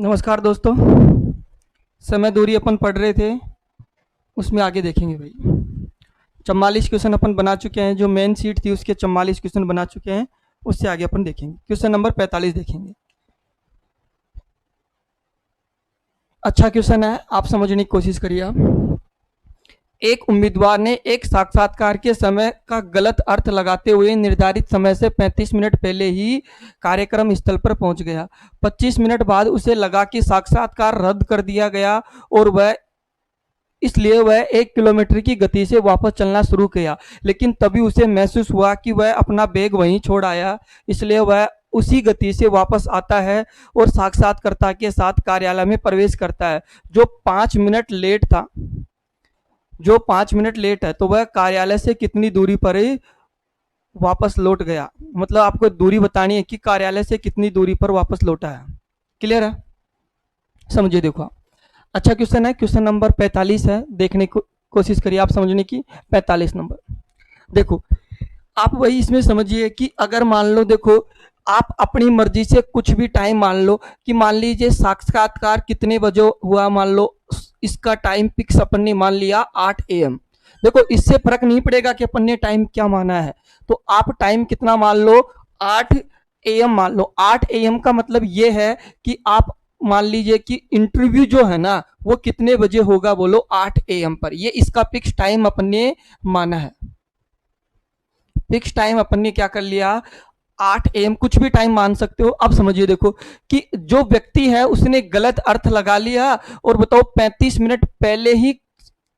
नमस्कार दोस्तों। समय दूरी अपन पढ़ रहे थे, उसमें आगे देखेंगे भाई। 44 क्वेश्चन अपन बना चुके हैं। जो मेन सीट थी उसके 44 क्वेश्चन बना चुके हैं। उससे आगे अपन देखेंगे। क्वेश्चन नंबर 45 देखेंगे। अच्छा क्वेश्चन है, आप समझने की कोशिश करिए। आप एक उम्मीदवार ने एक साक्षात्कार के समय का गलत अर्थ लगाते हुए निर्धारित समय से 35 मिनट पहले ही कार्यक्रम स्थल पर पहुंच गया। 25 मिनट बाद उसे लगा कि साक्षात्कार रद्द कर दिया गया और वह इसलिए वह 1 किलोमीटर की गति से वापस चलना शुरू किया, लेकिन तभी उसे महसूस हुआ कि वह अपना बैग वहीं छोड़ आया। इसलिए वह उसी गति से वापस आता है और साक्षात्कारकर्ता के साथ कार्यालय में प्रवेश करता है। जो 5 मिनट लेट था जो 5 मिनट लेट है, तो वह कार्यालय से कितनी दूरी पर ही वापस लौट गया। मतलब आपको दूरी बतानी है कि कार्यालय से कितनी दूरी पर वापस लौटा है। क्लियर है? समझिए, देखो। अच्छा क्वेश्चन है, क्वेश्चन नंबर 45 है। देखने को कोशिश करिए आप समझने की। 45 नंबर देखो। आप वही इसमें समझिए कि अगर मान लो, देखो, आप अपनी मर्जी से कुछ भी टाइम मान लो कि मान लीजिए साक्षात्कार कितने बजे हुआ, मान लो इसका टाइम फिक्स अपन ने मान लिया 8 AM। देखो, इससे फर्क नहीं पड़ेगा कि अपन ने टाइम क्या माना है। तो आप टाइम कितना मान लो, 8 AM मान लो। 8 AM का मतलब ये है कि आप मान लीजिए कि इंटरव्यू जो है ना वो कितने बजे होगा, बोलो 8 AM पर। ये इसका फिक्स टाइम अपन ने माना है। फिक्स टाइम अपन ने क्या कर लिया, 8 AM। कुछ भी टाइम मान सकते हो। अब समझिए, देखो कि जो व्यक्ति है उसने गलत अर्थ लगा लिया और बताओ 35 मिनट पहले ही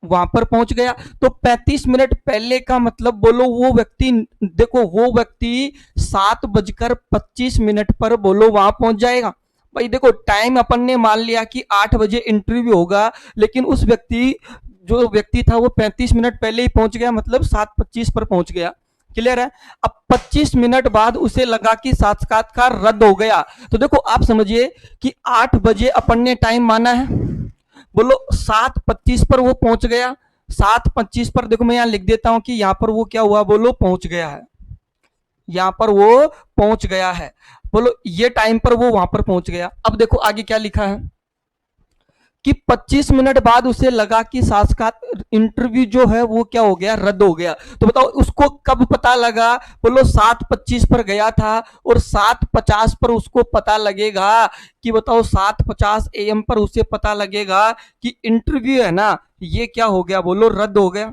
वहां पर पहुंच गया। तो 35 मिनट पहले का मतलब बोलो वो व्यक्ति, देखो वो व्यक्ति 7:25 पर बोलो वहां पहुंच जाएगा। भाई देखो, टाइम अपन ने मान लिया कि 8 बजे इंटरव्यू होगा, लेकिन उस व्यक्ति जो व्यक्ति था वो 35 मिनट पहले ही पहुंच गया, मतलब 7:25 पर पहुंच गया। क्लियर है? अब 25 मिनट बाद उसे लगा कि साक्षात्कार रद्द हो गया। तो देखो आप समझिए कि 8 बजे अपन ने टाइम माना है, बोलो 7:25 पर वो पहुंच गया। 7:25 पर देखो, मैं यहां लिख देता हूं कि यहां पर वो क्या हुआ, बोलो पहुंच गया है। यहां पर वो पहुंच गया है, बोलो ये टाइम पर वो वहां पर पहुंच गया। अब देखो आगे क्या लिखा है कि 25 मिनट बाद उसे लगा कि साक्षात इंटरव्यू जो है वो क्या हो गया, रद्द हो गया। तो बताओ उसको कब पता लगा, बोलो 7:25 पर गया था और 7:50 पर उसको पता लगेगा कि, बताओ 7:50 AM पर उसे पता लगेगा कि इंटरव्यू है ना ये क्या हो गया, बोलो रद्द हो गया।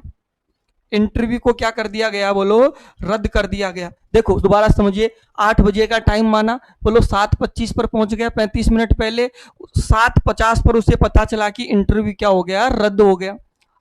इंटरव्यू को क्या कर दिया गया, बोलो रद्द कर दिया गया। देखो दोबारा समझिए, 8 बजे का टाइम माना, बोलो 7:25 पर पहुंच गया 35 मिनट पहले। 7:50 पर उसे पता चला कि इंटरव्यू क्या हो गया, रद्द हो गया।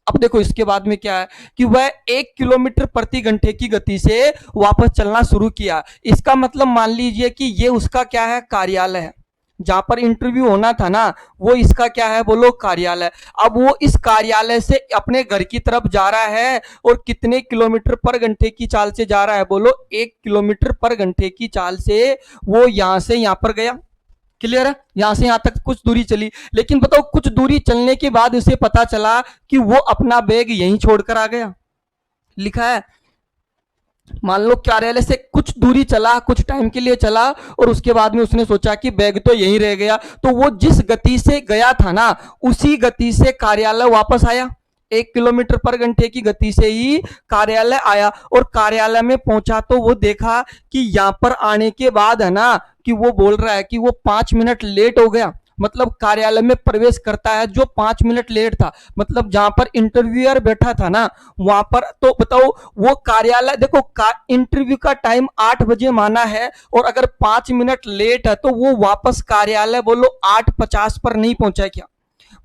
अब देखो इसके बाद में क्या है कि वह 1 किलोमीटर प्रति घंटे की गति से वापस चलना शुरू किया। इसका मतलब मान लीजिए कि ये उसका क्या है, कार्यालय है। जहां पर इंटरव्यू होना था ना वो इसका क्या है, बोलो कार्यालय। अब वो इस कार्यालय से अपने घर की तरफ जा रहा है और कितने किलोमीटर पर घंटे की चाल से जा रहा है, बोलो 1 किलोमीटर पर घंटे की चाल से वो यहां से यहां पर गया। क्लियर है? यहां से यहां तक कुछ दूरी चली, लेकिन बताओ कुछ दूरी चलने के बाद उसे पता चला कि वो अपना बैग यहीं छोड़कर आ गया। लिखा है, मान लो कार्यालय से कुछ दूरी चला, कुछ टाइम के लिए चला और उसके बाद में उसने सोचा कि बैग तो यहीं रह गया। तो वो जिस गति से गया था ना उसी गति से कार्यालय वापस आया। 1 किलोमीटर पर घंटे की गति से ही कार्यालय आया और कार्यालय में पहुंचा तो वो देखा कि यहां पर आने के बाद है ना कि वो बोल रहा है कि वो 5 मिनट लेट हो गया। मतलब कार्यालय में प्रवेश करता है जो 5 मिनट लेट था, मतलब जहां पर इंटरव्यूअर बैठा था ना वहां पर। तो बताओ वो कार्यालय, देखो इंटरव्यू का टाइम 8 बजे माना है और अगर 5 मिनट लेट है तो वो वापस कार्यालय बोलो 8:50 पर नहीं पहुंचा क्या,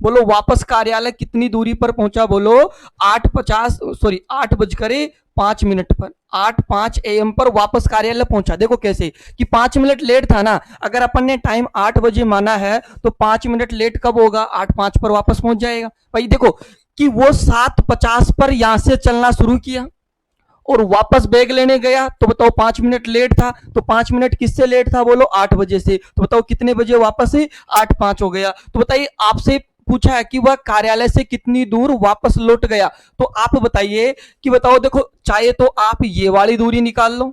बोलो वापस कार्यालय कितनी दूरी पर पहुंचा, बोलो 8:50, सॉरी 8:05 पर, 8:05 AM पर वापस कार्यालय पहुंचा। देखो कैसे कि 5 मिनट लेट था ना, अगर अपन ने टाइम 8 बजे माना है तो 5 मिनट लेट कब होगा, 8:05 पर वापस पहुंच जाएगा। भाई देखो कि वो 7:50 पर यहां से चलना शुरू किया और वापस बैग लेने गया। तो बताओ 5 मिनट लेट था, तो 5 मिनट किससे लेट था, बोलो 8 बजे से। तो बताओ कितने बजे वापस है, 8:05 हो गया। तो बताइए आपसे पूछा है कि वह कार्यालय से कितनी दूर वापस लौट गया। तो आप बताइए कि, बताओ देखो चाहे तो आप ये वाली दूरी निकाल लो,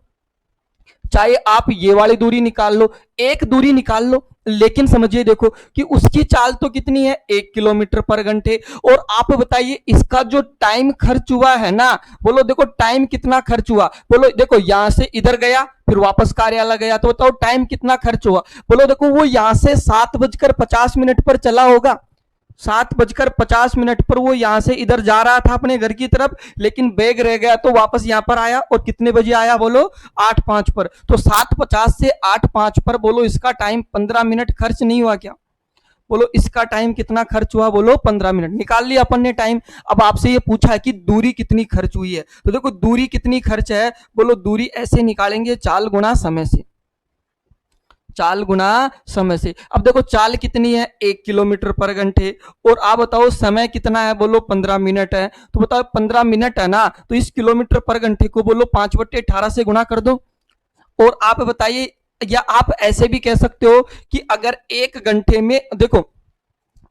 चाहे आप ये वाली दूरी निकाल लो, एक दूरी निकाल लो, लेकिन समझिए देखो कि उसकी चाल तो कितनी है 1 किलोमीटर पर घंटे। और आप बताइए इसका जो टाइम खर्च हुआ है ना, बोलो देखो टाइम कितना खर्च हुआ, बोलो देखो यहां से इधर गया फिर वापस कार्यालय गया, तो बताओ टाइम कितना खर्च हुआ। बोलो देखो वो यहां से 7:50 पर चला होगा, 7:50 पर वो यहां से इधर जा रहा था अपने घर की तरफ, लेकिन बैग रह गया तो वापस यहां पर आया, और कितने बजे आया बोलो 8:05 पर। तो 7:50 से 8:05 पर बोलो इसका टाइम 15 मिनट खर्च नहीं हुआ क्या? बोलो इसका टाइम कितना खर्च हुआ, बोलो 15 मिनट निकाल लिया अपन ने टाइम। अब आपसे ये पूछा है कि दूरी कितनी खर्च हुई है, तो देखो दूरी कितनी खर्च है, बोलो दूरी ऐसे निकालेंगे चाल गुना समय से, चाल गुना समय से। अब देखो चाल कितनी है 1 किलोमीटर पर घंटे, और आप बताओ समय कितना है, बोलो 15 मिनट है। तो बताओ 15 मिनट है ना, तो इस किलोमीटर पर घंटे को बोलो 5/18 से गुणा कर दो। और आप बताइए, या आप ऐसे भी कह सकते हो कि अगर 1 घंटे में देखो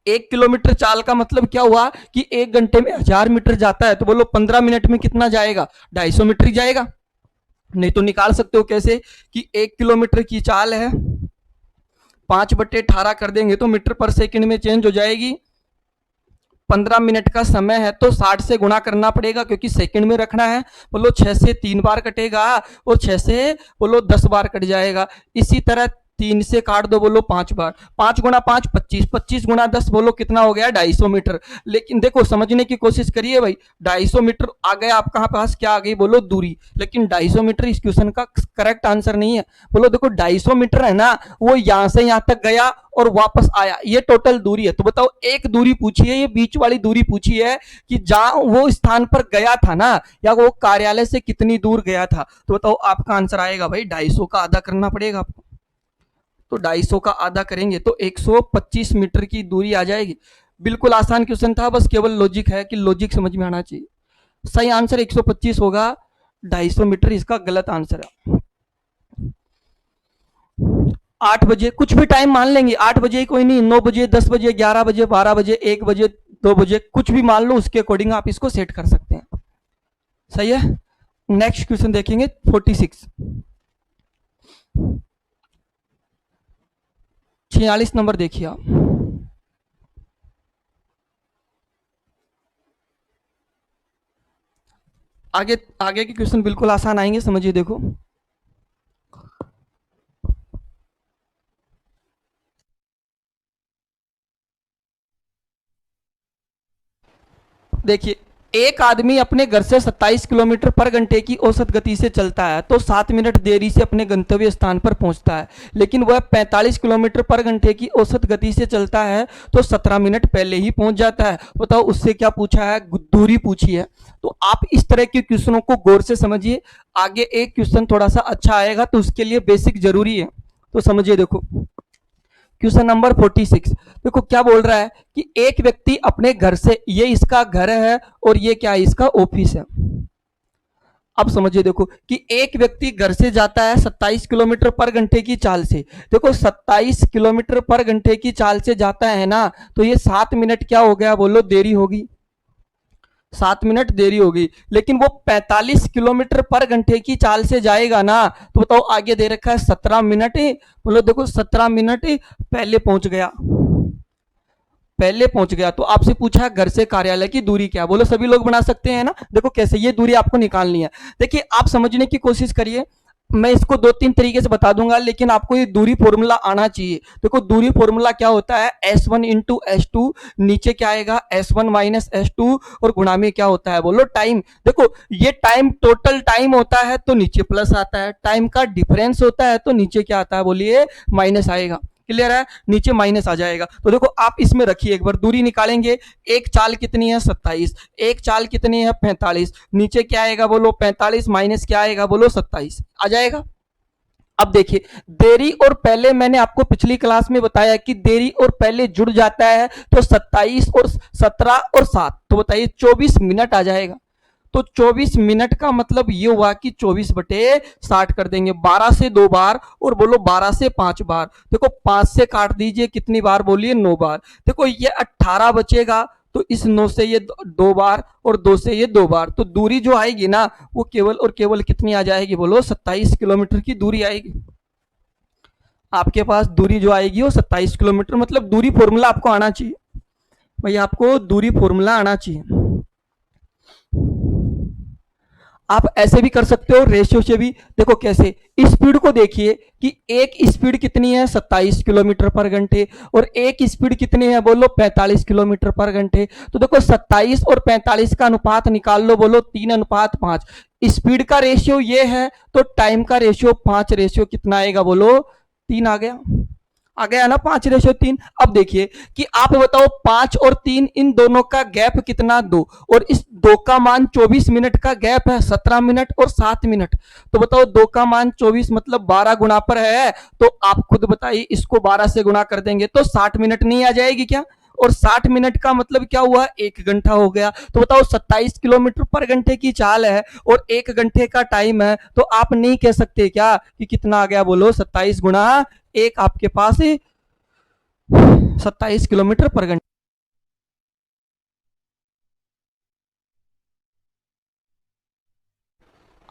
1 किलोमीटर चाल का मतलब क्या हुआ कि 1 घंटे में 1000 मीटर जाता है, तो बोलो 15 मिनट में कितना जाएगा, 250 मीटर ही जाएगा। नहीं तो निकाल सकते हो कैसे कि 1 किलोमीटर की चाल है, 5/18 कर देंगे तो मीटर पर सेकंड में चेंज हो जाएगी। 15 मिनट का समय है तो 60 से गुणा करना पड़ेगा क्योंकि सेकंड में रखना है। बोलो 6 से 3 बार कटेगा, और 6 से बोलो 10 बार कट जाएगा। इसी तरह 3 से काट दो, बोलो 5 बार, 5 × 5 25, 25 × 10 बोलो कितना हो गया 250 मीटर। लेकिन देखो समझने की कोशिश करिए भाई, 250 मीटर आ गया आपका पास, क्या आ गई बोलो दूरी, लेकिन 250 मीटर इस क्वेश्चन का करेक्ट आंसर नहीं है। बोलो देखो 250 मीटर है ना, वो यहां से यहां तक गया और वापस आया, ये टोटल दूरी है। तो बताओ एक दूरी पूछी है, ये बीच वाली दूरी पूछी है कि जहां वो स्थान पर गया था ना, या वो कार्यालय से कितनी दूर गया था। तो बताओ आपका आंसर आएगा भाई 250 का आधा करना पड़ेगा आपको। तो 250 का आधा करेंगे तो 125 मीटर की दूरी आ जाएगी। बिल्कुल आसान क्वेश्चन था, बस केवल लॉजिक है कि लॉजिक समझ में आना चाहिए। सही आंसर 125 होगा, 250 मीटर इसका गलत आंसर है। 8 बजे कुछ भी टाइम मान लेंगे, 8 बजे कोई नहीं, 9 बजे, 10 बजे, 11 बजे, 12 बजे, 1 बजे, 2 बजे, कुछ भी मान लो, उसके अकॉर्डिंग आप इसको सेट कर सकते हैं। सही है। नेक्स्ट क्वेश्चन देखेंगे 46, 46 नंबर देखिए आप। आगे आगे के क्वेश्चन बिल्कुल आसान आएंगे, समझिए देखो। देखिए एक आदमी अपने घर से 27 किलोमीटर पर घंटे की औसत गति से चलता है तो 7 मिनट देरी से अपने गंतव्य स्थान पर पहुंचता है, लेकिन वह 45 किलोमीटर पर घंटे की औसत गति से चलता है तो 17 मिनट पहले ही पहुंच जाता है। बताओ उससे क्या पूछा है, दूरी पूछी है। तो आप इस तरह के क्वेश्चनों को गौर से समझिए, आगे एक क्वेश्चन थोड़ा सा अच्छा आएगा तो उसके लिए बेसिक जरूरी है। तो समझिए देखो क्वेश्चन नंबर 46, देखो क्या बोल रहा है कि एक व्यक्ति अपने घर से, ये इसका घर है और ये क्या है इसका ऑफिस है। अब समझिए देखो कि एक व्यक्ति घर से जाता है 27 किलोमीटर पर घंटे की चाल से। देखो 27 किलोमीटर पर घंटे की चाल से जाता है ना, तो ये 7 मिनट क्या हो गया बोलो देरी होगी, 7 मिनट देरी होगी। लेकिन वो 45 किलोमीटर पर घंटे की चाल से जाएगा ना, तो बताओ आगे दे रखा है 17 मिनट, बोलो देखो 17 मिनट पहले पहुंच गया, पहले पहुंच गया। तो आपसे पूछा घर से कार्यालय की दूरी क्या, बोलो सभी लोग बना सकते हैं ना। देखो कैसे ये दूरी आपको निकालनी है, देखिए आप समझने की कोशिश करिए। मैं इसको 2-3 तरीके से बता दूंगा, लेकिन आपको ये दूरी फॉर्मूला आना चाहिए। देखो दूरी फॉर्मूला क्या होता है, S1 इंटू S2, नीचे क्या आएगा S1 माइनस S2, और गुणा में क्या होता है बोलो टाइम। देखो ये टाइम टोटल टाइम होता है तो नीचे प्लस आता है, टाइम का डिफरेंस होता है तो नीचे क्या आता है बोलिए माइनस आएगा। क्लियर है, नीचे माइनस आ जाएगा। तो देखो आप इसमें रखिए एक बार, दूरी निकालेंगे। एक चाल कितनी है 27, एक चाल कितनी है 45, नीचे क्या आएगा बोलो 45 माइनस क्या आएगा बोलो 27 आ जाएगा। अब देखिए देरी और पहले मैंने आपको पिछली क्लास में बताया कि देरी और पहले जुड़ जाता है तो 27 और 17 और 7, तो बताइए 24 मिनट आ जाएगा। तो 24 मिनट का मतलब ये हुआ कि 24/60 कर देंगे, 12 से 2 बार और बोलो 12 से 5 बार। देखो 5 से काट दीजिए कितनी बार बोलिए 9 बार। देखो ये 18 बचेगा तो इस 9 से ये 2 बार और 2 से ये 2 बार, तो दूरी जो आएगी ना वो केवल और केवल कितनी आ जाएगी बोलो, 27 किलोमीटर की दूरी आएगी। आपके पास दूरी जो आएगी वो 27 किलोमीटर, मतलब दूरी फॉर्मूला आपको आना चाहिए भाई, आपको दूरी फॉर्मूला आना चाहिए। आप ऐसे भी कर सकते हो रेशियो से भी। देखो कैसे, स्पीड को देखिए कि एक स्पीड कितनी है 27 किलोमीटर पर घंटे, और एक स्पीड कितनी है बोलो 45 किलोमीटर पर घंटे। तो देखो 27 और 45 का अनुपात निकाल लो, बोलो 3:5। स्पीड का रेशियो ये है, तो टाइम का रेशियो 5 रेशियो कितना आएगा बोलो, 3 आ गया ना, 5:3। अब देखिए कि आप बताओ 5 और 3 इन दोनों का गैप कितना, 2, और इस 2 का मान 24 मिनट का गैप है, 17 मिनट और 7 मिनट। तो बताओ 2 का मान 24 मतलब 12 गुना पर है, तो आप खुद बताइए इसको 12 से गुना कर देंगे तो 60 मिनट नहीं आ जाएगी क्या? और 60 मिनट का मतलब क्या हुआ, 1 घंटा हो गया। तो बताओ 27 किलोमीटर पर घंटे की चाल है और 1 घंटे का टाइम है, तो आप नहीं कह सकते क्या कि कितना आ गया बोलो, 27 गुणा 1, आपके पास 27 किलोमीटर पर घंटे।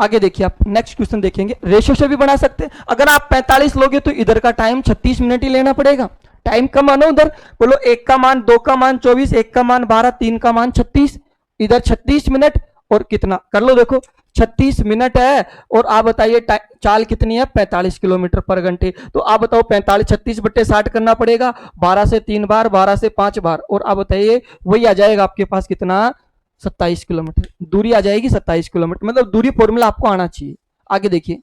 आगे देखिए, आप नेक्स्ट क्वेश्चन देखेंगे, रेशियो से भी बना सकते हैं। अगर आप 45 लोगे तो इधर का टाइम 36 मिनट ही लेना पड़ेगा, टाइम कम आना उधर। बोलो एक का मान, 2 का मान 24, एक का मान 12, 3 का मान 36, इधर 36 मिनट और कितना कर लो, देखो 36 मिनट है। और आप बताइए चाल कितनी है, 45 किलोमीटर पर घंटे। तो आप बताओ 45, 36/60 करना पड़ेगा, 12 से 3 बार, 12 से 5 बार, और आप बताइए वही आ जाएगा आपके पास कितना, 27 किलोमीटर दूरी आ जाएगी, 27 किलोमीटर, मतलब दूरी फॉर्मूला आपको आना चाहिए। आगे देखिए,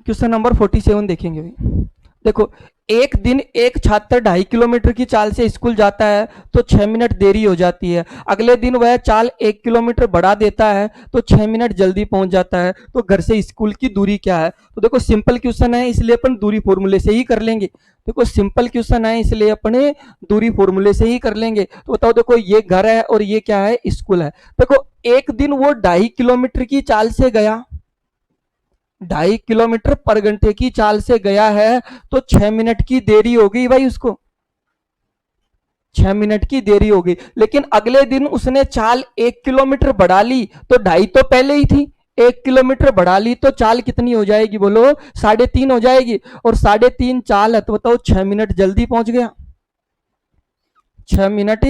क्वेश्चन नंबर 47 देखेंगे भाई। देखो, एक दिन एक छात्र 2.5 किलोमीटर की चाल से स्कूल जाता है तो 6 मिनट देरी हो जाती है। अगले दिन वह चाल 1 किलोमीटर बढ़ा देता है तो 6 मिनट जल्दी पहुंच जाता है। तो घर से स्कूल की दूरी क्या है? तो देखो सिंपल क्वेश्चन है इसलिए अपन दूरी फॉर्मूले से ही कर लेंगे। देखो सिंपल क्वेश्चन है इसलिए अपने दूरी फॉर्मूले से ही कर लेंगे। तो बताओ, देखो ये घर है और ये क्या है, स्कूल है। देखो एक दिन वो 2.5 किलोमीटर की चाल से गया, 2.5 किलोमीटर पर घंटे की चाल से गया है, तो 6 मिनट की देरी हो गई भाई उसको, 6 मिनट की देरी हो गई। लेकिन अगले दिन उसने चाल 1 किलोमीटर बढ़ा ली, तो 2.5 तो पहले ही थी, 1 किलोमीटर बढ़ा ली तो चाल कितनी हो जाएगी बोलो, 3.5 हो जाएगी। और 3.5 चाल है तो बताओ 6 मिनट जल्दी पहुंच गया, 6 मिनट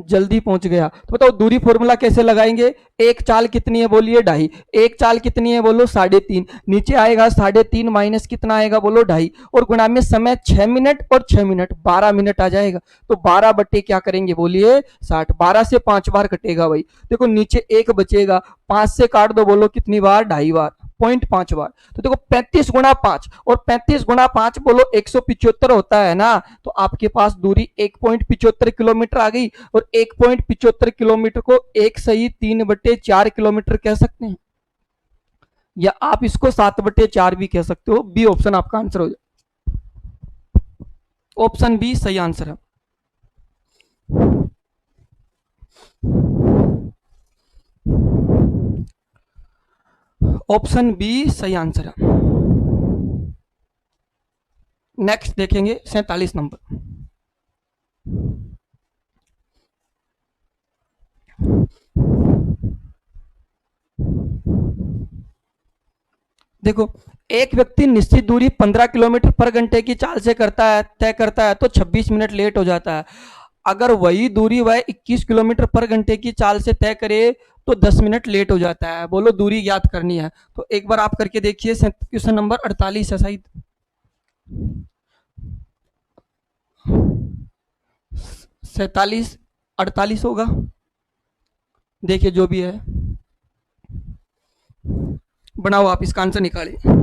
जल्दी पहुंच गया। तो बताओ दूरी फॉर्मूला कैसे लगाएंगे, एक चाल कितनी है बोलिए 2.5, एक चाल कितनी है बोलो 3.5, नीचे आएगा 3.5 माइनस कितना आएगा बोलो 2.5, और गुणा में समय 6 मिनट और 6 मिनट 12 मिनट आ जाएगा। तो 12 बट्टे क्या करेंगे बोलिए 60, 12 से 5 बार कटेगा भाई। देखो नीचे एक बचेगा, 5 से काट दो, बोलो कितनी बार, 2.5 बार, 0.5 बार। तो देखो 35 गुणा 5, और 35 गुणा 5 बोलो 175 होता है ना। तो आपके पास दूरी 1.75 किलोमीटर आ गई, और 1.75 किलोमीटर को 1/3/4 किलोमीटर कह सकते हैं, या आप इसको 7/4 भी कह सकते हो। बी ऑप्शन आपका आंसर हो जाए, ऑप्शन बी सही आंसर है। ऑप्शन बी सही आंसर है। नेक्स्ट देखेंगे 47 नंबर। देखो, एक व्यक्ति निश्चित दूरी 15 किलोमीटर पर घंटे की चाल से तय करता है तो 26 मिनट लेट हो जाता है। अगर वही दूरी वह 21 किलोमीटर पर घंटे की चाल से तय करे तो 10 मिनट लेट हो जाता है। बोलो दूरी ज्ञात करनी है, तो एक बार आप करके देखिए, क्वेश्चन नंबर 48 है शायद, 47, 48 होगा, देखिए जो भी है, बनाओ आप इसका आंसर निकालिए।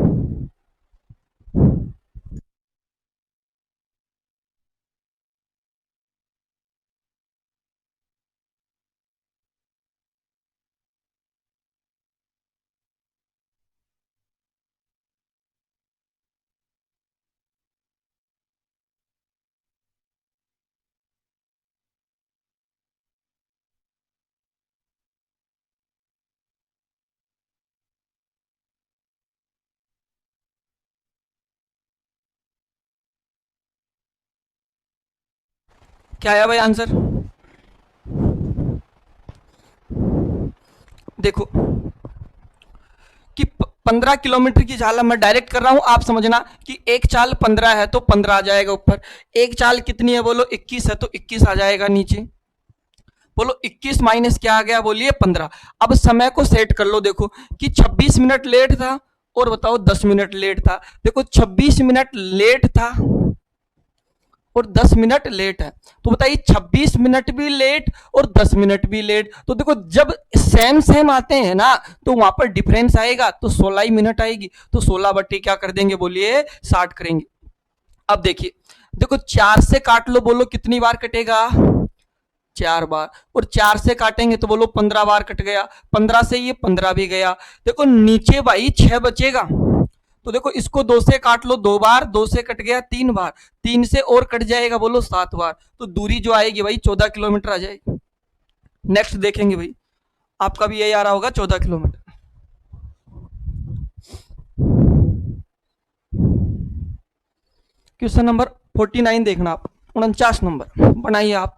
क्या आया भाई आंसर? देखो कि 15 किलोमीटर की चाल मैं डायरेक्ट कर रहा हूं, आप समझना कि एक चाल 15 है तो 15 आ जाएगा ऊपर, एक चाल कितनी है बोलो 21 है तो 21 आ जाएगा नीचे, बोलो 21 माइनस क्या आ गया बोलिए 15। अब समय को सेट कर लो, देखो कि 26 मिनट लेट था और बताओ 10 मिनट लेट था, देखो 26 मिनट लेट था और 10 मिनट लेट है, तो बताइए 26 मिनट भी लेट और 10 मिनट भी लेट, तो देखो जब सेम सेम आते हैं ना तो वहां पर डिफरेंस आएगा, तो 16 ही मिनट आएगी, तो 16 बट्टे क्या कर देंगे बोलिए 60 करेंगे। अब देखिए, देखो 4 से काट लो, बोलो कितनी बार कटेगा 4 बार, और 4 से काटेंगे तो बोलो 15 बार कट गया, 15 से ये 15 भी गया, देखो नीचे भाई 6 बचेगा, तो देखो इसको 2 से काट लो 2 बार, 2 से कट गया 3 बार, 3 से और कट जाएगा बोलो 7 बार, तो दूरी जो आएगी भाई 14 किलोमीटर आ जाएगी। नेक्स्ट देखेंगे भाई, आपका भी यही आ रहा होगा 14 किलोमीटर। क्वेश्चन नंबर 49 देखना आप, 49 नंबर बनाइए आप।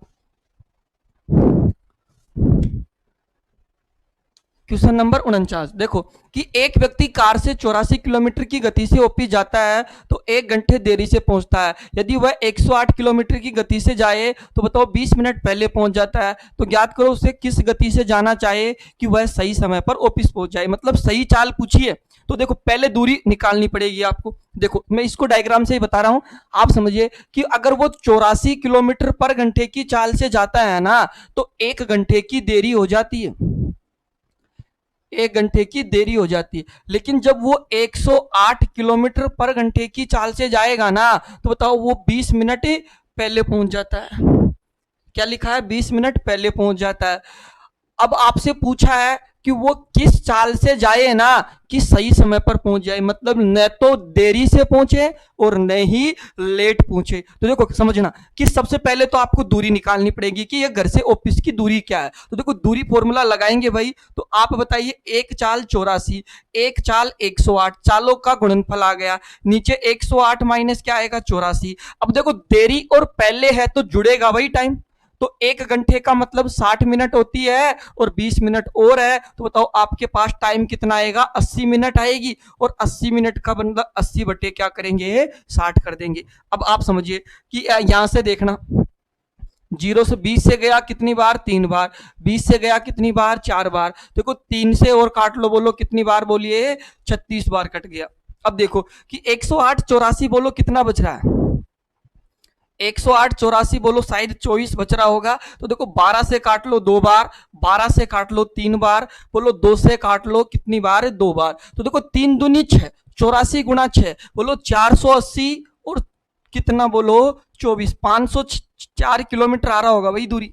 क्वेश्चन नंबर 49, देखो कि एक व्यक्ति कार से 84 किलोमीटर की गति से ऑफिस जाता है तो 1 घंटे देरी से पहुंचता है, यदि वह 108 किलोमीटर की गति से जाए तो बताओ 20 मिनट पहले पहुंच जाता है, तो ज्ञात करो उसे किस गति से जाना चाहिए कि वह सही समय पर ऑफिस पहुंच जाए, मतलब सही चाल पूछिए, तो देखो पहले दूरी निकालनी पड़ेगी आपको। देखो मैं इसको डायग्राम से ही बता रहा हूं, आप समझिए कि अगर वो 84 किलोमीटर पर घंटे की चाल से जाता है ना तो 1 घंटे की देरी हो जाती है, 1 घंटे की देरी हो जाती है, लेकिन जब वो 108 किलोमीटर पर घंटे की चाल से जाएगा ना तो बताओ वो 20 मिनट पहले पहुंच जाता है, क्या लिखा है 20 मिनट पहले पहुंच जाता है। अब आपसे पूछा है कि वो किस चाल से जाए ना कि सही समय पर पहुंच जाए, मतलब न तो देरी से पहुंचे और न ही लेट पहुंचे, तो देखो समझना कि सबसे पहले तो आपको दूरी निकालनी पड़ेगी कि ये घर से ऑफिस की दूरी क्या है, तो देखो दूरी फॉर्मूला लगाएंगे भाई, तो आप बताइए एक चाल 84, एक चाल 108, चालों का गुणनफल आ गया, नीचे 108 माइनस क्या आएगा 84। अब देखो देरी और पहले है तो जुड़ेगा भाई टाइम, तो 1 घंटे का मतलब 60 मिनट होती है और 20 मिनट और है, तो बताओ आपके पास टाइम कितना आएगा 80 मिनट आएगी, और 80 मिनट का मतलब 80 बटे क्या करेंगे 60 कर देंगे। अब आप समझिए कि यहां से देखना 0 से 20 से गया कितनी बार 3 बार, 20 से गया कितनी बार 4 बार, देखो 3 से और काट लो, बोलो कितनी बार बोलिए 36 बार कट गया। अब देखो कि 108 84 बोलो कितना बच रहा है, 108 84 बोलो शायद 24 बच रहा होगा, तो देखो 12 से काट लो 2 बार, 12 से काट लो 3 बार, बोलो 2 से काट लो कितनी बार 2 बार, तो देखो 3 दूनी 6, 84 गुना 6 बोलो 480 और कितना बोलो 24, 504 किलोमीटर आ रहा होगा भाई दूरी,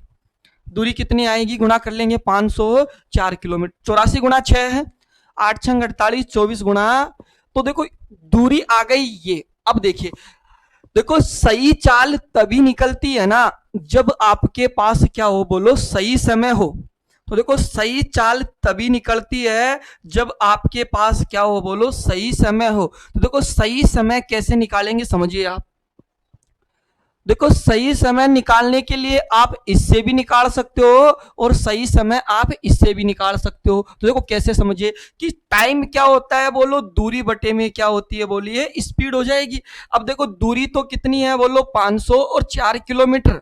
दूरी कितनी आएगी गुना कर लेंगे 504 किलोमीटर, 84 गुना 6 है 8 छंग 48, 24 गुना, तो देखो दूरी आ गई ये। अब देखिए देखो सही चाल तभी निकलती है ना जब आपके पास क्या हो बोलो सही समय हो, तो देखो सही चाल तभी निकलती है जब आपके पास क्या हो बोलो सही समय हो, तो देखो सही समय कैसे निकालेंगे समझिए आप, देखो सही समय निकालने के लिए आप इससे भी निकाल सकते हो और सही समय आप इससे भी निकाल सकते हो, तो देखो कैसे समझिए कि टाइम क्या होता है बोलो दूरी बटे में क्या होती है बोलिए स्पीड हो जाएगी। अब देखो दूरी तो कितनी है बोलो 500 और 4 किलोमीटर,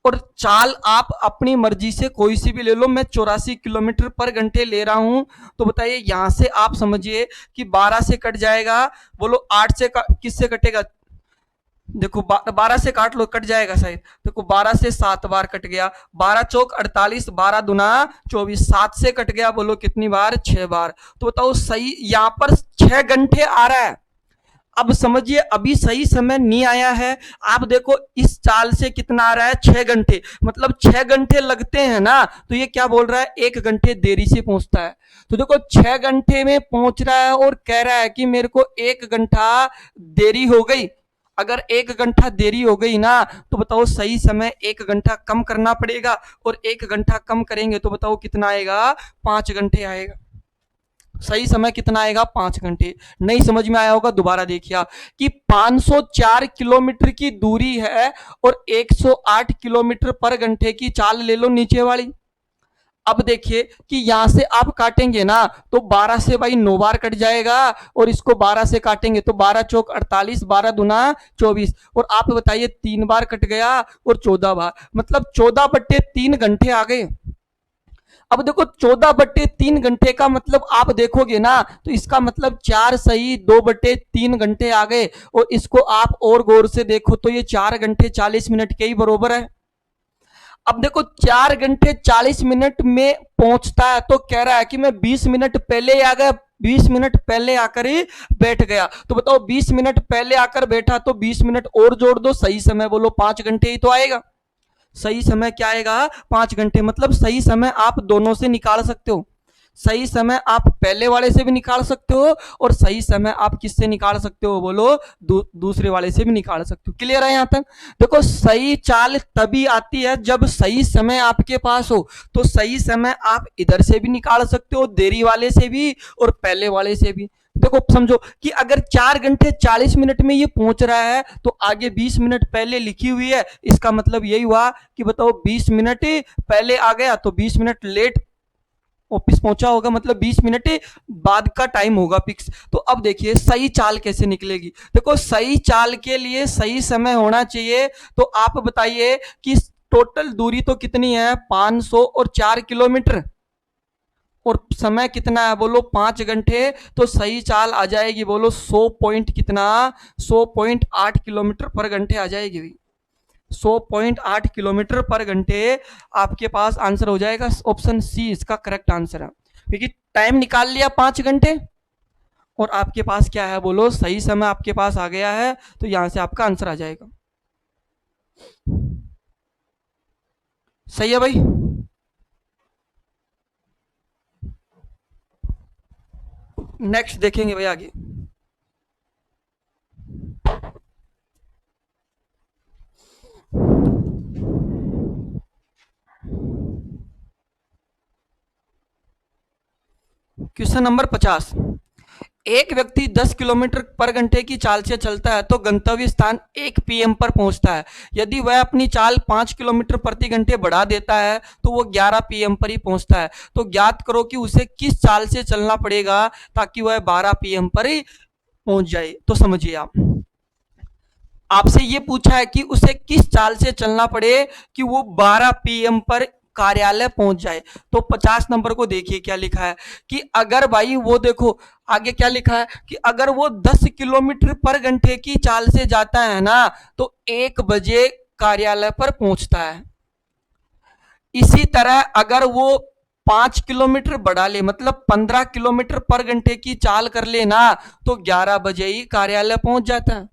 और चाल आप अपनी मर्जी से कोई सी भी ले लो, मैं 84 किलोमीटर पर घंटे ले रहा हूं, तो बताइए यहां से आप समझिए कि 12 से कट जाएगा, बोलो 8 से किससे कटेगा, देखो 12 से काट लो कट जाएगा शायद, देखो 12 से 7 बार कट गया, 12 चौक 48, 12 दुना 24, 7 से कट गया बोलो कितनी बार 6 बार, तो बताओ सही यहाँ पर 6 घंटे आ रहा है। अब समझिए अभी सही समय नहीं आया है, आप देखो इस चाल से कितना आ रहा है 6 घंटे, मतलब 6 घंटे लगते हैं ना, तो ये क्या बोल रहा है 1 घंटे देरी से पहुंचता है, तो देखो 6 घंटे में पहुंच रहा है और कह रहा है कि मेरे को 1 घंटा देरी हो गई, अगर 1 घंटा देरी हो गई ना तो बताओ सही समय 1 घंटा कम करना पड़ेगा, और 1 घंटा कम करेंगे तो बताओ कितना आएगा 5 घंटे आएगा। सही समय कितना आएगा 5 घंटे। नहीं समझ में आया होगा, दोबारा देखिए आप कि 504 किलोमीटर की दूरी है और 108 किलोमीटर पर घंटे की चाल ले लो नीचे वाली। अब देखिए कि यहां से आप काटेंगे ना तो 12 से भाई 9 बार कट जाएगा और इसको 12 से काटेंगे तो 12 चौक 48, 12 दुना 24। और आप बताइए 3 बार कट गया और 14 बार, मतलब 14/3 घंटे आ गए। अब देखो 14/3 घंटे का मतलब आप देखोगे ना तो इसका मतलब 4 सही 2/3 घंटे आ गए। और इसको आप और गौर से देखो तो ये 4 घंटे 40 मिनट के ही बरोबर है। अब देखो 4 घंटे 40 मिनट में पहुंचता है तो कह रहा है कि मैं 20 मिनट पहले आ गया, 20 मिनट पहले आकर ही बैठ गया। तो बताओ 20 मिनट पहले आकर बैठा तो 20 मिनट और जोड़ दो, सही समय बोलो 5 घंटे ही तो आएगा। सही समय क्या आएगा 5 घंटे। मतलब सही समय आप दोनों से निकाल सकते हो। सही समय आप पहले वाले से भी निकाल सकते हो और सही समय आप किससे निकाल सकते हो बोलो दूसरे वाले से भी निकाल सकते हो। क्लियर है यहां तक? देखो सही चाल तभी आती है जब सही समय आपके पास हो। तो सही समय आप इधर से भी निकाल सकते हो, देरी वाले से भी और पहले वाले से भी। देखो समझो कि अगर 4 घंटे 40 मिनट में ये पहुंच रहा है तो आगे 20 मिनट पहले लिखी हुई है, इसका मतलब यही हुआ कि बताओ 20 मिनट पहले आ गया तो 20 मिनट लेट ऑफिस पहुंचा होगा, मतलब 20 मिनट बाद का टाइम होगा फिक्स। तो अब देखिए सही चाल कैसे निकलेगी। देखो सही चाल के लिए सही समय होना चाहिए। तो आप बताइए कि टोटल दूरी तो कितनी है 500 और 4 किलोमीटर और समय कितना है बोलो 5 घंटे। तो सही चाल आ जाएगी बोलो 100 पॉइंट कितना 100.8 किलोमीटर पर घंटे आ जाएगी भाई। 100.8 किलोमीटर पर घंटे आपके पास आंसर हो जाएगा। ऑप्शन सी इसका करेक्ट आंसर है, क्योंकि टाइम निकाल लिया 5 घंटे और आपके पास क्या है बोलो सही समय आपके पास आ गया है। तो यहां से आपका आंसर आ जाएगा। सही है भाई। नेक्स्ट देखेंगे भाई आगे। Question number 50। एक व्यक्ति 10 किलोमीटर पर घंटे की चाल से चलता है तो गंतव्य स्थान 1 पीएम पर पहुंचता है। यदि वह अपनी चाल 5 किलोमीटर प्रति घंटे बढ़ा देता है तो वो 11 पीएम पर ही पहुंचता है। तो ज्ञात करो कि उसे किस चाल से चलना पड़ेगा ताकि वह 12 पीएम पर ही पहुंच जाए। तो समझिए आप, आपसे ये पूछा है कि उसे किस चाल से चलना पड़े कि वो 12 पीएम पर कार्यालय पहुंच जाए। तो 50 नंबर को देखिए क्या लिखा है कि अगर भाई वो देखो आगे क्या लिखा है कि अगर वो 10 किलोमीटर पर घंटे की चाल से जाता है ना तो 1 बजे कार्यालय पर पहुंचता है। इसी तरह अगर वो 5 किलोमीटर बढ़ा ले मतलब 15 किलोमीटर पर घंटे की चाल कर ले ना तो 11 बजे ही कार्यालय पहुंच जाता है।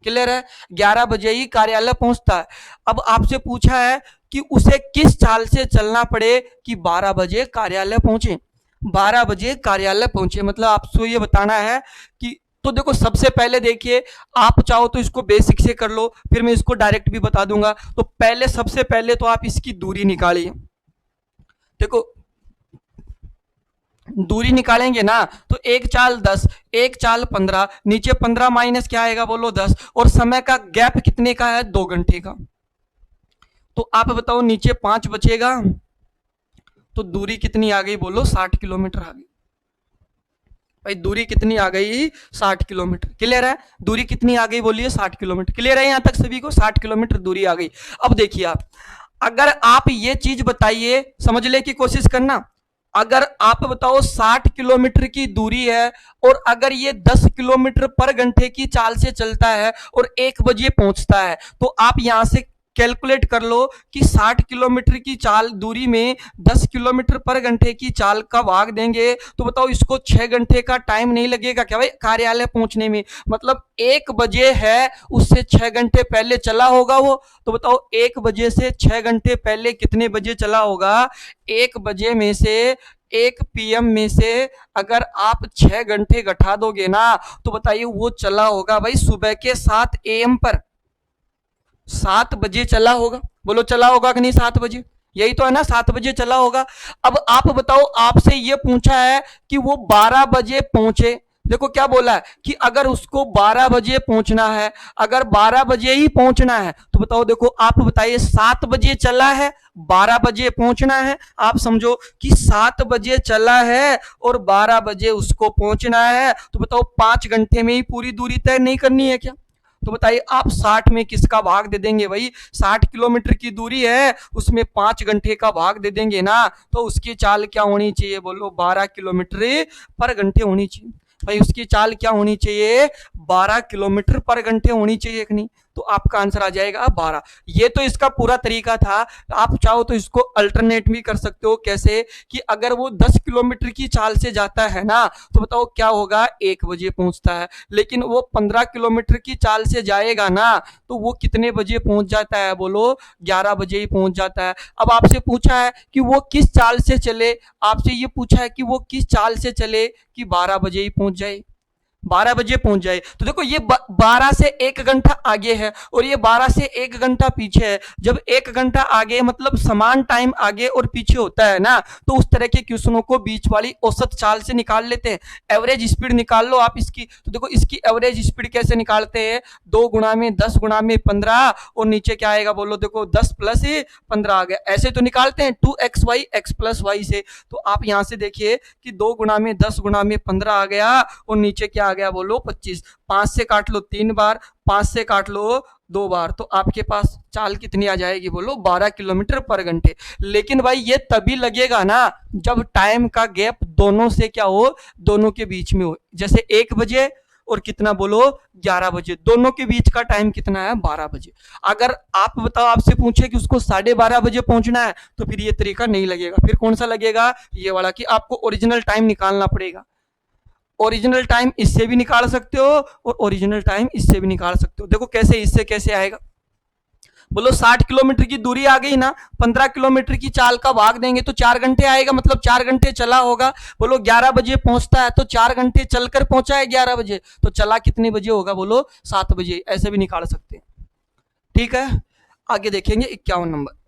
क्लियर है? 11 बजे ही कार्यालय पहुंचता है। अब आपसे पूछा है कि उसे किस चाल से चलना पड़े कि 12 बजे कार्यालय पहुंचे। 12 बजे कार्यालय पहुंचे मतलब आपको ये बताना है कि तो देखो सबसे पहले देखिए, आप चाहो तो इसको बेसिक से कर लो फिर मैं इसको डायरेक्ट भी बता दूंगा। तो पहले सबसे पहले तो आप इसकी दूरी निकालिए। देखो दूरी निकालेंगे ना तो एक चाल 10, एक चाल 15, नीचे 15 माइनस क्या आएगा बोलो 10 और समय का गैप कितने का है 2 घंटे का। तो आप बताओ नीचे 5 बचेगा तो दूरी कितनी आ गई बोलो 60 किलोमीटर आ गई। भाई दूरी कितनी आ गई 60 किलोमीटर। क्लियर है? दूरी कितनी आ गई बोलिए 60 किलोमीटर। क्लियर है यहां तक सभी को? 60 किलोमीटर दूरी आ गई। अब देखिए आप, अगर आप ये चीज बताइए समझने की कोशिश करना, अगर आप बताओ 60 किलोमीटर की दूरी है और अगर ये 10 किलोमीटर पर घंटे की चाल से चलता है और 1 बजे पहुंचता है तो आप यहां से कैलकुलेट कर लो कि 60 किलोमीटर की चाल दूरी में 10 किलोमीटर पर घंटे की चाल का भाग देंगे तो बताओ इसको 6 घंटे का टाइम नहीं लगेगा क्या भाई कार्यालय पहुंचने में। मतलब 1 बजे है उससे 6 घंटे पहले चला होगा वो। तो बताओ 1 बजे से 6 घंटे पहले कितने बजे चला होगा। 1 बजे में से 1 पीएम में से अगर आप 6 घंटे घटा दोगे ना तो बताइए वो चला होगा भाई सुबह के 7 AM पर। 7 बजे चला होगा। बोलो चला होगा कि नहीं 7 बजे। यही तो है ना, 7 बजे चला होगा। अब आप बताओ, आपसे ये पूछा है कि वो 12 बजे पहुंचे। देखो क्या बोला है कि अगर उसको 12 बजे पहुंचना है, अगर 12 बजे ही पहुंचना है, तो बताओ, देखो आप बताइए, 7 बजे चला है, 12 बजे पहुंचना है। आप समझो कि 7 बजे चला है और 12 बजे उसको पहुंचना है, तो बताओ 5 घंटे में ही पूरी दूरी तय नहीं करनी है क्या? तो बताइए आप 60 में किसका भाग दे देंगे भाई? 60 किलोमीटर की दूरी है, उसमें 5 घंटे का भाग दे देंगे ना, तो उसकी चाल क्या होनी चाहिए बोलो? 12 किलोमीटर पर घंटे होनी चाहिए। भाई उसकी चाल क्या होनी चाहिए? 12 किलोमीटर पर घंटे होनी चाहिए कि नहीं? तो आपका आंसर आ जाएगा 12। ये तो इसका पूरा तरीका था। आप चाहो तो इसको अल्टरनेट भी कर सकते हो। कैसे? कि अगर वो 10 किलोमीटर की चाल से जाता है ना, तो बताओ क्या होगा? 1 बजे पहुंचता है। लेकिन वो 15 किलोमीटर की चाल से जाएगा ना, तो वो कितने बजे पहुंच जाता है बोलो? 11 बजे ही पहुंच जाता है। अब आपसे पूछा है कि वो किस चाल से चले, आपसे ये पूछा है कि वो किस चाल से चले कि 12 बजे ही पहुंच जाए, 12 बजे पहुंच जाए। तो देखो ये 12 से 1 घंटा आगे है और ये 12 से 1 घंटा पीछे है। जब 1 घंटा आगे मतलब समान टाइम आगे और पीछे होता है ना, तो उस तरह के क्वेश्चनों को बीच वाली औसत चाल से निकाल लेते हैं। एवरेज स्पीड निकाल लो आप इसकी। तो देखो इसकी एवरेज स्पीड कैसे निकालते हैं? 2 गुणा में 10 गुणा में 15 और नीचे क्या आएगा बोलो? देखो 10 + 15 आ गया। ऐसे तो निकालते हैं 2xy x + y से। तो आप यहां से देखिए कि 2 गुणा में 10 गुणा में 15 आ गया और नीचे क्या आ गया बोलो? 25। 5 से काट लो 3 बार, 5 से काट लो 2 बार, तो आपके पास चाल कितनी आ जाएगी बोलो? 12 किलोमीटर पर घंटे। लेकिन भाई ये तभी लगेगा ना जब टाइम का गैप दोनों से क्या हो? दोनों के बीच में हो। जैसे 1 बजे और कितना बोलो? 11 बजे, दोनों के बीच का टाइम कितना है? 12 बजे। अगर आप बताओ, आपसे पूछे कि उसको 12:30 बजे पहुंचना है, तो फिर ये तरीका नहीं लगेगा। फिर कौन सा लगेगा? ये वाला कि आपको ओरिजिनल टाइम निकालना पड़ेगा। ओरिजिनल टाइम इससे भी निकाल सकते हो और ओरिजिनल टाइम इससे भी निकाल सकते हो। देखो कैसे, इससे कैसे आएगा बोलो? 60 किलोमीटर की दूरी आ गई ना, 15 किलोमीटर की चाल का भाग देंगे तो 4 घंटे आएगा, मतलब 4 घंटे चला होगा। बोलो 11 बजे पहुंचता है तो 4 घंटे चलकर पहुंचा है 11 बजे, तो चला कितने बजे होगा बोलो? 7 बजे। ऐसे भी निकाल सकते हैं। ठीक है, आगे देखेंगे 51 नंबर।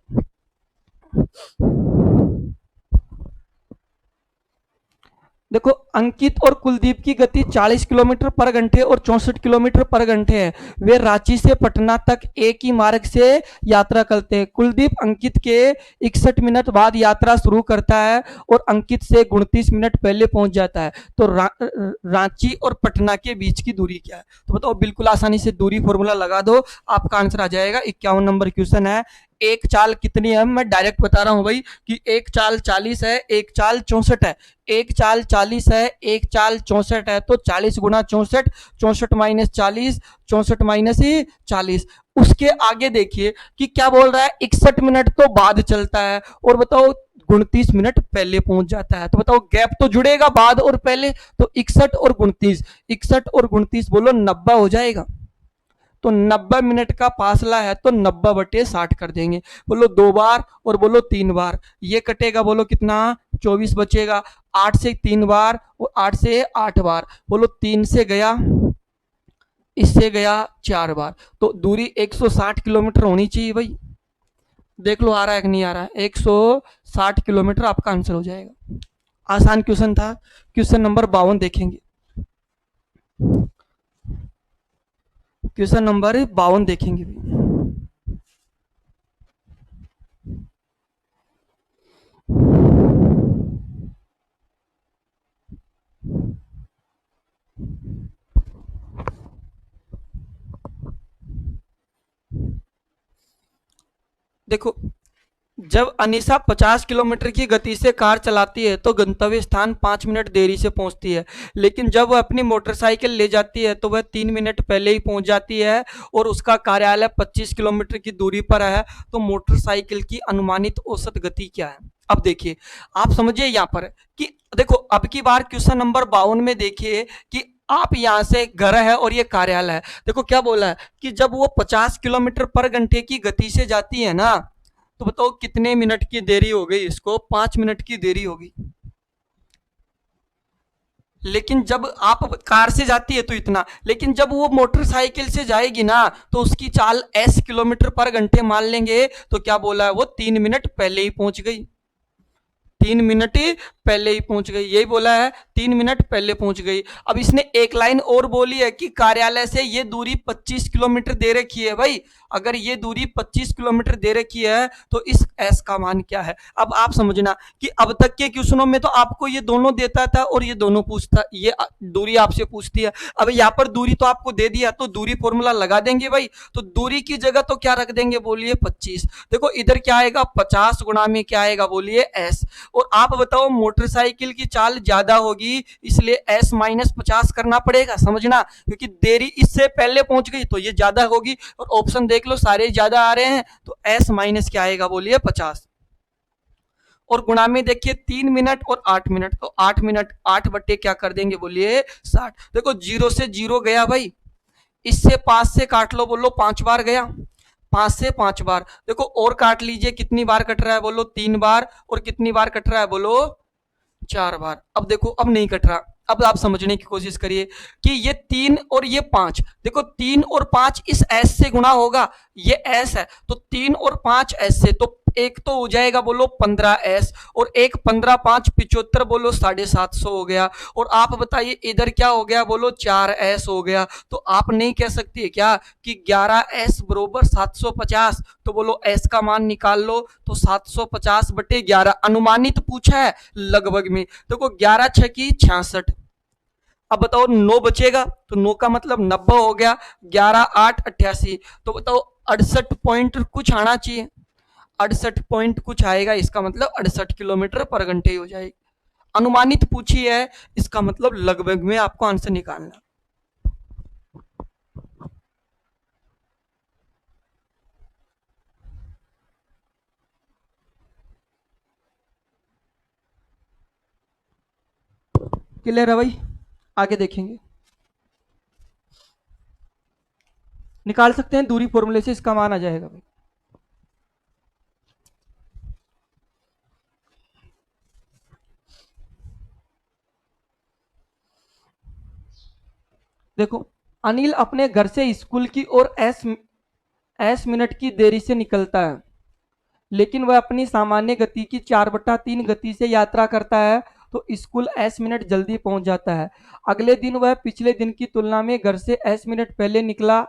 देखो अंकित और कुलदीप की गति 40 किलोमीटर पर घंटे और 64 किलोमीटर पर घंटे है। वे रांची से पटना तक एक ही मार्ग से यात्रा करते हैं। कुलदीप अंकित के 61 मिनट बाद यात्रा शुरू करता है और अंकित से 29 मिनट पहले पहुंच जाता है। तो रांची और पटना के बीच की दूरी क्या है? तो बताओ, बिल्कुल आसानी से दूरी फॉर्मूला लगा दो, आपका आंसर आ जाएगा। 51 नंबर क्वेश्चन है। एक चाल कितनी है? मैं डायरेक्ट बता रहा हूं भाई कि एक चाल 40 है, एक चाल 64 है। एक चाल 40 है, एक चाल 64 है, तो 40 × 64, 64 - 40, 64 - 40। उसके आगे देखिए कि क्या बोल रहा है? 61 मिनट तो बाद चलता है और बताओ 29 मिनट पहले पहुंच जाता है। तो बताओ गैप तो जुड़ेगा बाद और पहले, तो 61 और 29, 61 और 29 बोलो 90 हो जाएगा। तो 90 मिनट का फासला है तो 90/60 कर देंगे। बोलो 2 बार और बोलो 3 बार, ये कटेगा बोलो कितना? 24 बचेगा। 8 से 3 बार और 8 से 8 बार, बोलो 3 से गया, इससे गया 4 बार, तो दूरी 160 किलोमीटर होनी चाहिए भाई। देख लो आ रहा है कि नहीं आ रहा है? 160 किलोमीटर आपका आंसर हो जाएगा। आसान क्वेश्चन था। क्वेश्चन नंबर 52 देखेंगे। क्वेश्चन नंबर 52 देखेंगे भी। देखो, जब अनीसा 50 किलोमीटर की गति से कार चलाती है तो गंतव्य स्थान 5 मिनट देरी से पहुंचती है। लेकिन जब वह अपनी मोटरसाइकिल ले जाती है तो वह 3 मिनट पहले ही पहुंच जाती है और उसका कार्यालय 25 किलोमीटर की दूरी पर है। तो मोटरसाइकिल की अनुमानित औसत गति क्या है? अब देखिए, आप समझिए यहाँ पर कि देखो, अब की बार क्वेश्चन नंबर 52 में देखिए कि आप यहाँ से घर है और ये कार्यालय है। देखो क्या बोला है कि जब वो 50 किलोमीटर पर घंटे की गति से जाती है ना, तो बताओ कितने मिनट की देरी हो गई? इसको 5 मिनट की देरी होगी। लेकिन जब आप कार से जाती है तो इतना, लेकिन जब वो मोटरसाइकिल से जाएगी ना तो उसकी चाल 80 किलोमीटर पर घंटे मान लेंगे, तो क्या बोला है वो 3 मिनट पहले ही पहुंच गई। 3 मिनट ही पहले ही पहुंच गई, यही बोला है, 3 मिनट पहले पहुंच गई। अब इसने एक लाइन और बोली है कि कार्यालय से ये दूरी 25 किलोमीटर दे रखी है भाई। अगर ये दूरी 25 किलोमीटर दे रखी है तो इस एस का मान क्या है। अब आप समझना कि अब तक के क्वेश्चनों में तो आपको ये दोनों देता था और ये दोनों पूछता, ये दूरी आपसे पूछती है। अब यहाँ पर दूरी तो आपको दे दिया तो दूरी फॉर्मूला लगा देंगे भाई। तो दूरी की जगह तो क्या रख देंगे बोलिए 25। देखो इधर क्या आएगा 50 गुणा में क्या आएगा बोलिए एस। और आप बताओ मोटरसाइकिल की चाल ज्यादा होगी इसलिए एस माइनस 50 करना पड़ेगा, समझना, क्योंकि देरी इससे पहले पहुंच गई तो ये ज्यादा होगी। और ऑप्शन देख लो सारे ज्यादा आ रहे हैं तो एस माइनस क्या आएगा बोलिए 50। और गुणा में देखिए 3 मिनट और 8 मिनट, तो 8 मिनट 8 बट्टे क्या कर देंगे बोलिए 60। देखो जीरो से जीरो गया भाई, इससे 5 से काट लो, बोलो 5 बार गया, 5 से 5 बार। देखो और काट लीजिए, कितनी बार कट रहा है बोलो 3 बार, और कितनी बार कट रहा है बोलो 4 बार। अब देखो अब नहीं कट रहा। अब आप समझने की कोशिश करिए कि ये 3 और ये 5, देखो 3 और 5 इस एस से गुणा होगा, ये एस है तो 3 और 5 एस से, तो एक तो हो जाएगा बोलो 15 एस, और एक 15 5 75 बोलो 750 हो गया। और आप बताइए इधर क्या हो गया बोलो 4 एस हो गया। तो आप नहीं कह सकती क्या कि 11 एस बरोबर 750, तो बोलो एस का मान निकाल लो। तो 750/11 अनुमानित पूछा है लगभग में, देखो 11 6 की 66। अब बताओ 9 बचेगा तो 9 का मतलब 90 हो गया, 11 8 88, तो बताओ 68 कुछ आना चाहिए, 68 कुछ आएगा, इसका मतलब 68 किलोमीटर पर घंटे हो जाएगी। अनुमानित पूछी है, इसका मतलब लगभग में आपको आंसर निकालना। क्लियर है भाई, आगे देखेंगे। निकाल सकते हैं दूरी फॉर्मूले से, इसका मान आ जाएगा भाई। देखो अनिल अपने घर से स्कूल की ओर एस मिनट की देरी से निकलता है, लेकिन वह अपनी सामान्य गति की 4/3 गति से यात्रा करता है तो स्कूल एस मिनट जल्दी पहुंच जाता है। अगले दिन वह पिछले दिन की तुलना में घर से एस मिनट पहले निकला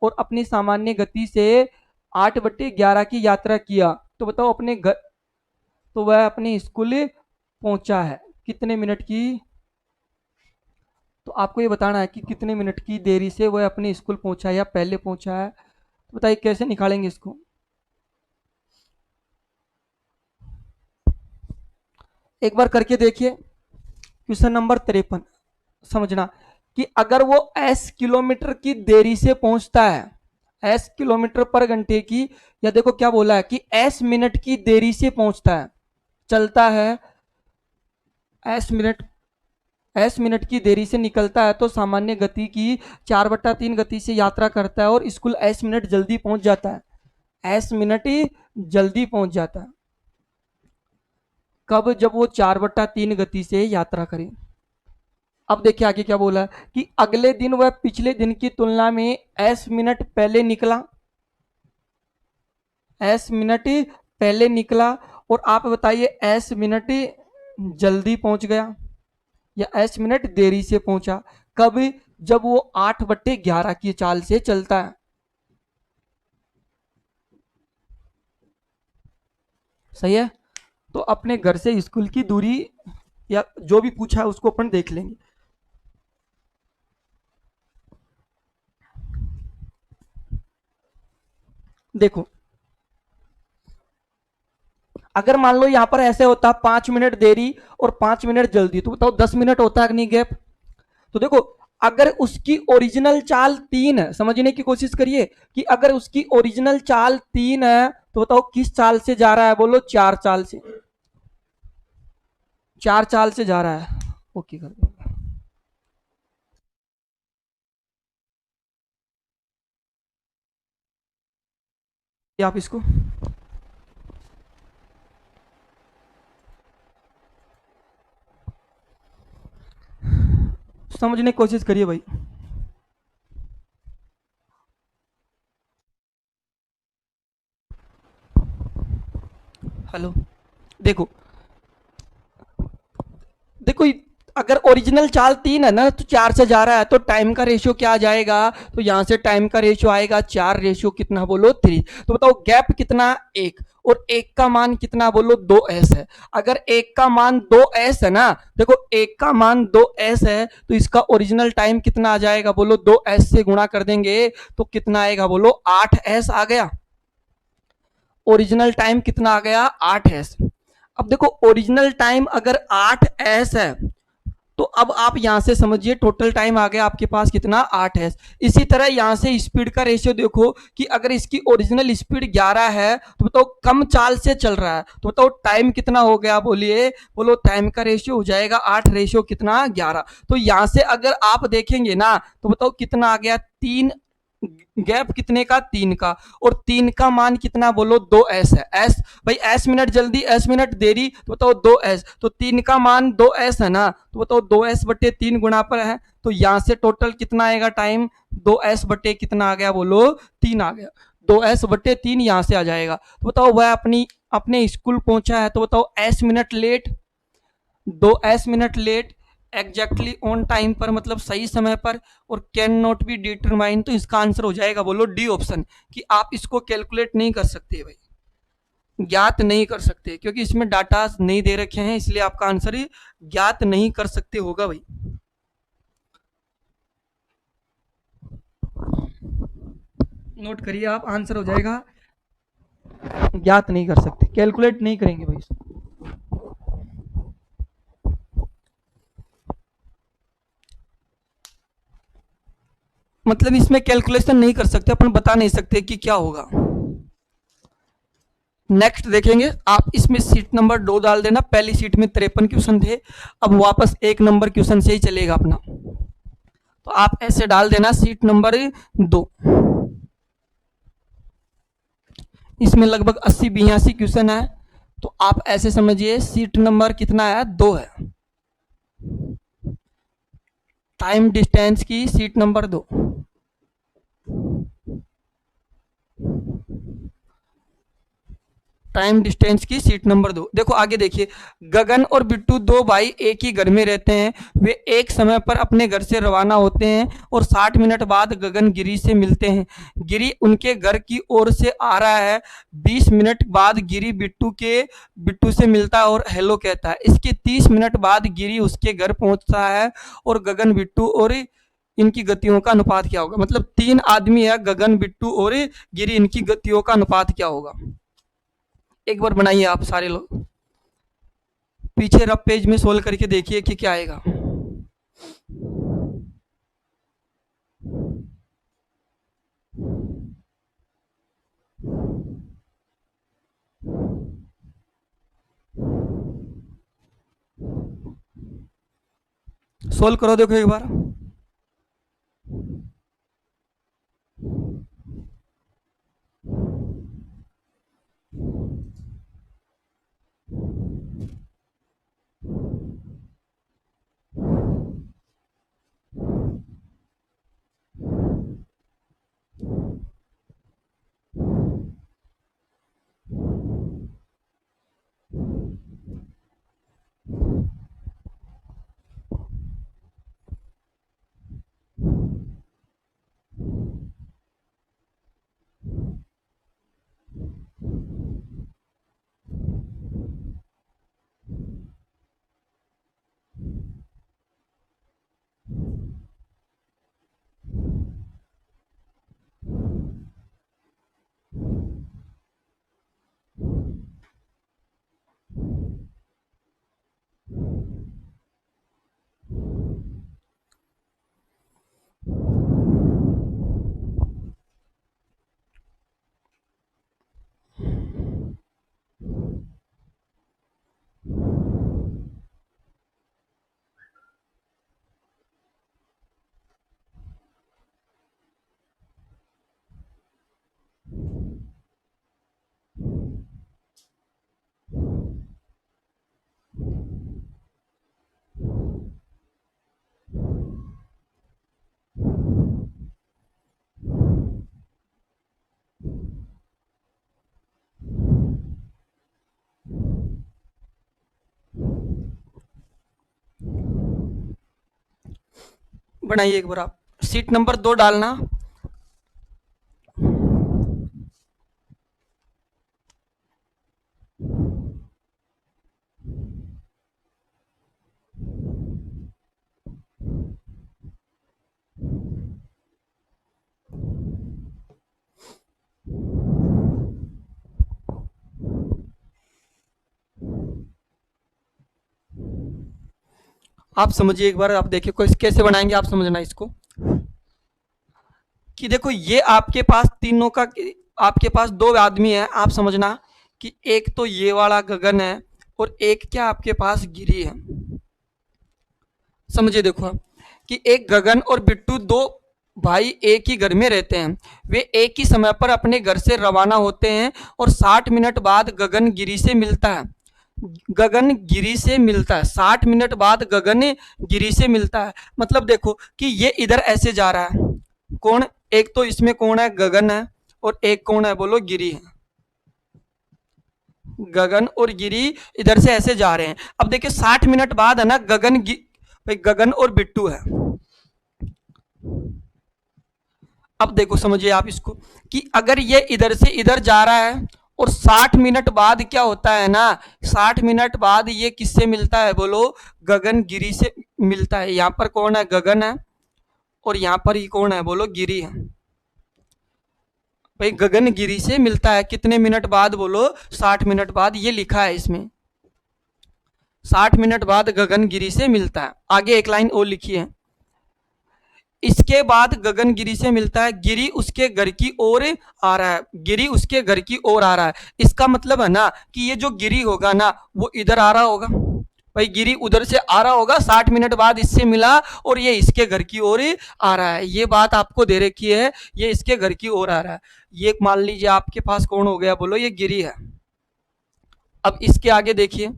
और अपनी सामान्य गति से 8/11 की यात्रा किया, तो बताओ अपने घर, तो वह अपने स्कूल पहुंचा है कितने मिनट की। तो आपको ये बताना है कि कितने मिनट की देरी से वह अपने स्कूल पहुंचा है या पहले पहुंचा है। तो बताइए कैसे निकालेंगे इसको। एक बार करके देखिए, क्वेश्चन नंबर 53, समझना कि अगर वो एस किलोमीटर की देरी से पहुंचता है, एस किलोमीटर पर घंटे की, या देखो क्या बोला है कि एस मिनट की देरी से पहुंचता है, चलता है एस मिनट, एस मिनट की देरी से निकलता है तो सामान्य गति की 4/3 गति से यात्रा करता है और स्कूल एस मिनट जल्दी पहुंच जाता है। एस मिनट ही जल्दी पहुंच जाता है कब, जब वो 4/3 गति से यात्रा करे। अब देखिए आगे क्या बोला है कि अगले दिन वह पिछले दिन की तुलना में एस मिनट पहले निकला, एस मिनट पहले निकला, और आप बताइए एस मिनट जल्दी पहुंच गया या एस मिनट देरी से पहुंचा, कब, जब वो 8/11 की चाल से चलता है। सही है, तो अपने घर से स्कूल की दूरी या जो भी पूछा है उसको अपन देख लेंगे। देखो अगर मान लो यहां पर ऐसे होता 5 मिनट देरी और 5 मिनट जल्दी, तो बताओ 10 मिनट होता है कि नहीं गैप। तो देखो अगर उसकी ओरिजिनल चाल 3 है, समझने की कोशिश करिए कि अगर उसकी ओरिजिनल चाल 3 है तो बताओ किस चाल से जा रहा है बोलो 4 चाल से, 4 चाल से जा रहा है। ओके कर दो आप इसको। समझने की कोशिश करिए भाई। हेलो। देखो, देखो अगर ओरिजिनल चाल 3 है ना तो 4 से जा रहा है तो टाइम का रेशियो क्या आ जाएगा? तो यहाँ से टाइम का रेशियो आएगा 4 रेशियो कितना बोलो 3। तो बताओ गैप कितना? 1। और 1 का मान कितना बोलो 2s है। अगर 1 का मान 2s है ना, देखो 1 का मान 2s है तो इसका ओरिजिनल टाइम कितना आ जाएगा बोलो? 2s से गुणा कर देंगे तो कितना आएगा बोलो? 8s आ गया। ओरिजिनल टाइम कितना आ गया? 8s। अब देखो ओरिजिनल टाइम अगर 8s है तो अब आप यहां से समझिए टोटल टाइम आ गया आपके पास कितना? 8s। इसी तरह यहां से स्पीड का रेशियो देखो कि अगर इसकी ओरिजिनल स्पीड 11 है तो बताओ कम चाल से चल रहा है तो बताओ टाइम कितना हो गया? बोलिए, बोलो टाइम का रेशियो हो जाएगा 8 रेशियो कितना? 11। तो यहां से अगर आप देखेंगे ना तो बताओ कितना आ गया? 3। गैप कितने का? 3 का। और 3 का मान कितना बोलो? 2s है। एस भाई, एस मिनट जल्दी, एस मिनट देरी, तो बताओ 2s। तो 3 का मान 2s है ना, तो बताओ 2s बटे 3 गुणा पर है तो यहां से टोटल कितना आएगा टाइम? 2s बटे कितना आ गया बोलो? 3 आ गया। 2s बटे 3 यहां से आ जाएगा। तो बताओ वह अपनी अपने स्कूल पहुंचा है तो बताओ s minute late, 2s minute late, exactly on time पर मतलब सही समय पर, और कैन नॉट बी डिटरमाइन, तो इसका आंसर हो जाएगा बोलो डी ऑप्शन, कि आप इसको कैलकुलेट नहीं कर सकते भाई, ज्ञात नहीं कर सकते क्योंकि इसमें डाटा नहीं दे रखे हैं, इसलिए आपका आंसर ही ज्ञात नहीं कर सकते होगा भाई। नोट करिए आप, आंसर हो जाएगा ज्ञात नहीं कर सकते, कैलकुलेट नहीं करेंगे भाई इसको। मतलब इसमें कैलकुलेशन नहीं कर सकते, अपन बता नहीं सकते कि क्या होगा। नेक्स्ट देखेंगे, आप इसमें सीट नंबर 2 डाल देना, पहली सीट में 53 क्वेश्चन थे, अब वापस 1 नंबर क्वेश्चन से ही चलेगा अपना, तो आप ऐसे डाल देना सीट नंबर 2। इसमें लगभग 80-82 क्वेश्चन है, तो आप ऐसे समझिए सीट नंबर कितना है? 2 है। टाइम डिस्टेंस की सीट नंबर 2। टाइम डिस्टेंस की सीट नंबर 2। देखो आगे देखिए, गगन और बिट्टू दो भाई एक ही घर में रहते हैं, वे एक समय पर अपने घर से रवाना होते हैं और 60 मिनट बाद गगन गिरी से मिलते हैं। गिरी उनके घर की ओर से आ रहा है, 20 मिनट बाद गिरी बिट्टू से मिलता है और हेलो कहता है। इसके 30 मिनट बाद गिरी उसके घर पहुंचता है और गगन बिट्टू और इनकी गतियों का अनुपात क्या होगा? मतलब 3 आदमी है, गगन बिट्टू और गिरी, इनकी गतियों का अनुपात क्या होगा? एक बार बनाइए आप सारे लोग, पीछे रफ पेज में सोल्व करके देखिए कि क्या आएगा। सोल्व करो, देखो एक बार। बनाइए एक बार आप, सीट नंबर 2 डालना। आप समझिए एक बार, आप देखिए कोई कैसे बनाएंगे, आप समझना इसको। कि देखो ये आपके पास तीनों का, आपके पास दो आदमी है, आप समझना कि एक तो ये वाला गगन है और एक क्या आपके पास गिरी है। समझिए देखो आप, कि एक गगन और बिट्टू दो भाई एक ही घर में रहते हैं। वे एक ही समय पर अपने घर से रवाना होते हैं और 60 मिनट बाद गगन गिरी से मिलता है। गगन गिरी से मिलता है 60 मिनट बाद गगन गिरी से मिलता है। मतलब देखो कि ये इधर ऐसे जा रहा है, कौन, एक तो इसमें कौन है, गगन है, और एक कौन है, बोलो गिरी है। गगन और गिरी इधर से ऐसे जा रहे हैं। अब देखिए 60 मिनट बाद है ना, भाई गगन और बिट्टू है। अब देखो समझिए आप इसको, कि अगर ये इधर से इधर जा रहा है और 60 मिनट बाद क्या होता है ना, 60 मिनट बाद ये किससे मिलता है, बोलो गगन गिरी से मिलता है। यहाँ पर कौन है, गगन है, और यहाँ पर ही कौन है, बोलो गिरी है। भाई गगन गिरी से मिलता है कितने मिनट बाद, बोलो 60 मिनट बाद, ये लिखा है इसमें 60 मिनट बाद गगन गिरी से मिलता है। आगे एक लाइन और लिखी है, इसके बाद गगन गिरी से मिलता है, गिरी उसके घर की ओर आ रहा है, गिरी उसके घर की ओर आ रहा है। इसका मतलब है ना कि ये जो गिरी होगा ना वो इधर आ रहा होगा। भाई गिरी उधर से आ रहा होगा, 60 मिनट बाद इससे मिला और ये इसके घर की ओर आ रहा है। ये बात आपको दे रखी है, ये इसके घर की ओर आ रहा है। ये मान लीजिए आपके पास कौन हो गया, बोलो ये गिरी है। अब इसके आगे देखिए,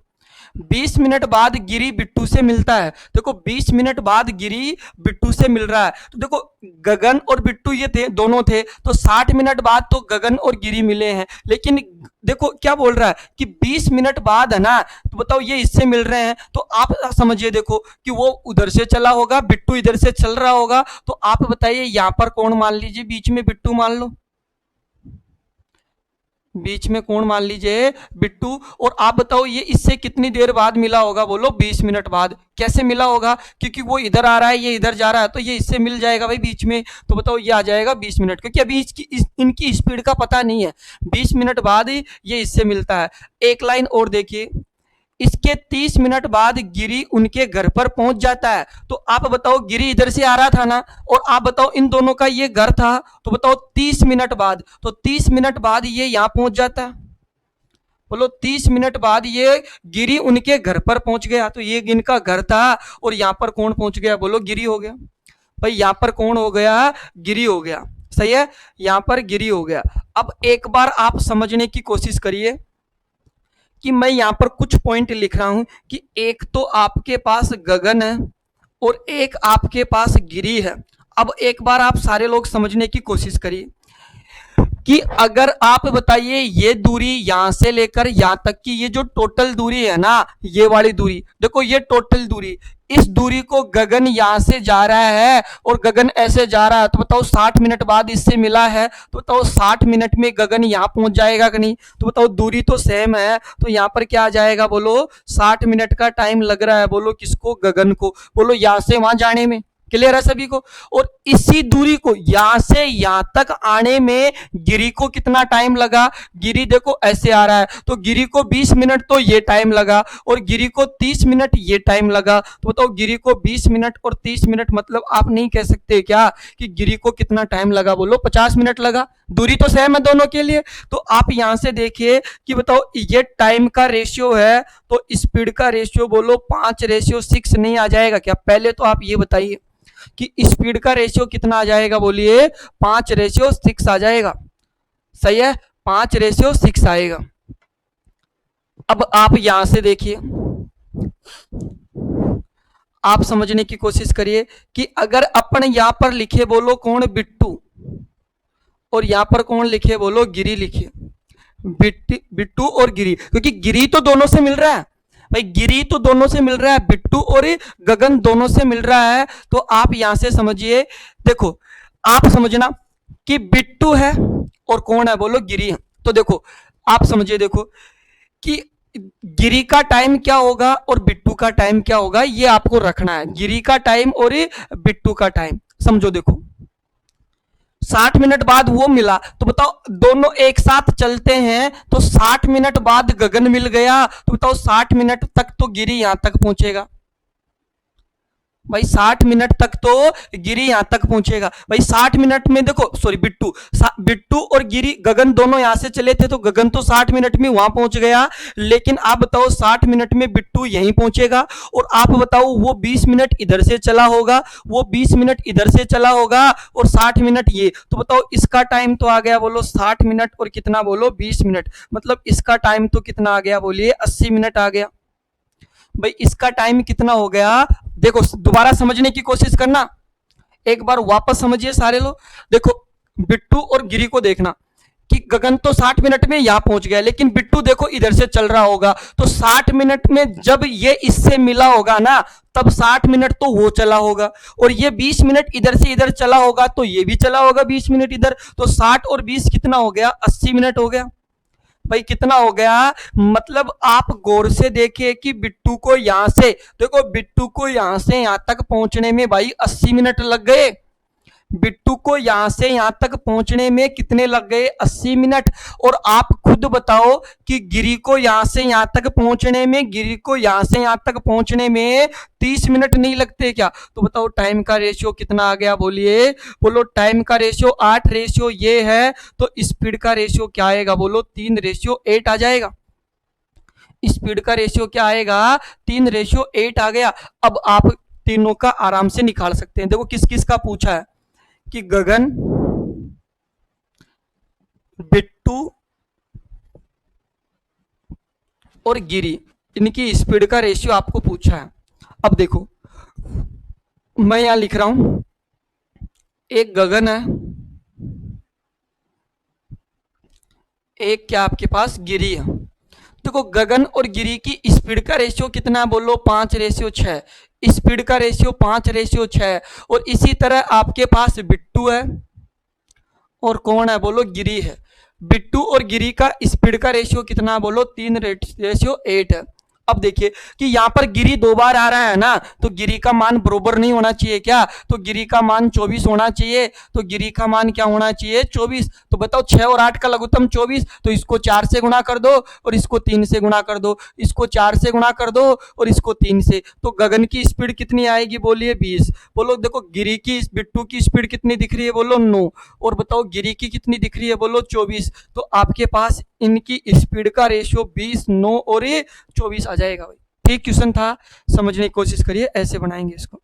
20 मिनट बाद गिरी बिट्टू से मिलता है। देखो 20 मिनट बाद गिरी बिट्टू से मिल रहा है, तो देखो गगन और बिट्टू ये थे, दोनों थे, तो 60 मिनट बाद तो गगन और गिरी मिले हैं। लेकिन देखो क्या बोल रहा है कि 20 मिनट बाद है ना, तो बताओ ये इससे मिल रहे हैं, तो आप समझिए देखो कि वो उधर से चला होगा, बिट्टू इधर से चल रहा होगा। तो आप बताइए यहाँ पर कौन मान लीजिए, बीच में बिट्टू मान लो, बीच में कौन मान लीजिए, बिट्टू। और आप बताओ ये इससे कितनी देर बाद मिला होगा, बोलो 20 मिनट बाद। कैसे मिला होगा, क्योंकि वो इधर आ रहा है, ये इधर जा रहा है, तो ये इससे मिल जाएगा भाई बीच में। तो बताओ ये आ जाएगा 20 मिनट, क्योंकि अभी इनकी स्पीड का पता नहीं है। 20 मिनट बाद ही ये इससे मिलता है। एक लाइन और देखिए, इसके 30 मिनट बाद गिरी उनके घर पर पहुंच जाता है। तो आप बताओ गिरी इधर से आ रहा था ना, और आप बताओ इन दोनों का ये घर था, तो बताओ 30 मिनट बाद, तो 30 मिनट बाद ये यहां पहुंच जाता है। बोलो 30 मिनट बाद ये गिरी उनके घर पर पहुंच गया, तो ये इनका घर था और यहां पर कौन पहुंच गया, बोलो गिरी हो गया। भाई यहां पर कौन हो गया, गिरी हो गया। सही है, यहां पर गिरी हो गया। अब एक बार आप समझने की कोशिश करिए कि मैं यहाँ पर कुछ पॉइंट लिख रहा हूं, कि एक तो आपके पास गगन है और एक आपके पास गिरी है। अब एक बार आप सारे लोग समझने की कोशिश करिए कि अगर आप बताइए ये दूरी यहां से लेकर यहां तक की, ये जो टोटल दूरी है ना, ये वाली दूरी देखो, ये टोटल दूरी, इस दूरी को गगन यहां से जा रहा है और गगन ऐसे जा रहा है, तो बताओ 60 मिनट बाद इससे मिला है, तो बताओ 60 मिनट में गगन यहां पहुंच जाएगा कि नहीं। तो बताओ दूरी तो सेम है, तो यहां पर क्या आ जाएगा, बोलो 60 मिनट का टाइम लग रहा है, बोलो किसको, गगन को, बोलो यहां से वहां जाने में। क्लियर है सभी को। और इसी दूरी को यहां से यहां तक आने में गिरी को कितना टाइम लगा, गिरी देखो ऐसे आ रहा है, तो गिरी को 20 मिनट तो ये टाइम लगा, और गिरी को 30 मिनट ये टाइम लगा। तो बताओ गिरी को 20 मिनट और 30 मिनट, मतलब आप नहीं कह सकते क्या कि गिरी को कितना टाइम लगा, बोलो 50 मिनट लगा। दूरी तो सेम है दोनों के लिए। तो आप यहां से देखिए कि बताओ ये टाइम का रेशियो है, तो स्पीड का रेशियो बोलो 5:6 नहीं आ जाएगा क्या। पहले तो आप ये बताइए कि स्पीड का रेशियो कितना आ जाएगा, बोलिए 5:6 आ जाएगा। सही है, 5:6 आएगा। अब आप यहां से देखिए, आप समझने की कोशिश करिए कि अगर अपन यहां पर लिखे, बोलो कौन, बिट्टू, और यहां पर कौन लिखे, बोलो गिरी लिखे, बिट्टू और गिरी, क्योंकि गिरी तो दोनों से मिल रहा है। भाई गिरी तो दोनों से मिल रहा है, बिट्टू और गगन दोनों से मिल रहा है। तो आप यहां से समझिए, देखो आप समझना कि बिट्टू है और कौन है बोलो, गिरी है। तो देखो आप समझिए, देखो कि गिरी का टाइम क्या होगा और बिट्टू का टाइम क्या होगा, ये आपको रखना है, गिरी का टाइम और ये बिट्टू का टाइम। समझो देखो 60 मिनट बाद वो मिला, तो बताओ दोनों एक साथ चलते हैं तो 60 मिनट बाद गगन मिल गया, तो बताओ 60 मिनट तक तो गिरी यहां तक पहुंचेगा। भाई 60 मिनट तक तो गिरी यहां तक पहुंचेगा। भाई 60 मिनट में देखो, सॉरी बिट्टू, बिट्टू और गिरी गगन दोनों यहां से चले थे, तो गगन तो 60 मिनट में वहां पहुंच गया। लेकिन आप बताओ 60 मिनट में बिट्टू यहीं पहुंचेगा, और आप बताओ वो 20 मिनट इधर से चला होगा, वो 20 मिनट इधर से चला होगा, और 60 मिनट ये, तो बताओ इसका टाइम तो आ गया बोलो 60 मिनट, और कितना बोलो 20 मिनट, मतलब इसका टाइम तो कितना आ गया बोलिए 80 मिनट आ गया। भाई इसका टाइम कितना हो गया, देखो दोबारा समझने की कोशिश करना, एक बार वापस समझिए सारे लोग। देखो बिट्टू और गिरी को देखना कि गगन तो 60 मिनट में यहां पहुंच गया, लेकिन बिट्टू देखो इधर से चल रहा होगा, तो 60 मिनट में जब ये इससे मिला होगा ना, तब 60 मिनट तो वो चला होगा, और ये 20 मिनट इधर से इधर चला होगा, तो ये भी चला होगा 20 मिनट इधर, तो 60 और 20 कितना हो गया, 80 मिनट हो गया। भाई कितना हो गया, मतलब आप गौर से देखिए कि बिट्टू को यहां से, देखो बिट्टू को यहां से यहां तक पहुंचने में भाई 80 मिनट लग गए। बिट्टू को यहां से यहां तक पहुंचने में कितने लग गए, 80 मिनट। और आप खुद बताओ कि गिरी को यहां से यहां तक पहुंचने में, गिरी को यहां से यहां तक पहुंचने में 30 मिनट नहीं लगते क्या? तो बताओ टाइम का रेशियो कितना आ गया बोलिए, बोलो टाइम का रेशियो 8 रेशियो ये है, तो स्पीड का रेशियो क्या आएगा बोलो, 3:8 आ जाएगा। स्पीड का रेशियो क्या आएगा, 3:8 आ गया। अब आप तीनों का आराम से निकाल सकते हैं। देखो किस किस का पूछा है, कि गगन, बिट्टू और गिरी, इनकी स्पीड का रेशियो आपको पूछा है। अब देखो मैं यहां लिख रहा हूं, एक गगन है, एक क्या आपके पास गिरी है। देखो गगन और गिरी की स्पीड का रेशियो कितना है बोलो, 5:6। स्पीड का रेशियो 5:6। और इसी तरह आपके पास बिट्टू है और कौन है बोलो, गिरी है। बिट्टू और गिरी का स्पीड का रेशियो कितना बोलो, 3:8 है। अब देखिए कि यहां पर गिरी 2 बार आ रहा है ना, तो गिरी का मान बरोबर नहीं होना चाहिए क्या, तो गिरी का मान 24 होना चाहिए, तो गिरी का मान क्या होना चाहिए, 24। तो बताओ 6 और 8 का लघुत्तम 24, तो इसको 4 से गुणा कर दो और इसको 3 से गुणा कर दो, इसको 4 से गुणा कर दो और इसको 3 से, तो गगन की स्पीड कितनी आएगी बोलिए 20। बोलो देखो गिरी की, बिट्टू की स्पीड कितनी दिख रही है बोलो 9, और बताओ गिरी की कितनी दिख रही है बोलो 24। तो आपके पास इनकी स्पीड का रेशियो 20, 9 और ये 24 आ जाएगा भाई। ठीक क्वेश्चन था, समझने की कोशिश करिए, ऐसे बनाएंगे इसको।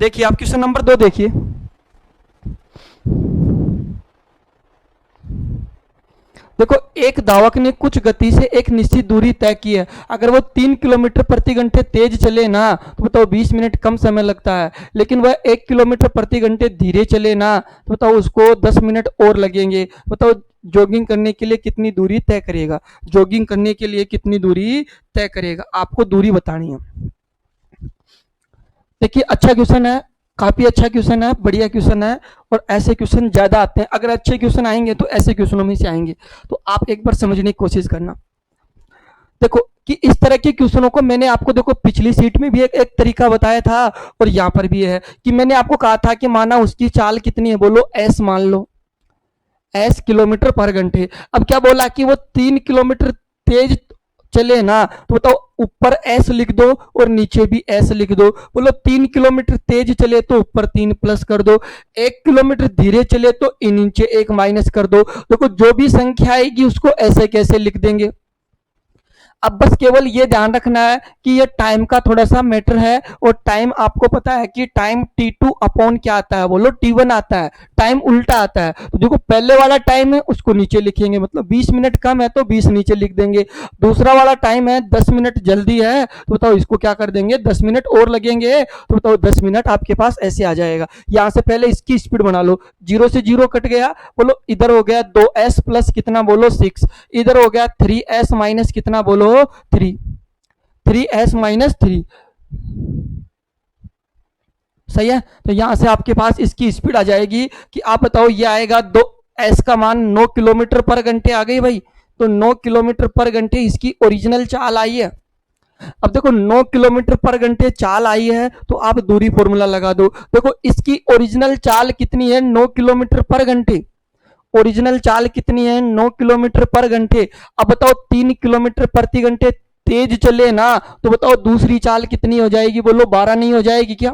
देखिए आप क्वेश्चन नंबर 2 देखिए। देखो एक धावक ने कुछ गति से एक निश्चित दूरी तय की है। अगर वो 3 किलोमीटर प्रति घंटे तेज चले ना तो बताओ 20 मिनट कम समय लगता है, लेकिन वह 1 किलोमीटर प्रति घंटे धीरे चले ना तो बताओ उसको 10 मिनट और लगेंगे। बताओ जॉगिंग करने के लिए कितनी दूरी तय करेगा, जॉगिंग करने के लिए कितनी दूरी तय करेगा, आपको दूरी बतानी है। देखिए अच्छा क्वेश्चन है, काफी अच्छा क्वेश्चन है, बढ़िया क्वेश्चन है, और ऐसे क्वेश्चन ज्यादा आते हैं। अगर अच्छे क्वेश्चन आएंगे तो ऐसे क्वेश्चनों में से आएंगे, तो आप एक बार समझने की कोशिश करना। देखो कि इस तरह के क्वेश्चनों को मैंने आपको देखो पिछली सीट में भी एक तरीका बताया था, और यहाँ पर भी है कि मैंने आपको कहा था कि माना उसकी चाल कितनी है, बोलो एस मान लो, एस किलोमीटर पर घंटे। अब क्या बोला कि वो 3 किलोमीटर तेज चले ना तो बताओ ऊपर एस लिख दो और नीचे भी एस लिख दो। बोलो 3 किलोमीटर तेज चले तो ऊपर 3 प्लस कर दो, 1 किलोमीटर धीरे चले तो नीचे 1 माइनस कर दो। देखो जो भी संख्या आएगी उसको ऐसे कैसे लिख देंगे। अब बस केवल ये ध्यान रखना है कि ये टाइम का थोड़ा सा मैटर है, और टाइम आपको पता है कि टाइम T2 अपॉन क्या आता है, बोलो T1 आता है, टाइम उल्टा आता है। तो देखो पहले वाला टाइम है उसको नीचे लिखेंगे, मतलब 20 मिनट कम है तो 20 नीचे लिख देंगे। दूसरा वाला टाइम है 10 मिनट जल्दी है तो बताओ इसको क्या कर देंगे, 10 मिनट और लगेंगे, तो बताओ 10 मिनट आपके पास ऐसे आ जाएगा। यहां से पहले इसकी स्पीड बना लो, 0 से 0 कट गया, बोलो इधर हो गया 2s प्लस कितना, बोलो 6, इधर हो गया 3s माइनस कितना, बोलो 3, 3s माइनस 3, सही है। तो यहां से आपके पास इसकी स्पीड आ जाएगी कि आप बताओ ये आएगा 2s का मान 9 किलोमीटर पर घंटे आ गई भाई। तो 9 किलोमीटर पर घंटे इसकी ओरिजिनल चाल आई है। अब देखो 9 किलोमीटर पर घंटे चाल आई है तो आप दूरी फॉर्मूला लगा दो। देखो इसकी ओरिजिनल चाल कितनी है, 9 किलोमीटर पर घंटे, ओरिजिनल चाल कितनी है, 9 किलोमीटर पर घंटे। अब बताओ 3 किलोमीटर प्रति घंटे तेज चले ना तो बताओ दूसरी चाल कितनी हो जाएगी, बोलो 12 नहीं हो जाएगी क्या।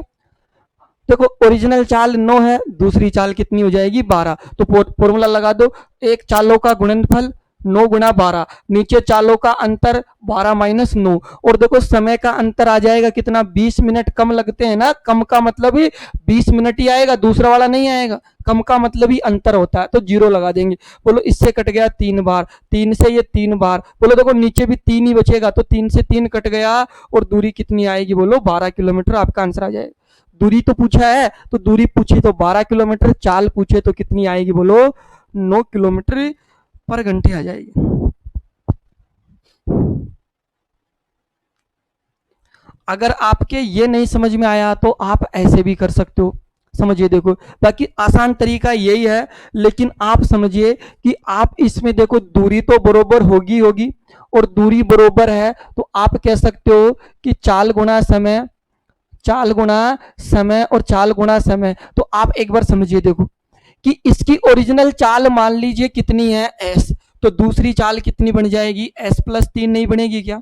देखो ओरिजिनल चाल 9 है, दूसरी चाल कितनी हो जाएगी 12। तो फॉर्मूला लगा दो, एक चालों का गुणनफल 9 गुना 12, नीचे चालों का अंतर 12 माइनस 9, और देखो समय का अंतर आ जाएगा कितना, 20 मिनट कम लगते हैं ना, कम का मतलब ही 20 मिनट ही आएगा, दूसरा वाला नहीं आएगा, कम का मतलब ही अंतर होता है, तो 0 लगा देंगे। बोलो इससे कट गया 3 बार, 3 से ये 3 बार, बोलो देखो नीचे भी 3 ही बचेगा, तो 3 से 3 कट गया, और दूरी कितनी आएगी, बोलो 12 किलोमीटर आपका आंसर आ जाएगा। दूरी तो पूछा है तो दूरी पूछी तो 12 किलोमीटर, चाल पूछे तो कितनी आएगी, बोलो 9 किलोमीटर पर घंटे आ जाएगी। अगर आपके ये नहीं समझ में आया तो आप ऐसे भी कर सकते हो, समझिए। देखो बाकी आसान तरीका यही है, लेकिन आप समझिए कि आप इसमें देखो दूरी तो बरोबर होगी होगी, और दूरी बरोबर है तो आप कह सकते हो कि चाल गुणा समय, चाल गुणा समय और चाल गुणा समय। तो आप एक बार समझिए, देखो कि इसकी ओरिजिनल चाल मान लीजिए कितनी है s, तो दूसरी चाल कितनी बन जाएगी, s प्लस 3 नहीं बनेगी क्या,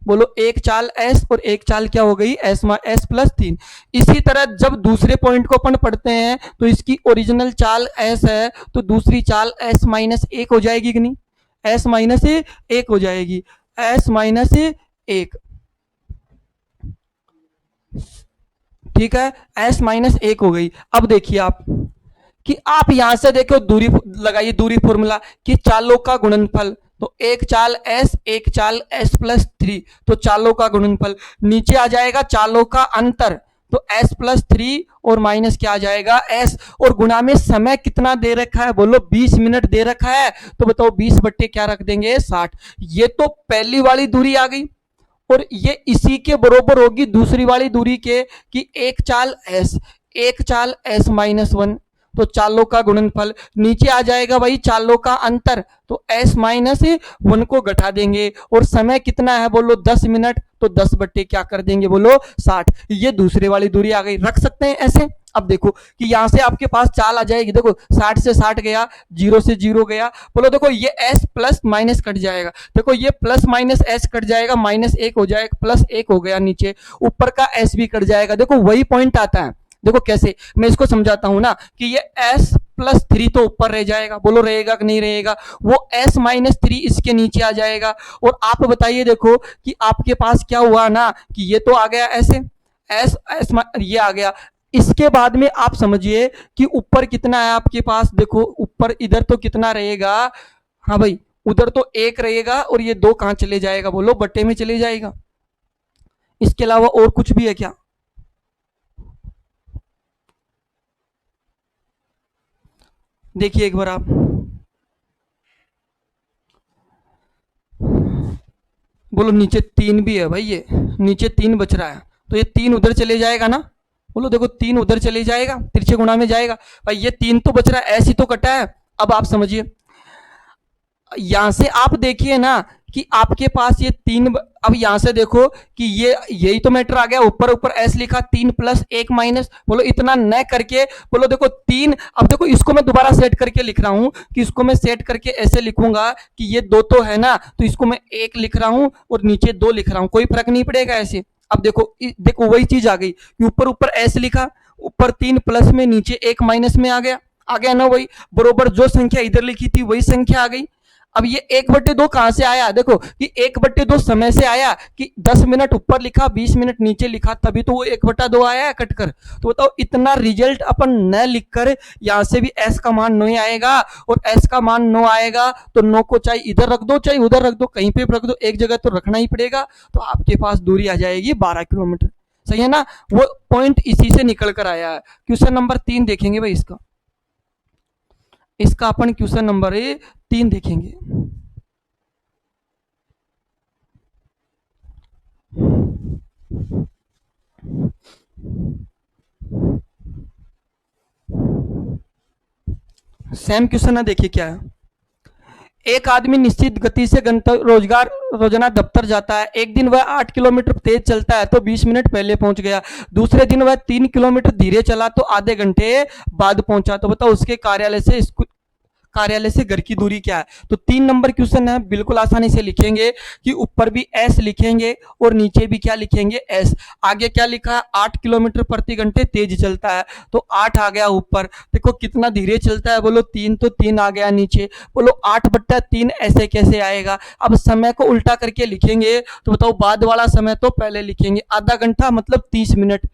बोलो एक चाल s और एक चाल क्या हो गई, s प्लस 3। इसी तरह जब दूसरे पॉइंट को अपन पढ़ते हैं तो इसकी ओरिजिनल चाल s है तो दूसरी चाल s माइनस 1 हो जाएगी कि नहीं, s माइनस 1 हो जाएगी, s माइनस 1, ठीक है, s माइनस 1 हो गई। अब देखिए आप कि आप यहां से देखो दूरी लगाइए, दूरी फॉर्मूला कि चालों का गुणनफल, तो एक चाल s एक चाल s प्लस 3, तो चालों का गुणनफल, नीचे आ जाएगा चालों का अंतर, तो s प्लस 3 और माइनस क्या आ जाएगा s, और गुणा में समय कितना दे रखा है, बोलो 20 मिनट दे रखा है, तो बताओ 20 बट्टे क्या रख देंगे 60। ये तो पहली वाली दूरी आ गई, और ये इसी के बरोबर होगी दूसरी वाली दूरी के कि एक चाल s एक चाल s माइनस 1, तो चालों का गुणनफल, नीचे आ जाएगा भाई चालों का अंतर, तो s माइनस 1 को घटा देंगे, और समय कितना है, बोलो 10 मिनट, तो 10 बट्टे क्या कर देंगे, बोलो 60। ये दूसरे वाली दूरी आ गई, रख सकते हैं ऐसे। अब देखो कि यहां से आपके पास चाल आ जाएगी, देखो 60 से 60 गया, 0 से 0 गया, बोलो देखो ये s प्लस माइनस कट जाएगा, देखो ये प्लस माइनस s कट जाएगा, माइनस 1 हो जाएगा, प्लस 1 हो गया, नीचे ऊपर का s भी कट जाएगा। देखो वही पॉइंट आता है, देखो कैसे, मैं इसको समझाता हूं ना कि ये s प्लस 3 तो ऊपर रह जाएगा, बोलो रहेगा कि नहीं रहेगा, वो s माइनस 3 इसके नीचे आ जाएगा। और आप बताइए देखो कि आपके पास क्या हुआ ना कि ये तो आ गया ऐसे, s ये आ गया, इसके बाद में आप समझिए कि ऊपर कितना है आपके पास, देखो ऊपर इधर तो कितना रहेगा, हाँ भाई उधर तो एक रहेगा और ये दो कहां चले जाएगा बोलो, बट्टे में चले जाएगा। इसके अलावा और कुछ भी है क्या? देखिए एक बार आप, बोलो नीचे तीन भी है भाई, ये नीचे तीन बच रहा है, तो ये तीन उधर चले जाएगा ना, बोलो देखो तीन उधर चले जाएगा, तिरछे गुणा में जाएगा भाई, ये तीन तो बच रहा है, ऐसी तो कटा है। अब आप समझिए, यहां से आप देखिए ना कि आपके पास ये तीन, अब यहां से देखो कि ये यही तो मैटर आ गया, ऊपर ऊपर एस लिखा, तीन प्लस एक माइनस, बोलो इतना न करके, बोलो देखो तीन, अब देखो इसको मैं दोबारा सेट करके लिख रहा हूं कि इसको मैं सेट करके ऐसे लिखूंगा कि ये दो तो है ना, तो इसको मैं एक लिख रहा हूं और नीचे दो लिख रहा हूं, कोई फर्क नहीं पड़ेगा ऐसे। अब देखो देखो वही चीज आ गई कि ऊपर ऊपर एस लिखा, ऊपर तीन प्लस में नीचे एक माइनस में आ गया ना, वही बरोबर जो संख्या इधर लिखी थी वही संख्या आ गई। अब ये एक बट्टे दो कहां से आया, देखो कि एक बट्टे दो समय से आया कि 10 मिनट ऊपर लिखा 20 मिनट नीचे लिखा, तभी तो वो एक बटा दो आया है कटकर। तो बताओ इतना रिजल्ट अपन न लिखकर यहां से भी एस का मान 9 आएगा, और एस का मान 9 आएगा तो 9 को चाहे इधर रख दो चाहे उधर रख दो, कहीं पे रख दो, एक जगह तो रखना ही पड़ेगा, तो आपके पास दूरी आ जाएगी 12 किलोमीटर। सही है ना, वो पॉइंट इसी से निकल कर आया है। क्वेश्चन नंबर 3 देखेंगे भाई, इसका अपन क्वेश्चन नंबर 3 देखेंगे। सेम क्वेश्चन है, देखिए क्या है। एक आदमी निश्चित गति से गंतव्य रोजगार रोजाना दफ्तर जाता है। एक दिन वह 8 किलोमीटर तेज चलता है तो 20 मिनट पहले पहुंच गया। दूसरे दिन वह 3 किलोमीटर धीरे चला तो आधे घंटे बाद पहुंचा। तो बताओ उसके कार्यालय से घर की दूरी क्या है? तो 3 नंबर क्वेश्चन है, बिल्कुल आसानी से लिखेंगे कि ऊपर भी एस लिखेंगे और नीचे भी क्या लिखेंगे, एस। आगे क्या लिखा है, 8 किलोमीटर प्रति घंटे तेज चलता है, तो 8 आ गया ऊपर। देखो कितना धीरे चलता है, बोलो 3, तो 3 आ गया नीचे। बोलो 8/3 ऐसे कैसे आएगा? अब समय को उल्टा करके लिखेंगे, तो बताओ बाद वाला समय तो पहले लिखेंगे, आधा घंटा मतलब 30 मिनट,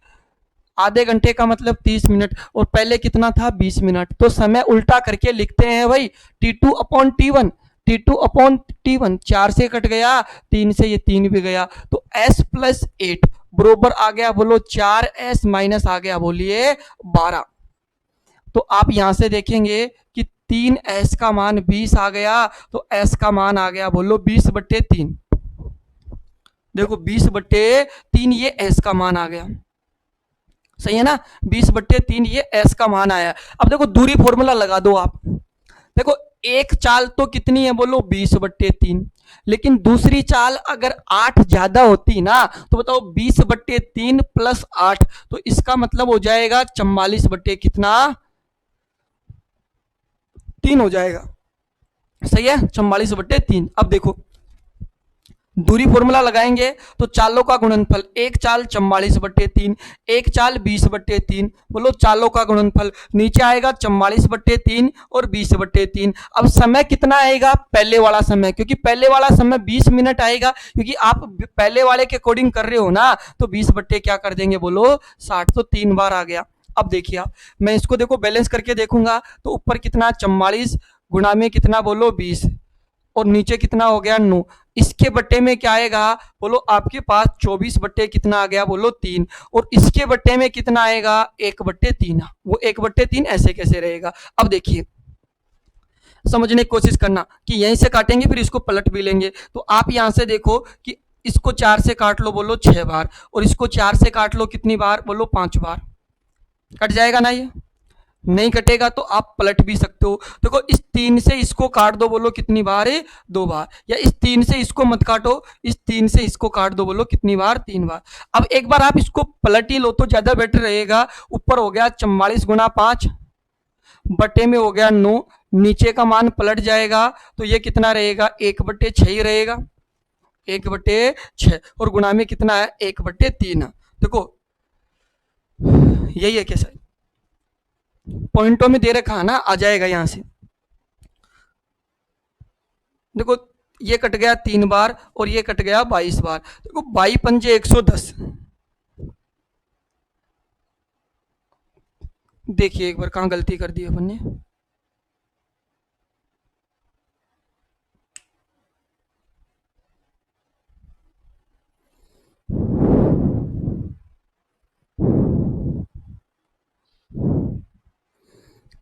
आधे घंटे का मतलब 30 मिनट, और पहले कितना था 20 मिनट, तो समय उल्टा करके लिखते हैं भाई, T2/T1, T2/T1, 4 से कट गया, 3 से ये 3 भी गया, तो S+8 बरोबर आ गया, बोलो 4S माइनस आ गया, बोलिए 12। तो आप यहां से देखेंगे कि 3S का मान 20 आ गया, तो S का मान आ गया, बोलो 20/3। देखो 20/3 ये S का मान आ गया, सही है ना, 20/3 ये एस का मान आया। अब देखो दूरी फॉर्मूला लगा दो आप, देखो एक चाल तो कितनी है, बोलो 20/3, लेकिन दूसरी चाल अगर 8 ज्यादा होती ना, तो बताओ 20/3 प्लस 8, तो इसका मतलब हो जाएगा 44 कितना 3 हो जाएगा। सही है, 44/3। अब देखो दूरी फॉर्मूला लगाएंगे तो चालों का गुणनफल, एक चाल 44/3, एक चाल 20/3, बोलो चालों का गुणनफल नीचे आएगा 44/3 और 20/3। अब समय कितना आएगा, पहले वाला समय, क्योंकि पहले वाला समय 20 मिनट आएगा, क्योंकि आप पहले वाले के अकॉर्डिंग कर रहे हो ना, तो 20 क्या कर देंगे, बोलो 60, तो 3 बार आ गया। अब देखिए आप, मैं इसको देखो बैलेंस करके देखूंगा, तो ऊपर कितना 44 गुणा में कितना, बोलो 20, और नीचे कितना हो गया 9, इसके बट्टे में क्या आएगा, बोलो आपके पास 24 कितना आ गया, बोलो 3, और इसके बट्टे में कितना आएगा 1/3, वो 1/3 ऐसे कैसे रहेगा? अब देखिए समझने की कोशिश करना कि यहीं से काटेंगे फिर इसको पलट भी लेंगे, तो आप यहां से देखो कि इसको 4 से काट लो, बोलो 6 बार, और इसको 4 से काट लो कितनी बार, बोलो 5 बार। कट जाएगा ना, ये नहीं कटेगा तो आप पलट भी सकते हो। देखो इस 3 से इसको काट दो, बोलो कितनी बार है, 2 बार, या इस 3 से इसको मत काटो, इस 3 से इसको काट दो, बोलो कितनी बार, 3 बार। अब एक बार आप इसको पलट ही लो तो ज्यादा बेटर रहेगा। ऊपर हो गया 44 गुणा 5 बटे में हो गया 9, नीचे का मान पलट जाएगा तो ये कितना रहेगा, 1/6 ही रहेगा, 1/6, और गुणा में कितना है 1/3। देखो यही है, कैसा पॉइंटों में दे रखा है ना, आ जाएगा यहां से। देखो ये कट गया 3 बार और ये कट गया 22 बार, देखो 22×5 110, देखिए एक बार कहाँ गलती कर दी अपन ने।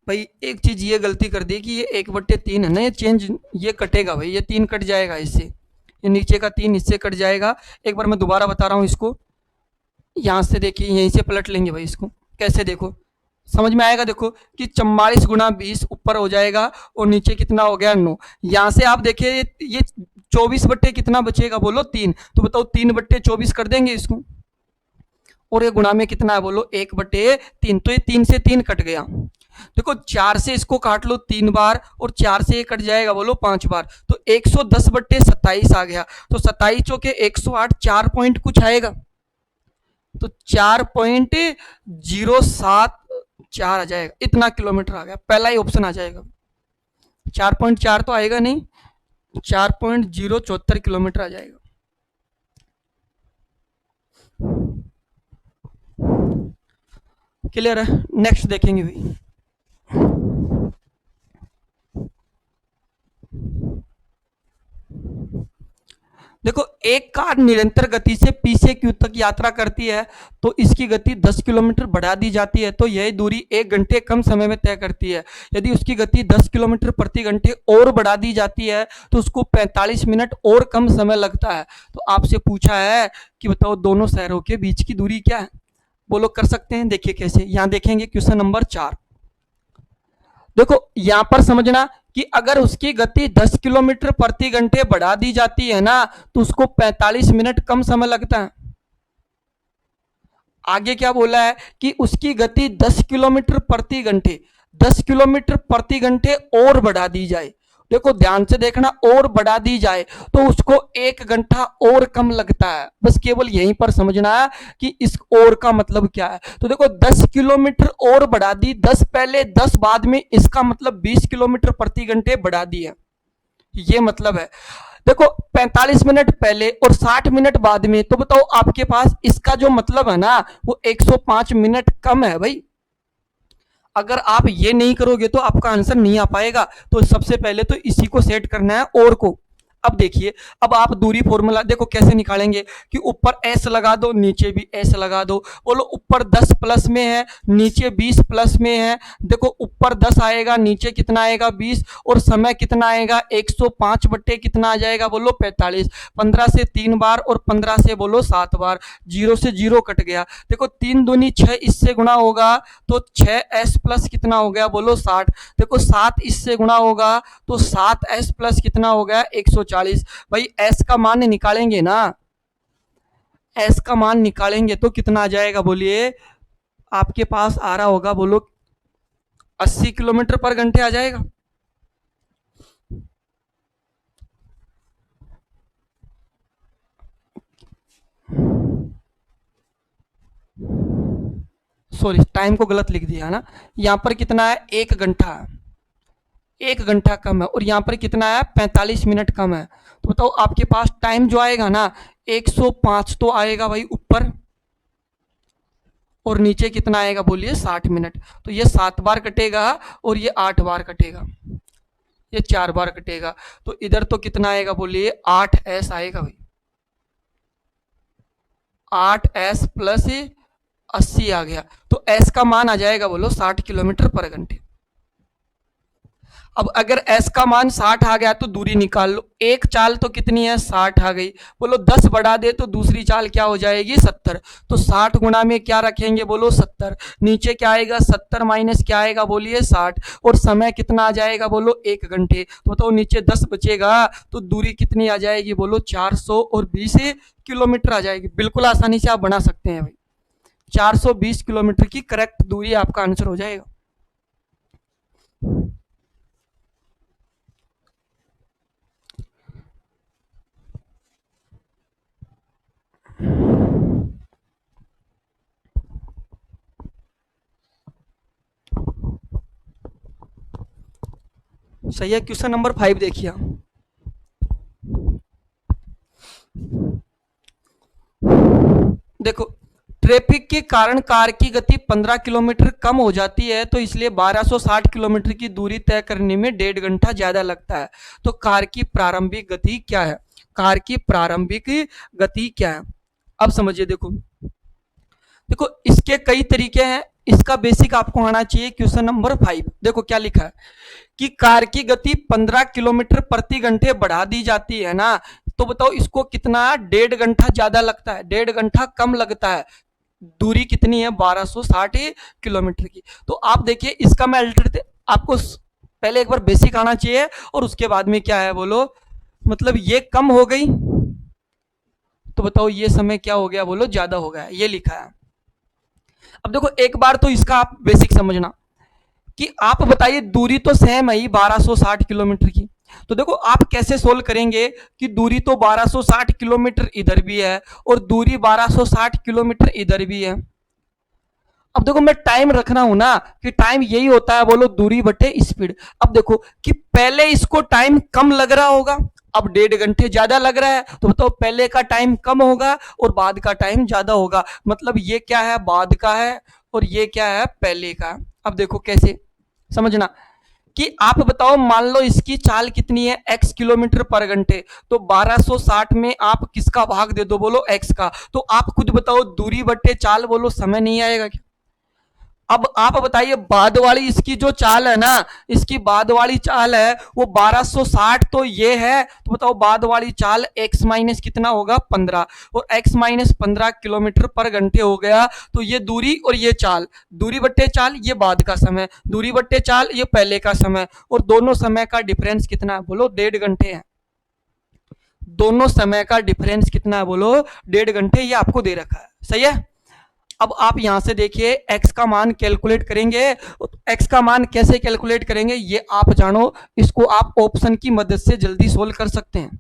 भाई एक चीज ये गलती कर दी कि ये 1/3 है ना, ये चेंज, ये कटेगा भाई, ये 3 कट जाएगा इससे, ये नीचे का 3 इससे कट जाएगा। एक बार मैं दोबारा बता रहा हूँ इसको, यहाँ से देखिए, यहीं से पलट लेंगे भाई इसको। कैसे देखो, समझ में आएगा। देखो कि 44 × 20 ऊपर हो जाएगा और नीचे कितना हो गया 9। यहाँ से आप देखिए ये 24 बट्टे कितना बचेगा बोलो 3, तो बताओ 3/24 कर देंगे इसको, और ये गुणा में कितना है बोलो 1/3, तो ये 3 से 3 कट गया। देखो 4 से इसको काट लो 3 बार और 4 से ये कट जाएगा बोलो 5 बार, तो 110/27 आ गया। तो 27 चौके 108, 4 पॉइंट कुछ आएगा, तो 4.074 आ जाएगा, इतना किलोमीटर आ गया, पहला ही ऑप्शन आ जाएगा। 4.4 तो आएगा नहीं, 4.074 किलोमीटर आ जाएगा। क्लियर है, नेक्स्ट देखेंगे भाई। देखो एक कार निरंतर गति से पी से क्यू तक यात्रा करती है, तो इसकी गति 10 किलोमीटर बढ़ा दी जाती है, तो यह दूरी 1 घंटे कम समय में तय करती है। यदि उसकी गति 10 किलोमीटर प्रति घंटे और बढ़ा दी जाती है तो उसको 45 मिनट और कम समय लगता है। तो आपसे पूछा है कि बताओ दोनों शहरों के बीच की दूरी क्या है, बोलो कर सकते हैं। देखिए कैसे, यहाँ देखेंगे क्वेश्चन नंबर 4। देखो यहां पर समझना कि अगर उसकी गति 10 किलोमीटर प्रति घंटे बढ़ा दी जाती है ना, तो उसको 45 मिनट कम समय लगता है। आगे क्या बोला है कि उसकी गति 10 किलोमीटर प्रति घंटे, 10 किलोमीटर प्रति घंटे और बढ़ा दी जाए। देखो ध्यान से देखना, और बढ़ा दी जाए तो उसको 1 घंटा और कम लगता है। बस केवल यहीं पर समझना है कि इस और का मतलब क्या है। तो देखो 10 किलोमीटर और बढ़ा दी, 10 पहले 10 बाद में, इसका मतलब 20 किलोमीटर प्रति घंटे बढ़ा दी है, ये मतलब है। देखो 45 मिनट पहले और 60 मिनट बाद में, तो बताओ आपके पास इसका जो मतलब है ना वो 105 मिनट कम है भाई। अगर आप ये नहीं करोगे तो आपका आंसर नहीं आ पाएगा। तो सबसे पहले तो इसी को सेट करना है और को। अब देखिए, अब आप दूरी फॉर्मूला देखो कैसे निकालेंगे कि ऊपर एस लगा दो, नीचे भी एस लगा दो। बोलो ऊपर 10 प्लस में है, नीचे 20 प्लस में है। देखो ऊपर 10 आएगा, नीचे कितना आएगा 20, और समय कितना आएगा 105 बट्टे कितना आ जाएगा बोलो 45। 15 से 3 बार और 15 से बोलो 7 बार, 0 से 0 कट गया। देखो 3 दूनी 6, इससे गुणा होगा तो 6s प्लस कितना हो गया बोलो 60। देखो 7 इससे गुणा होगा तो 7s प्लस कितना हो गया 140। भाई s का मान निकालेंगे ना, s का मान निकालेंगे तो कितना आ जाएगा बोलिए, आपके पास आ रहा होगा बोलो 80 किलोमीटर पर घंटे आ जाएगा। सॉरी टाइम को गलत लिख दिया ना, यहाँ पर कितना है 1 घंटा, 1 घंटा कम है, और यहाँ पर कितना है 45 मिनट कम है। तो बताओ आपके पास टाइम जो आएगा ना 105 तो आएगा भाई ऊपर, और नीचे कितना आएगा बोलिए 60 मिनट। तो ये 7 बार कटेगा और ये 8 बार कटेगा, ये 4 बार कटेगा। तो इधर तो कितना आएगा बोलिए 8s आएगा भाई, 8s प्लस 80 आ गया। तो s का मान आ जाएगा बोलो 60 किलोमीटर पर घंटे। अब अगर s का मान 60 आ गया तो दूरी निकाल लो, एक चाल तो कितनी है 60 आ गई। बोलो 10 बढ़ा दे तो दूसरी चाल क्या हो जाएगी 70। तो 60 गुणा में क्या रखेंगे बोलो 70, नीचे क्या आएगा 70 माइनस क्या आएगा बोलिए 60, और समय कितना आ जाएगा बोलो 1 घंटे। तो बताओ नीचे 10 बचेगा तो दूरी कितनी आ जाएगी बोलो 420 किलोमीटर आ जाएगी। बिल्कुल आसानी से आप बना सकते हैं भाई, 420 किलोमीटर की करेक्ट दूरी आपका आंसर हो जाएगा। सही है। क्वेश्चन नंबर 5 देखिए, देखो ट्रैफिक के कारण कार की गति 15 किलोमीटर कम हो जाती है, तो इसलिए 1260 किलोमीटर की दूरी तय करने में 1.5 घंटा ज्यादा लगता है। तो कार की प्रारंभिक गति क्या है? कार की प्रारंभिक गति क्या है? अब समझिए, देखो देखो इसके कई तरीके हैं। इसका बेसिक आपको आना चाहिए। क्वेश्चन नंबर 5 देखो क्या लिखा है कि कार की गति 15 किलोमीटर प्रति घंटे बढ़ा दी जाती है ना, तो बताओ इसको कितना 1.5 घंटा ज्यादा लगता है, 1.5 घंटा कम लगता है। दूरी कितनी है? 1260 किलोमीटर की। तो आप देखिए इसका मैं अल्टर आपको पहले एक बार बेसिक आना चाहिए और उसके बाद में क्या है बोलो, मतलब ये कम हो गई तो बताओ ये समय क्या हो गया बोलो, ज्यादा हो गया, ये लिखा है। अब देखो एक बार तो इसका आप बेसिक समझना कि आप बताइए दूरी तो सेम है ही 1260 किलोमीटर की। तो देखो आप कैसे सोल्व करेंगे कि दूरी तो 1260 किलोमीटर इधर भी है और दूरी 1260 किलोमीटर इधर भी है। अब देखो मैं टाइम रख रहा हूं ना कि टाइम यही होता है बोलो दूरी बटे स्पीड। अब देखो कि पहले इसको टाइम कम लग रहा होगा, अब 1.5 घंटे ज्यादा लग रहा है, तो बताओ पहले का टाइम कम होगा और बाद का टाइम ज्यादा होगा। मतलब ये क्या है? बाद का है और ये क्या है? पहले का। अब देखो कैसे समझना कि आप बताओ मान लो इसकी चाल कितनी है? x किलोमीटर पर घंटे। तो 1260 में आप किसका भाग दे दो बोलो? x का। तो आप खुद बताओ दूरी बट्टे चाल बोलो, समय नहीं आएगा क्या? अब आप बताइए बाद वाली इसकी जो चाल है ना, इसकी बाद वाली चाल है वो 1260 तो ये है, तो बताओ बाद वाली चाल x माइनस कितना होगा? 15। और x माइनस 15 किलोमीटर पर घंटे हो गया। तो ये दूरी और ये चाल, दूरी बट्टे चाल ये बाद का समय, दूरी बट्टे चाल ये पहले का समय, और दोनों समय का डिफरेंस कितना है बोलो? 1.5 घंटे है। दोनों समय का डिफरेंस कितना है बोलो? 1.5 घंटे। ये आपको दे रखा है, सही है। अब आप यहां से देखिए x का मान कैलकुलेट करेंगे। x का मान कैसे कैलकुलेट करेंगे ये आप जानो, इसको आप ऑप्शन की मदद से जल्दी सोल्व कर सकते हैं।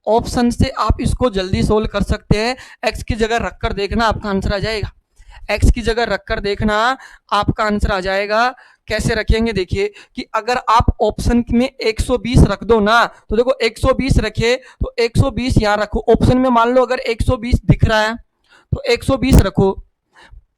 ऑप्शन से आप इसको जल्दी सोल्व कर सकते हैं। x की जगह रखकर देखना आपका आंसर आ जाएगा। x की जगह रखकर देखना आपका आंसर आ जाएगा। कैसे रखेंगे देखिए कि अगर आप ऑप्शन में 120 रख दो ना, तो देखो 120 रखे तो 120 यहां रखो। ऑप्शन में मान लो अगर 120 दिख रहा है तो 120 रखो।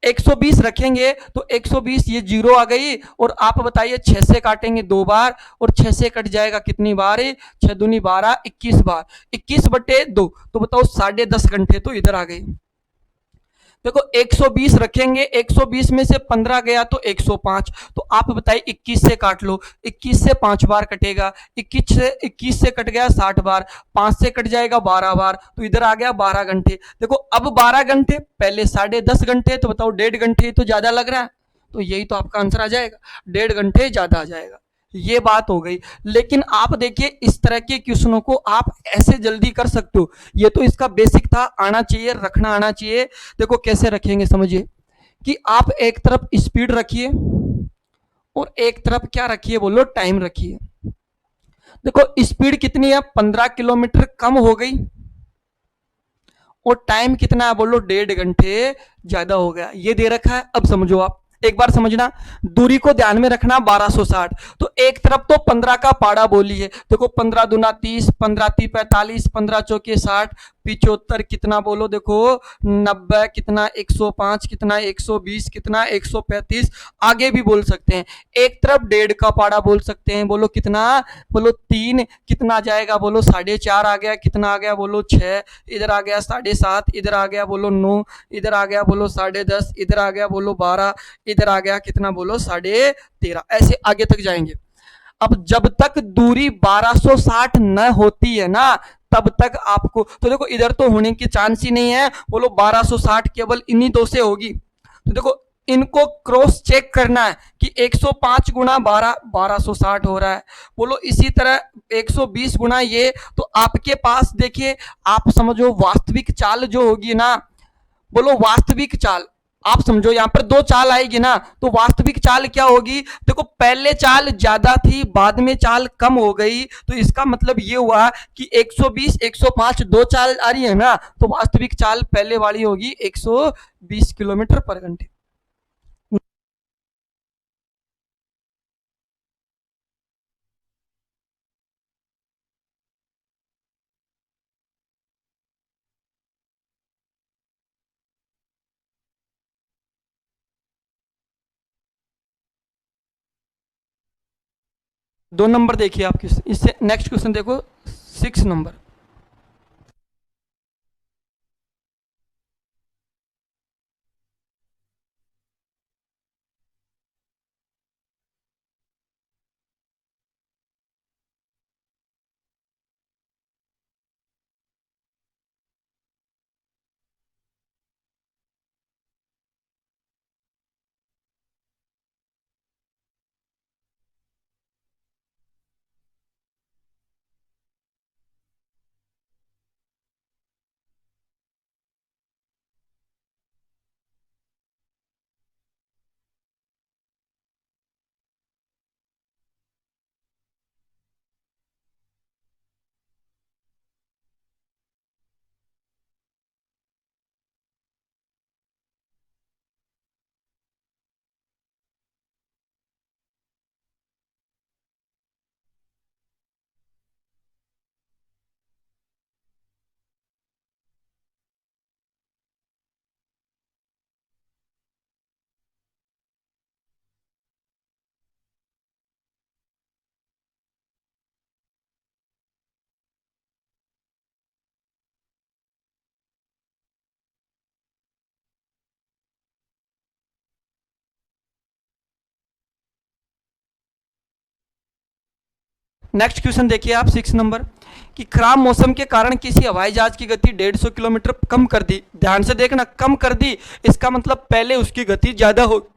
120 रखेंगे तो 120 ये जीरो आ गई, और आप बताइए 6 से काटेंगे 2 बार, और 6 से कट जाएगा कितनी बार? 6 दूनी 12, 21 बार। 21 बटे 2, तो बताओ 10.5 घंटे तो इधर आ गए। देखो 120 रखेंगे, 120 में से 15 गया तो 105। तो आप बताइए 21 से काट लो, 21 से 5 बार कटेगा, 21 से कट गया 60 बार, 5 से कट जाएगा 12 बार, तो इधर आ गया 12 घंटे। देखो अब 12 घंटे, पहले 10.5 घंटे, तो बताओ 1.5 घंटे तो ज्यादा लग रहा है, तो यही तो आपका आंसर आ जाएगा, 1.5 घंटे ज्यादा आ जाएगा। ये बात हो गई। लेकिन आप देखिए इस तरह के क्वेश्चनों को आप ऐसे जल्दी कर सकते हो। ये तो इसका बेसिक था, आना चाहिए, रखना आना चाहिए। देखो कैसे रखेंगे समझिए कि आप एक तरफ स्पीड रखिए और एक तरफ क्या रखिए बोलो? टाइम रखिए। देखो स्पीड कितनी है? 15 किलोमीटर कम हो गई, और टाइम कितना है बोलो? 1.5 घंटे ज्यादा हो गया। ये दे रखा है। अब समझो आप एक बार समझना, दूरी को ध्यान में रखना 1260। तो एक तरफ तो 15 का पाड़ा बोली है, देखो 15 दूना 30, 15 ती 45, 15 चौके 60, 75 कितना बोलो? देखो 90 कितना, 105 कितना, 120 कितना, 135। आगे भी बोल सकते हैं। एक तरफ 1.5 का पाड़ा बोल सकते हैं, बोलो कितना? बोलो 3 कितना जाएगा बोलो? 4.5 आ गया, कितना आ गया बोलो? 6, इधर आ गया 7.5, इधर आ गया बोलो 9, इधर आ गया बोलो 10.5, इधर आ गया बोलो 12, इधर आ गया कितना बोलो? 13.5। ऐसे आगे तक जाएंगे। अब जब तक दूरी 1260 न होती है ना, तब तक आपको, तो देखो इधर तो होने की चांस ही नहीं है, बोलो 1260 केवल इन्हीं दो से होगी। तो देखो इनको क्रॉस चेक करना है कि 105 गुना 12 1260 हो रहा है, बोलो इसी तरह 120 गुना ये। तो आपके पास देखिए, आप समझो वास्तविक चाल जो होगी ना, बोलो वास्तविक चाल, आप समझो यहां पर दो चाल आएगी ना, तो वास्तविक चाल क्या होगी? देखो पहले चाल ज्यादा थी, बाद में चाल कम हो गई, तो इसका मतलब ये हुआ कि 120 105 दो चाल आ रही है ना, तो वास्तविक चाल पहले वाली होगी 120 किलोमीटर पर घंटे। 2 नंबर देखिए आप क्वेश्चन, इससे नेक्स्ट क्वेश्चन देखो 6 नंबर। नेक्स्ट क्वेश्चन देखिए आप 6 नंबर, कि खराब मौसम के कारण किसी हवाई जहाज की गति 150 किलोमीटर कम कर दी। ध्यान से देखना, कम कर दी, इसका मतलब पहले उसकी गति ज्यादा हो।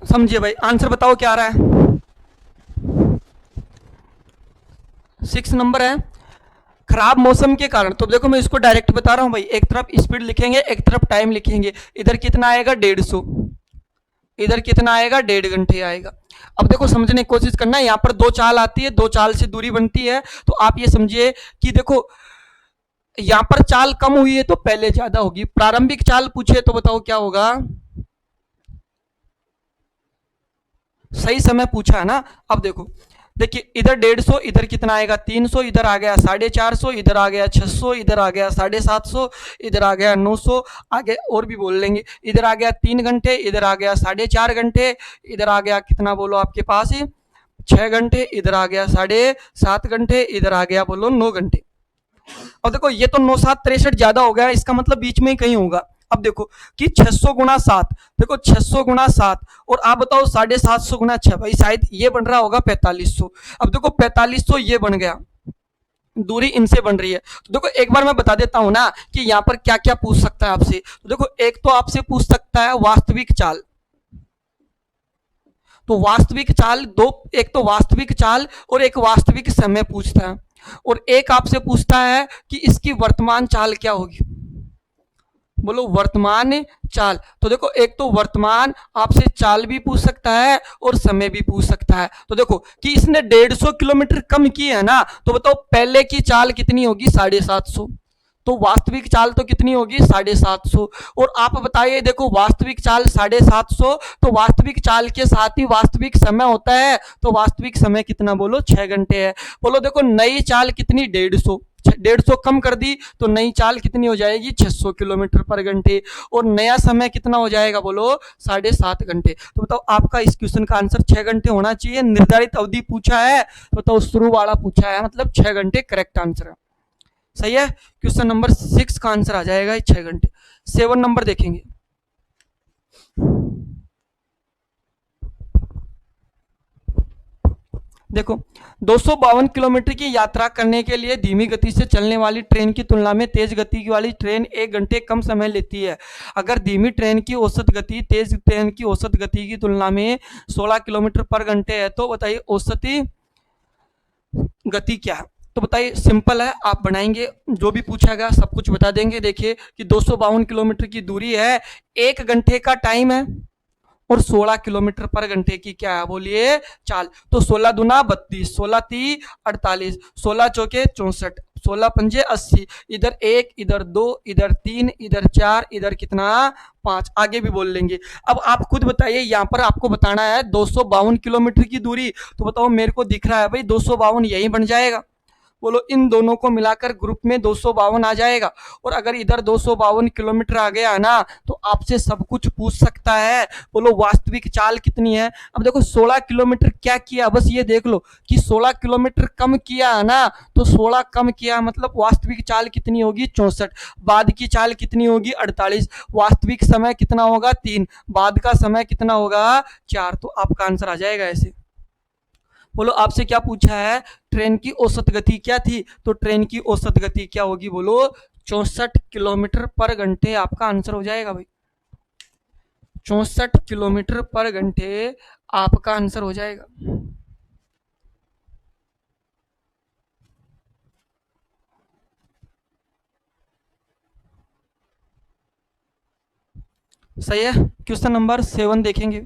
समझिए भाई, आंसर बताओ क्या आ रहा है। 6 नंबर है, खराब मौसम के कारण। तो देखो मैं इसको डायरेक्ट बता रहा हूं भाई, एक तरफ स्पीड लिखेंगे, एक तरफ टाइम लिखेंगे। इधर कितना आएगा 150, इधर कितना आएगा 1.5 घंटे आएगा। अब देखो समझने की कोशिश करना, यहाँ पर दो चाल आती है, दो चाल से दूरी बनती है। तो आप ये समझिए कि देखो यहाँ पर चाल कम हुई है तो पहले ज्यादा होगी। प्रारंभिक चाल पूछे तो बताओ क्या होगा, सही समय पूछा है ना। अब देखो, देखिए इधर 150, इधर कितना आएगा 300, इधर आ गया 450, इधर आ गया 600, इधर आ गया 750, इधर आ गया 900, आगे और भी बोल लेंगे। इधर आ गया 3 घंटे, इधर आ गया 4.5 घंटे, इधर आ गया कितना बोलो आपके पास 6 घंटे, इधर आ गया 7.5 घंटे, इधर आ गया बोलो 9 घंटे। अब देखो ये तो 9 7 63 ज्यादा हो गया, इसका मतलब बीच में ही कहीं होगा। अब देखो कि 600 गुणा 7, देखो 600 गुणा 7, और आप बताओ 750 गुणा 6, भाई शायद ये बन रहा होगा 4500। अब देखो 4500 ये बन गया, दूरी इनसे बन रही है। तो देखो एक बार मैं बता देता हूं ना कि यहाँ पर क्या क्या पूछ सकता है आपसे। तो देखो एक तो आपसे पूछ सकता है वास्तविक चाल। तो वास्तविक चाल दो, एक तो वास्तविक चाल और एक वास्तविक समय पूछता है। और एक आपसे पूछता है कि इसकी वर्तमान चाल क्या होगी, बोलो वर्तमान चाल। तो देखो एक तो वर्तमान आपसे चाल भी पूछ सकता है और समय भी पूछ सकता है। तो देखो कि इसने 150 किलोमीटर कम की है ना, तो बताओ पहले की चाल कितनी होगी 750। तो वास्तविक चाल तो कितनी होगी 750। और आप बताइए, देखो वास्तविक चाल 750, तो वास्तविक चाल के साथ ही वास्तविक समय होता है, तो वास्तविक समय कितना बोलो 6 घंटे है। बोलो देखो नई चाल कितनी 150, 150 कम कर दी तो नई चाल कितनी हो जाएगी 600 किलोमीटर पर घंटे, और नया समय कितना हो जाएगा बोलो 7.5 घंटे। तो बताओ आपका इस क्वेश्चन का आंसर 6 घंटे होना चाहिए। निर्धारित अवधि पूछा है, तो बताओ शुरू वाला पूछा है, मतलब 6 घंटे करेक्ट आंसर है। सही है, क्वेश्चन नंबर 6 का आंसर आ जाएगा 6 घंटे। 7 नंबर देखेंगे, देखो 252 किलोमीटर की यात्रा करने के लिए धीमी गति से चलने वाली ट्रेन की तुलना में तेज गति वाली ट्रेन 1 घंटे कम समय लेती है। अगर धीमी ट्रेन की औसत गति तेज ट्रेन की औसत गति की तुलना में 16 किलोमीटर पर घंटे है, तो बताइए औसत गति क्या है। तो बताइए, सिंपल है, आप बनाएंगे, जो भी पूछा गया सब कुछ बता देंगे। देखिए कि 252 किलोमीटर की दूरी है, 1 घंटे का टाइम है, और 16 किलोमीटर पर घंटे की क्या है बोलिए चाल। तो 16 दूना 32, 16 ती 48, 16 चौके 64, 16 पंजे 80, इधर एक, इधर दो, इधर तीन, इधर चार, इधर कितना 5, आगे भी बोल लेंगे। अब आप खुद बताइए, यहाँ पर आपको बताना है 252 किलोमीटर की दूरी, तो बताओ मेरे को दिख रहा है भाई 252 यही बन जाएगा। बोलो इन दोनों को मिलाकर ग्रुप में 252 आ जाएगा। और अगर इधर 252 किलोमीटर आ गया ना, तो आपसे सब कुछ पूछ सकता है। बोलो वास्तविक चाल कितनी है। अब देखो 16 किलोमीटर क्या किया, बस ये देख लो कि 16 किलोमीटर कम किया है ना, तो 16 कम किया मतलब वास्तविक चाल कितनी होगी 64, बाद की चाल कितनी होगी 48, वास्तविक समय कितना होगा 3, बाद का समय कितना होगा 4। तो आपका आंसर आ जाएगा ऐसे। बोलो आपसे क्या पूछा है, ट्रेन की औसत गति क्या थी, तो ट्रेन की औसत गति क्या होगी, बोलो 64 किलोमीटर पर घंटे, आपका आंसर हो जाएगा भाई। 64 किलोमीटर पर घंटे आपका आंसर हो जाएगा। सही है। क्वेश्चन नंबर 7 देखेंगे।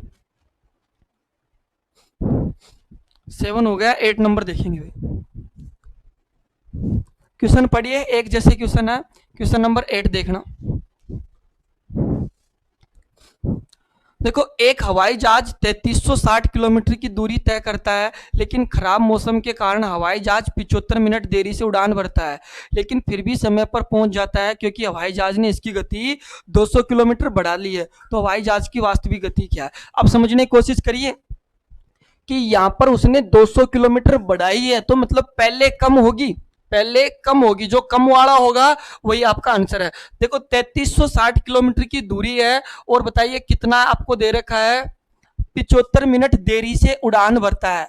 7 हो गया, 8 नंबर देखेंगे भाई। क्वेश्चन पढ़िए, एक जैसे क्वेश्चन है। क्वेश्चन नंबर 8 देखना। देखो, एक हवाई जहाज 3360 किलोमीटर की दूरी तय करता है, लेकिन खराब मौसम के कारण हवाई जहाज 75 मिनट देरी से उड़ान भरता है, लेकिन फिर भी समय पर पहुंच जाता है क्योंकि हवाई जहाज ने इसकी गति 200 किलोमीटर बढ़ा ली है। तो हवाई जहाज की वास्तविक गति क्या है। अब समझने की कोशिश करिए कि यहाँ पर उसने 200 किलोमीटर बढ़ाई है, तो मतलब पहले कम होगी, पहले कम होगी, जो कम वाला होगा वही आपका आंसर है। देखो 3360 किलोमीटर की दूरी है, और बताइए कितना आपको दे रखा है, 75 मिनट देरी से उड़ान भरता है।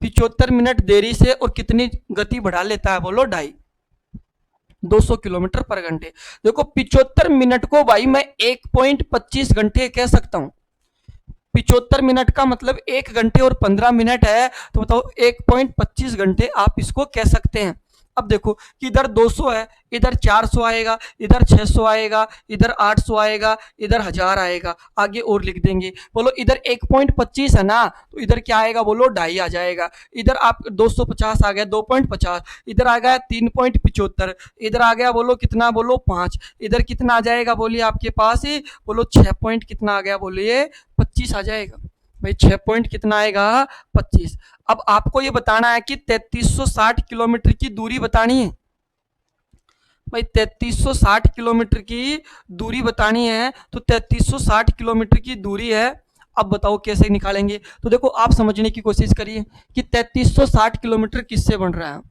75 मिनट देरी से और कितनी गति बढ़ा लेता है, बोलो 250 किलोमीटर पर घंटे। देखो 75 मिनट को भाई मैं 1.25 घंटे कह सकता हूं। 75 मिनट का मतलब 1 घंटे और 15 मिनट है, तो बताओ 1.25 घंटे आप इसको कह सकते हैं। अब देखो कि इधर 200 है, इधर 400 आएगा, इधर 600 आएगा, इधर 800 आएगा, इधर 1000 आएगा, आगे और लिख देंगे। बोलो इधर 1.25 है ना, तो इधर क्या आएगा, बोलो 2.5 आ जाएगा। इधर आप 250 आ गया 2.50, इधर आ गया 3.75, इधर आ गया बोलो कितना, बोलो 5, इधर कितना आ जाएगा बोलिए आपके पास ही, बोलो 6 पॉइंट कितना आ गया, बोलिए 25 आ जाएगा भाई। 6 पॉइंट कितना आएगा 25। अब आपको ये बताना है कि 3360 किलोमीटर की दूरी बतानी है भाई। 3360 किलोमीटर की दूरी बतानी है, तो 3360 किलोमीटर की दूरी है। अब बताओ कैसे निकालेंगे। तो देखो आप समझने की कोशिश करिए कि 3360 किलोमीटर किससे बन रहा है।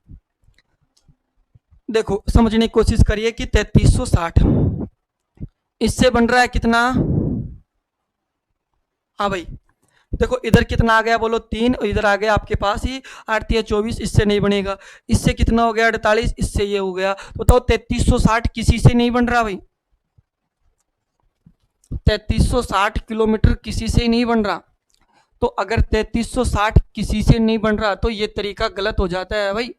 देखो समझने की कोशिश करिए कि 3360 इससे बन रहा है कितना। हाँ भाई, देखो इधर कितना आ गया, बोलो 3, और इधर आ गया आपके पास ही 8 या 24, इससे नहीं बनेगा। इससे कितना हो गया 48, इससे ये हो गया। तो बताओ 3360 किसी से नहीं बन रहा भाई। 3360 किलोमीटर किसी से नहीं बन रहा। तो अगर 3360 किसी से नहीं बन रहा, तो ये तरीका गलत हो जाता है भाई।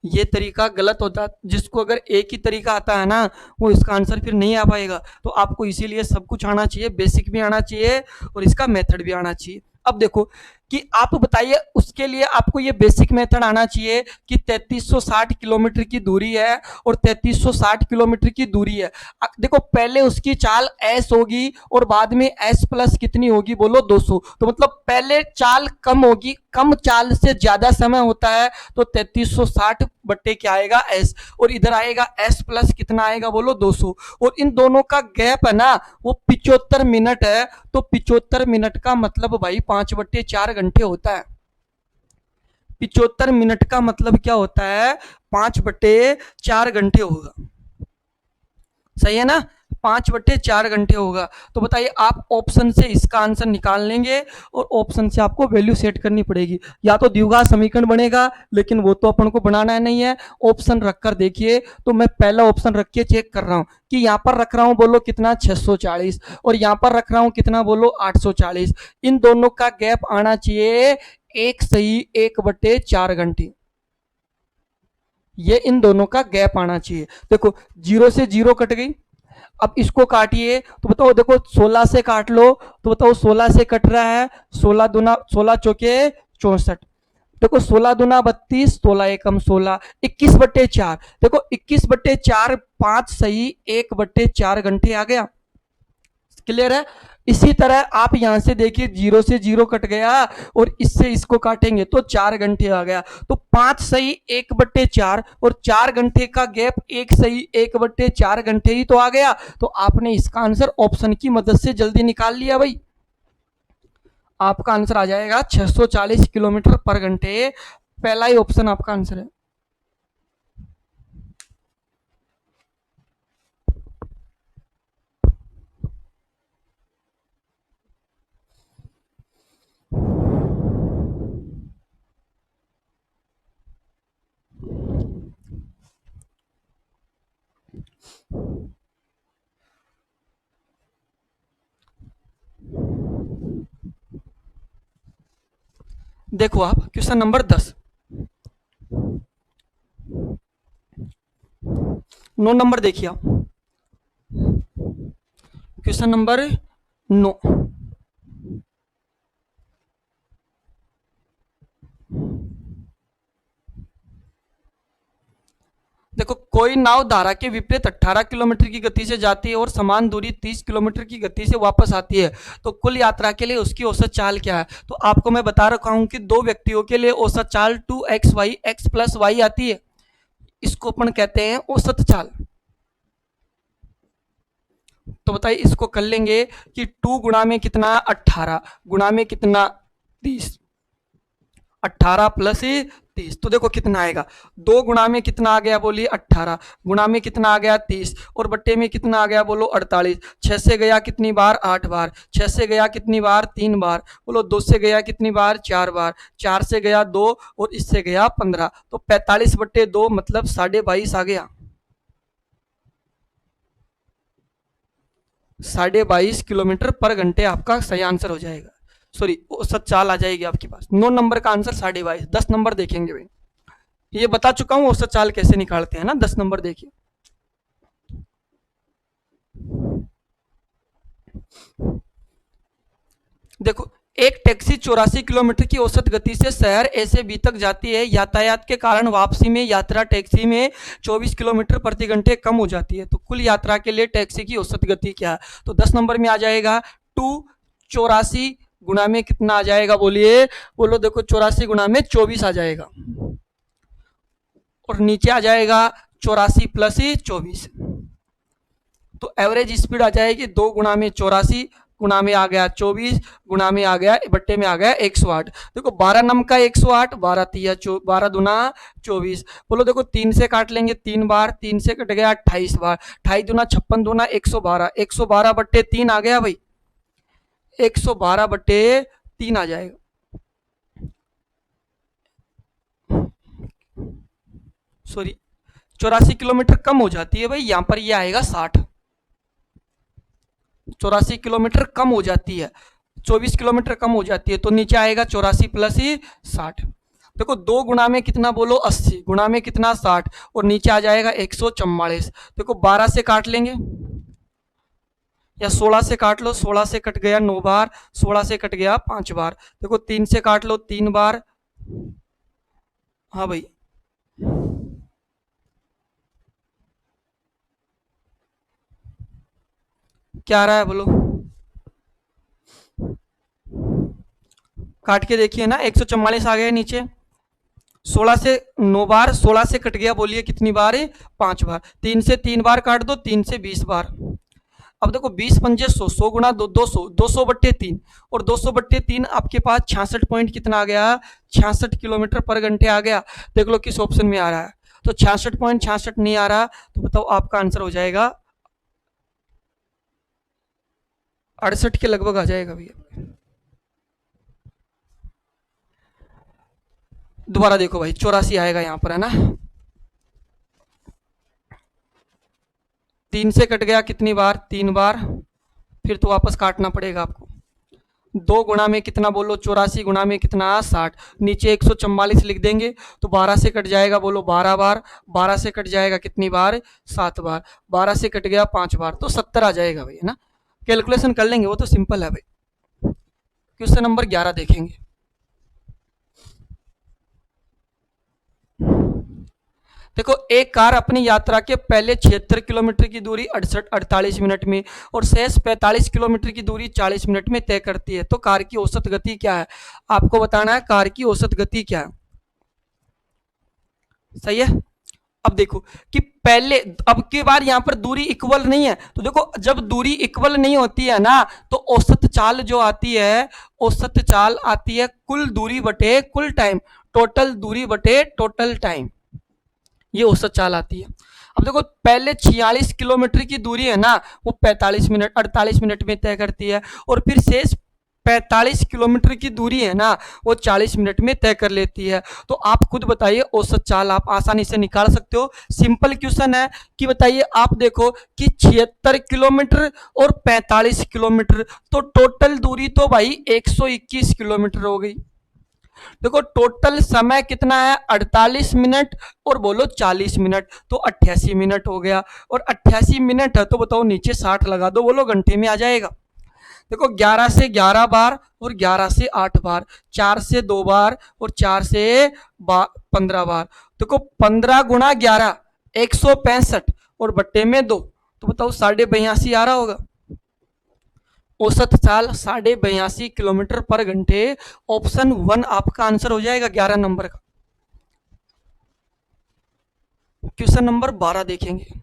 ये तरीका गलत होता है। जिसको अगर एक ही तरीका आता है ना, वो इसका आंसर फिर नहीं आ पाएगा। तो आपको इसीलिए सब कुछ आना चाहिए, बेसिक भी आना चाहिए और इसका मेथड भी आना चाहिए। अब देखो कि आप बताइए, उसके लिए आपको ये बेसिक मेथड आना चाहिए कि 3360 किलोमीटर की दूरी है और 3360 किलोमीटर की दूरी है। देखो पहले उसकी चाल एस होगी और बाद में एस प्लस कितनी होगी, बोलो 200। तो मतलब पहले चाल कम होगी, कम चाल से ज्यादा समय होता है, तो 3360 बट्टे क्या आएगा एस, और इधर आएगा एस प्लस कितना आएगा, बोलो 200। और इन दोनों का गैप है ना, वो 75 मिनट है। तो 75 मिनट का मतलब भाई 5/4 घंटे होता है। 75 मिनट का मतलब क्या होता है, 5/4 घंटे होगा। सही है ना, 5/4 घंटे होगा। तो बताइए आप ऑप्शन से इसका आंसर निकाल लेंगे, और ऑप्शन से आपको वैल्यू सेट करनी पड़ेगी। या तो द्विघात समीकरण बनेगा, लेकिन वो तो अपन को बनाना नहीं है। ऑप्शन रखकर देखिए, तो मैं पहला ऑप्शन रख के चेक कर रहा हूं कि यहाँ पर रख रहा हूं बोलो कितना 640, और यहाँ पर रख रहा हूं कितना, बोलो 840। इन दोनों का गैप आना चाहिए एक सही 1/4 घंटे। ये इन दोनों का गैप आना चाहिए। देखो 0 से 0 कट गई। अब इसको काटिए तो बताओ, देखो 16 से काट लो तो बताओ 16 से कट रहा है, 16 दूना 16 चौके 64। देखो 16 दूना 32, 16 एकम 16, 21/4। देखो 21/4, 5 सही 1/4 घंटे आ गया। क्लियर है। इसी तरह आप यहां से देखिए 0 से 0 कट गया और इससे इसको काटेंगे तो 4 घंटे आ गया। तो 5 सही 1/4 और 4 घंटे का गैप 1 सही 1/4 घंटे ही तो आ गया। तो आपने इसका आंसर ऑप्शन की मदद से जल्दी निकाल लिया भाई। आपका आंसर आ जाएगा 640 किलोमीटर पर घंटे। पहला ही ऑप्शन आपका आंसर है। देखो आप क्वेश्चन नंबर 10, 9 नंबर देखिए आप। Question number 9। देखो कोई नाव धारा के विपरीत 18 किलोमीटर की गति से जाती है और समान दूरी 30 किलोमीटर की गति से वापस आती है, तो कुल यात्रा के लिए उसकी औसत चाल क्या है। तो आपको मैं बता रखा हूं कि दो व्यक्तियों के लिए औसत चाल 2xy x प्लस वाई आती है। इसको अपन कहते हैं औसत चाल। तो बताइए इसको कर लेंगे कि 2 गुणा में कितना 18 गुणा में कितना 30, 18 प्लस 30, तो देखो कितना आएगा। 2 गुणा में कितना आ गया बोलिए 18, गुणा में कितना आ गया 30 और बट्टे में कितना आ गया बोलो 48। 6 से गया कितनी बार 8 बार, 6 से गया कितनी बार 3 बार, बोलो 2 से गया कितनी बार 4 बार, 4 से गया 2 और इससे गया 15, तो 45/2 मतलब 22.5 आ गया। 22.5 किलोमीटर पर घंटे आपका सही आंसर हो जाएगा। सॉरी औसत चाल आ जाएगी आपके पास। 9 नंबर का आंसर 22.5। 10 नंबर देखेंगे भाई। ये बता चुका हूं औसत चाल कैसे निकालते हैं ना। 10 नंबर देखिए। देखो एक टैक्सी 84 किलोमीटर की औसत गति से शहर ए से बी तक जाती है। यातायात के कारण वापसी में यात्रा टैक्सी में 24 किलोमीटर प्रति घंटे कम हो जाती है। तो कुल यात्रा के लिए टैक्सी की औसत गति क्या है। तो 10 नंबर में आ जाएगा 284 गुणा में कितना आ जाएगा बोलिए, बोलो देखो 84 गुणा में 24 आ जाएगा और नीचे आ जाएगा 84 प्लस 24, तो एवरेज स्पीड आ जाएगी 2 गुणा में 84 गुणा में आ गया 24 गुणा में आ गया बट्टे में आ गया 108। देखो 12 नम का 108, 12 तिया 12 दूना 24, बोलो देखो 3 से काट लेंगे 3 बार, 3 से कट गया 28 बार, 28 दूना 56 दूना 112, 112/3 आ गया भाई, 112/3 आ जाएगा। सॉरी 84 किलोमीटर कम हो जाती है भाई, यहां पर ये आएगा 60। 84 किलोमीटर कम हो जाती है, 24 किलोमीटर कम हो जाती है, तो नीचे आएगा 84 प्लस 60। देखो 2 गुणा में कितना बोलो 80 गुणा में कितना 60 और नीचे आ जाएगा 144। देखो 12 से काट लेंगे या 16 से काट लो, 16 से कट गया 9 बार, 16 से कट गया 5 बार, देखो 3 से काट लो 3 बार। हाँ भाई क्या आ रहा है बोलो, काट के देखिए ना 144 आ गया नीचे। 16 से 9 बार, 16 से कट गया बोलिए कितनी बार है 5 बार, 3 से 3 बार काट दो, 3 से 20 बार। अब देखो 20 पंजे 100, 100 गुना 200, 200/3 और 200/3 आपके पास 66 पॉइंट कितना आ गया 66 किलोमीटर पर घंटे आ गया। देख लो किस ऑप्शन में आ रहा है। तो 66.66 नहीं आ रहा, तो बताओ आपका आंसर हो जाएगा 68 के लगभग आ जाएगा भैया। दोबारा देखो भाई 84 आएगा यहाँ पर है ना, 3 से कट गया कितनी बार 3 बार, फिर तो वापस काटना पड़ेगा आपको। दो गुणा में कितना बोलो 84 गुणा में कितना 60, नीचे 144 लिख देंगे तो 12 से कट जाएगा बोलो 12 बार, 12 से कट जाएगा कितनी बार 7 बार, 12 से कट गया 5 बार तो 70 आ जाएगा भाई, है ना। कैलकुलेशन कर लेंगे, वो तो सिंपल है भाई। क्वेश्चन नंबर 11 देखेंगे। देखो, एक कार अपनी यात्रा के पहले 76 किलोमीटर की दूरी 48 मिनट में और शेष 45 किलोमीटर की दूरी 40 मिनट में तय करती है, तो कार की औसत गति क्या है? आपको बताना है कार की औसत गति क्या है। सही है। अब देखो कि पहले, अब की बार यहां पर दूरी इक्वल नहीं है, तो देखो जब दूरी इक्वल नहीं होती है ना, तो औसत चाल जो आती है, औसत चाल आती है कुल दूरी बटे कुल टाइम, टोटल दूरी बटे टोटल टाइम, ये औसत चाल आती है। अब देखो पहले 46 किलोमीटर की दूरी है ना, वो 45 मिनट 48 मिनट में तय करती है, और फिर शेष 45 किलोमीटर की दूरी है ना, वो 40 मिनट में तय कर लेती है। तो आप खुद बताइए औसत चाल आप आसानी से निकाल सकते हो। सिंपल क्वेश्चन है कि बताइए, आप देखो कि 76 किलोमीटर और 45 किलोमीटर, तो टोटल दूरी तो भाई 121 किलोमीटर हो गई। देखो टोटल समय कितना है 48 मिनट और बोलो 40 मिनट, तो 88 मिनट हो गया, और 88 मिनट है तो बताओ नीचे 60 लगा दो, बोलो घंटे में आ जाएगा। देखो 11 से 11 बार और 11 से 8 बार, 4 से 2 बार और 4 से 15 बार, देखो 15 गुणा 11 165 और बट्टे में 2, तो बताओ 82.5 आ रहा होगा। औसत चाल 82.5 किलोमीटर पर घंटे। ऑप्शन 1 आपका आंसर हो जाएगा 11 नंबर का। क्वेश्चन नंबर 12 देखेंगे।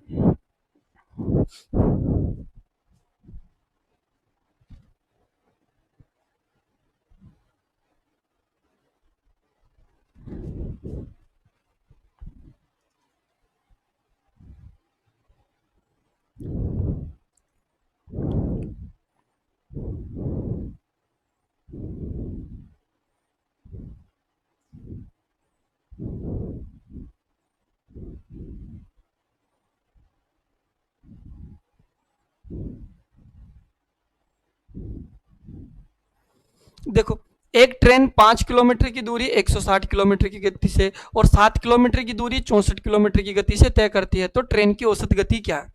देखो एक ट्रेन 5 किलोमीटर की दूरी 160 किलोमीटर की गति से और 7 किलोमीटर की दूरी 64 किलोमीटर की गति से तय करती है, तो ट्रेन की औसत गति क्या है?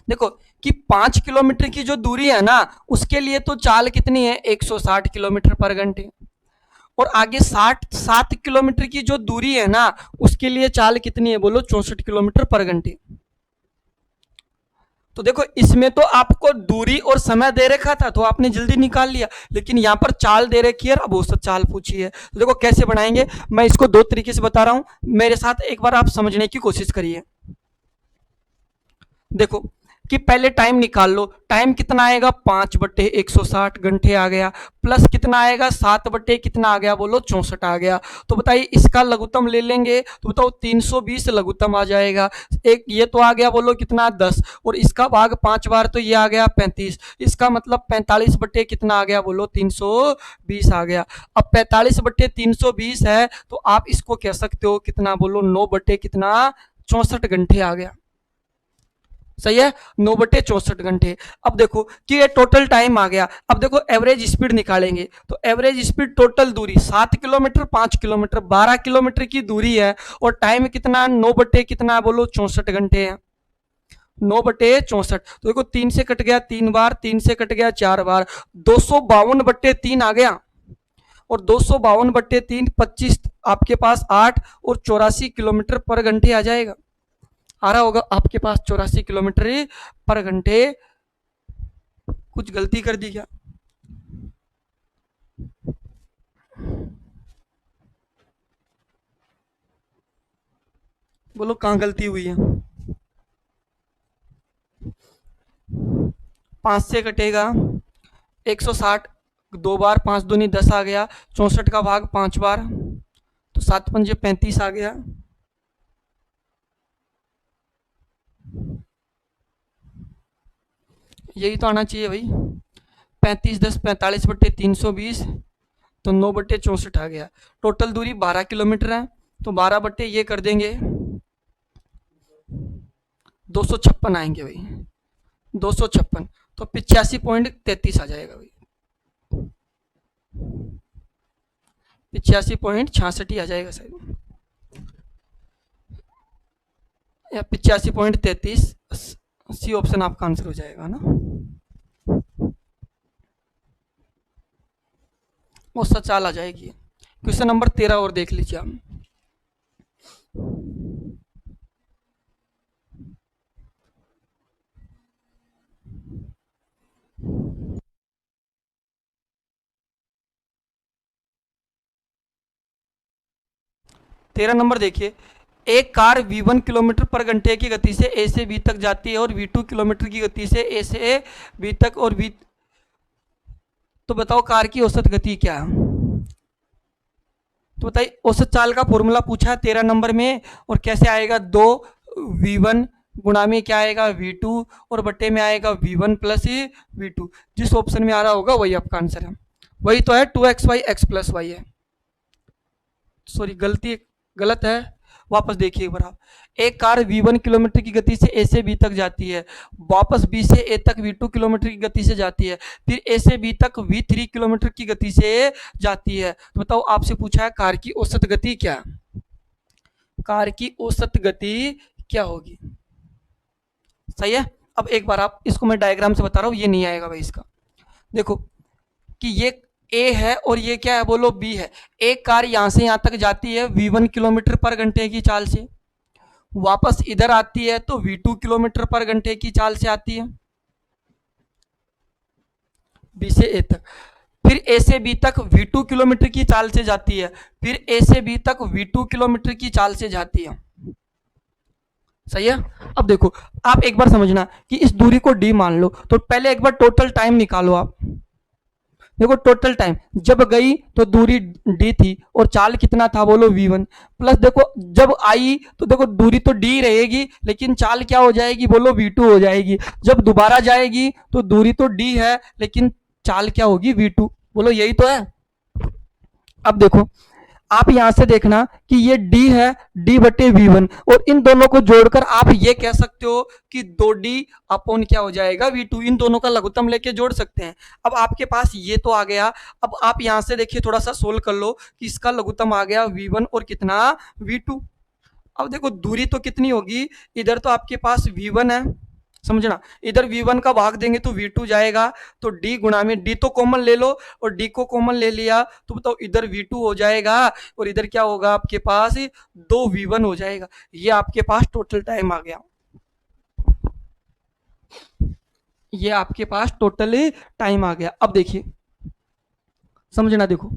देखो कि 5 किलोमीटर की जो दूरी है ना, उसके लिए तो चाल कितनी है 160 किलोमीटर पर घंटे, और आगे 7 किलोमीटर की जो दूरी है ना, उसके लिए चाल कितनी है बोलो 64 किलोमीटर पर घंटे। तो देखो इसमें तो आपको दूरी और समय दे रखा था तो आपने जल्दी निकाल लिया, लेकिन यहाँ पर चाल दे रखी है, अब औसत चाल पूछी है, तो देखो कैसे बनाएंगे। मैं इसको दो तरीके से बता रहा हूं, मेरे साथ एक बार आप समझने की कोशिश करिए। देखो कि पहले टाइम निकाल लो, टाइम कितना आएगा 5/160 घंटे आ गया, प्लस कितना आएगा 7 कितना आ गया बोलो 64 आ गया, तो बताइए इसका लघुत्तम ले लेंगे तो बताओ 320 लघुत्तम आ जाएगा। एक ये तो आ गया बोलो कितना 10, और इसका भाग 5 बार तो ये आ गया 35, इसका मतलब 45 कितना आ गया बोलो 320 आ गया। अब 45/320 है तो आप इसको कह सकते हो कितना बोलो 9 कितना 64 घंटे आ गया। सही है, 9/64 घंटे। अब देखो कि ये टोटल टाइम आ गया, अब देखो एवरेज स्पीड निकालेंगे, तो एवरेज स्पीड टोटल दूरी 7 किलोमीटर 5 किलोमीटर 12 किलोमीटर की दूरी है, और टाइम कितना 9 कितना बोलो 64 घंटे है, 9/64, तो देखो 3 से कट गया 3 बार, 3 से कट गया 4 बार, 252/3 आ गया, और 252/3 25 आपके पास 8 और 84 किलोमीटर पर घंटे आ जाएगा। आ रहा होगा आपके पास 84 किलोमीटर पर घंटे। कुछ गलती कर दी क्या? बोलो कहाँ गलती हुई है? 5 से कटेगा 160, 2 बार 5 दूनी 10 आ गया, 64 का भाग 5 बार, तो 7×5 35 आ गया। यही तो आना चाहिए भाई, 35×10 45/320, तो 9/64 आ गया। टोटल दूरी 12 किलोमीटर है, तो 12 बट्टे ये कर देंगे 256 आएंगे भाई, 256, तो 85.33 आ जाएगा भाई। 85.66 ही आ जाएगा शायद, या 85.33। सी ऑप्शन आपका आंसर हो जाएगा ना। वो सच चाल आ जाएगी। क्वेश्चन नंबर 13 और देख लीजिए आप। 13 नंबर देखिए, एक कार V1 किलोमीटर पर घंटे की गति से A से B तक जाती है और V2 किलोमीटर की गति से A से B तक और V, तो बताओ कार की औसत गति क्या है। तो बताइए, औसत चाल का फॉर्मूला पूछा है 13 नंबर में, और कैसे आएगा, 2V1 गुणा में क्या आएगा V2 और बट्टे में आएगा V1 प्लस V2। जिस ऑप्शन में आ रहा होगा वही आपका आंसर है। वही तो है 2xy x प्लस वाई है। सॉरी, गलती गलत है, वापस देखिए एक बार आप। एक कार V1 किलोमीटर की गति से A से B तक जाती है, वापस B से A तक V2 किलोमीटर की गति से जाती है, फिर A से B तक V3 किलोमीटर की गति से जाती है। तो बताओ, आपसे पूछा है कार की औसत गति क्या है। कार की औसत गति क्या होगी। सही है। अब एक बार आप इसको, मैं डायग्राम से बता रहा हूँ, ये नहीं आएगा भाई इसका। देखो कि ये ए है और ये क्या है, बोलो बी है। एक कार यहां से यहां तक जाती है V1 किलोमीटर पर घंटे की चाल से, वापस इधर आती है तो V2 किलोमीटर पर घंटे की चाल से आती है बी से ए तक, फिर ए से बी तक V2 किलोमीटर की चाल से जाती है, फिर ए से बी तक V2 किलोमीटर की चाल से जाती है। सही है। अब देखो, आप एक बार समझना कि इस दूरी को डी मान लो, तो पहले एक बार टोटल टाइम निकालो आप। देखो टोटल टाइम जब गई तो दूरी डी थी और चाल कितना था, बोलो V1, प्लस देखो जब आई तो देखो दूरी तो डी रहेगी लेकिन चाल क्या हो जाएगी, बोलो V2 हो जाएगी। जब दोबारा जाएगी तो दूरी तो डी है लेकिन चाल क्या होगी, V2। बोलो यही तो है। अब देखो, आप यहां से देखना कि ये d है, d बटे V1, और इन दोनों को जोड़कर आप ये कह सकते हो कि 2d अपॉन क्या हो जाएगा, V2। इन दोनों का लघुत्तम लेके जोड़ सकते हैं। अब आपके पास ये तो आ गया। अब आप यहां से देखिए, थोड़ा सा सोल्व कर लो कि इसका लघुत्तम आ गया V1 और कितना, V2। अब देखो दूरी तो कितनी होगी, इधर तो आपके पास V1 है, समझना, इधर V1 का भाग देंगे तो V2 जाएगा, तो D गुणा में D तो कॉमन ले लो, और D को कॉमन ले लिया तो बताओ इधर V2 हो जाएगा और इधर क्या होगा आपके पास, 2V1 हो जाएगा। ये आपके पास टोटल टाइम आ गया। ये आपके पास टोटल टाइम आ गया। अब देखिए, समझना, देखो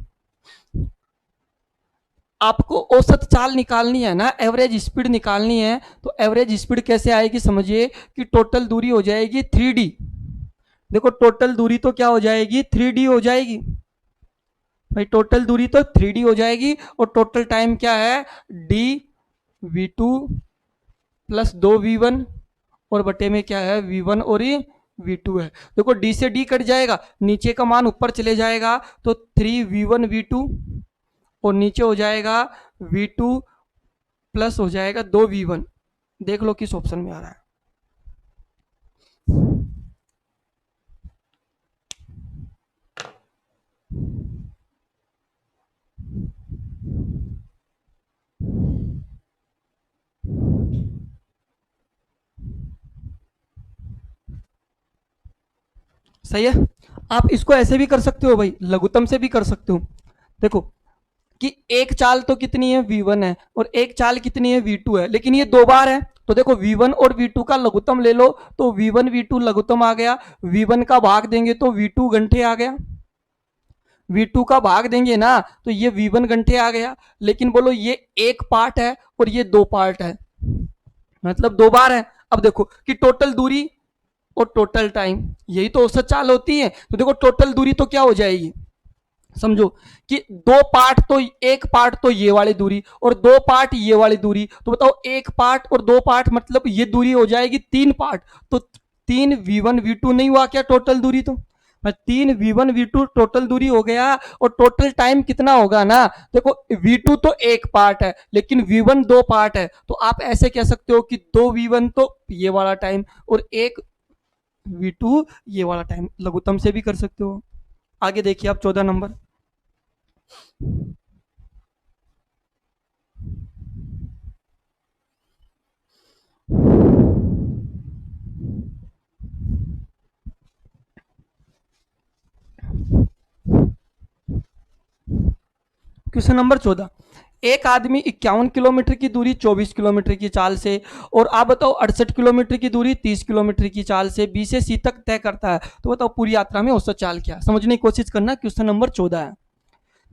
आपको औसत चाल निकालनी है ना, एवरेज स्पीड निकालनी है, तो एवरेज स्पीड कैसे आएगी, समझिए कि टोटल दूरी हो जाएगी 3D। देखो टोटल दूरी तो क्या हो जाएगी, 3D हो जाएगी भाई। टोटल दूरी तो 3D हो जाएगी, और टोटल टाइम क्या है, D V2 प्लस 2V1 और बटे में क्या है, V1 और ये V2 है। देखो D से D कट जाएगा, नीचे का मान ऊपर चले जाएगा, तो 3V1 V2 और नीचे हो जाएगा V2 प्लस हो जाएगा 2V1। देख लो किस ऑप्शन में आ रहा है। सही है। आप इसको ऐसे भी कर सकते हो भाई, लघुत्तम से भी कर सकते हो। देखो कि एक चाल तो कितनी है, V1 है, और एक चाल कितनी है, V2 है, लेकिन ये दो बार है, तो देखो V1 और V2 का लघुत्तम ले लो, तो V1 V2 लघुत्तम आ गया। V1 का भाग देंगे तो V2 घंटे आ गया, V2 का भाग देंगे ना तो ये V1 घंटे आ गया। लेकिन बोलो ये एक पार्ट है और ये दो पार्ट है, मतलब दो बार है। अब देखो कि टोटल दूरी और टोटल टाइम, यही तो औसत चाल होती है। तो देखो टोटल दूरी तो क्या हो जाएगी, समझो कि दो पार्ट तो, एक पार्ट तो ये वाली दूरी और दो पार्ट ये वाली दूरी, तो बताओ एक पार्ट और दो पार्ट मतलब ये दूरी हो जाएगी 3 पार्ट। तो 3V1 V2 नहीं हुआ क्या टोटल दूरी, तो 3V1 V2 टोटल दूरी हो गया। और टोटल टाइम कितना होगा ना, देखो V2 तो एक पार्ट है लेकिन V1 दो पार्ट है, तो आप ऐसे कह सकते हो कि 2V1 तो ये वाला टाइम और एक V2 ये वाला टाइम, लघुत्तम से भी कर सकते हो। आगे देखिए आप 14 नंबर। Question number 14। एक आदमी 51 किलोमीटर की दूरी 24 किलोमीटर की चाल से और आप बताओ 68 किलोमीटर की दूरी 30 किलोमीटर की चाल से बी से सी तक तय करता है, तो बताओ पूरी यात्रा में औसत चाल क्या है? समझने की कोशिश करना। क्वेश्चन नंबर 14 है।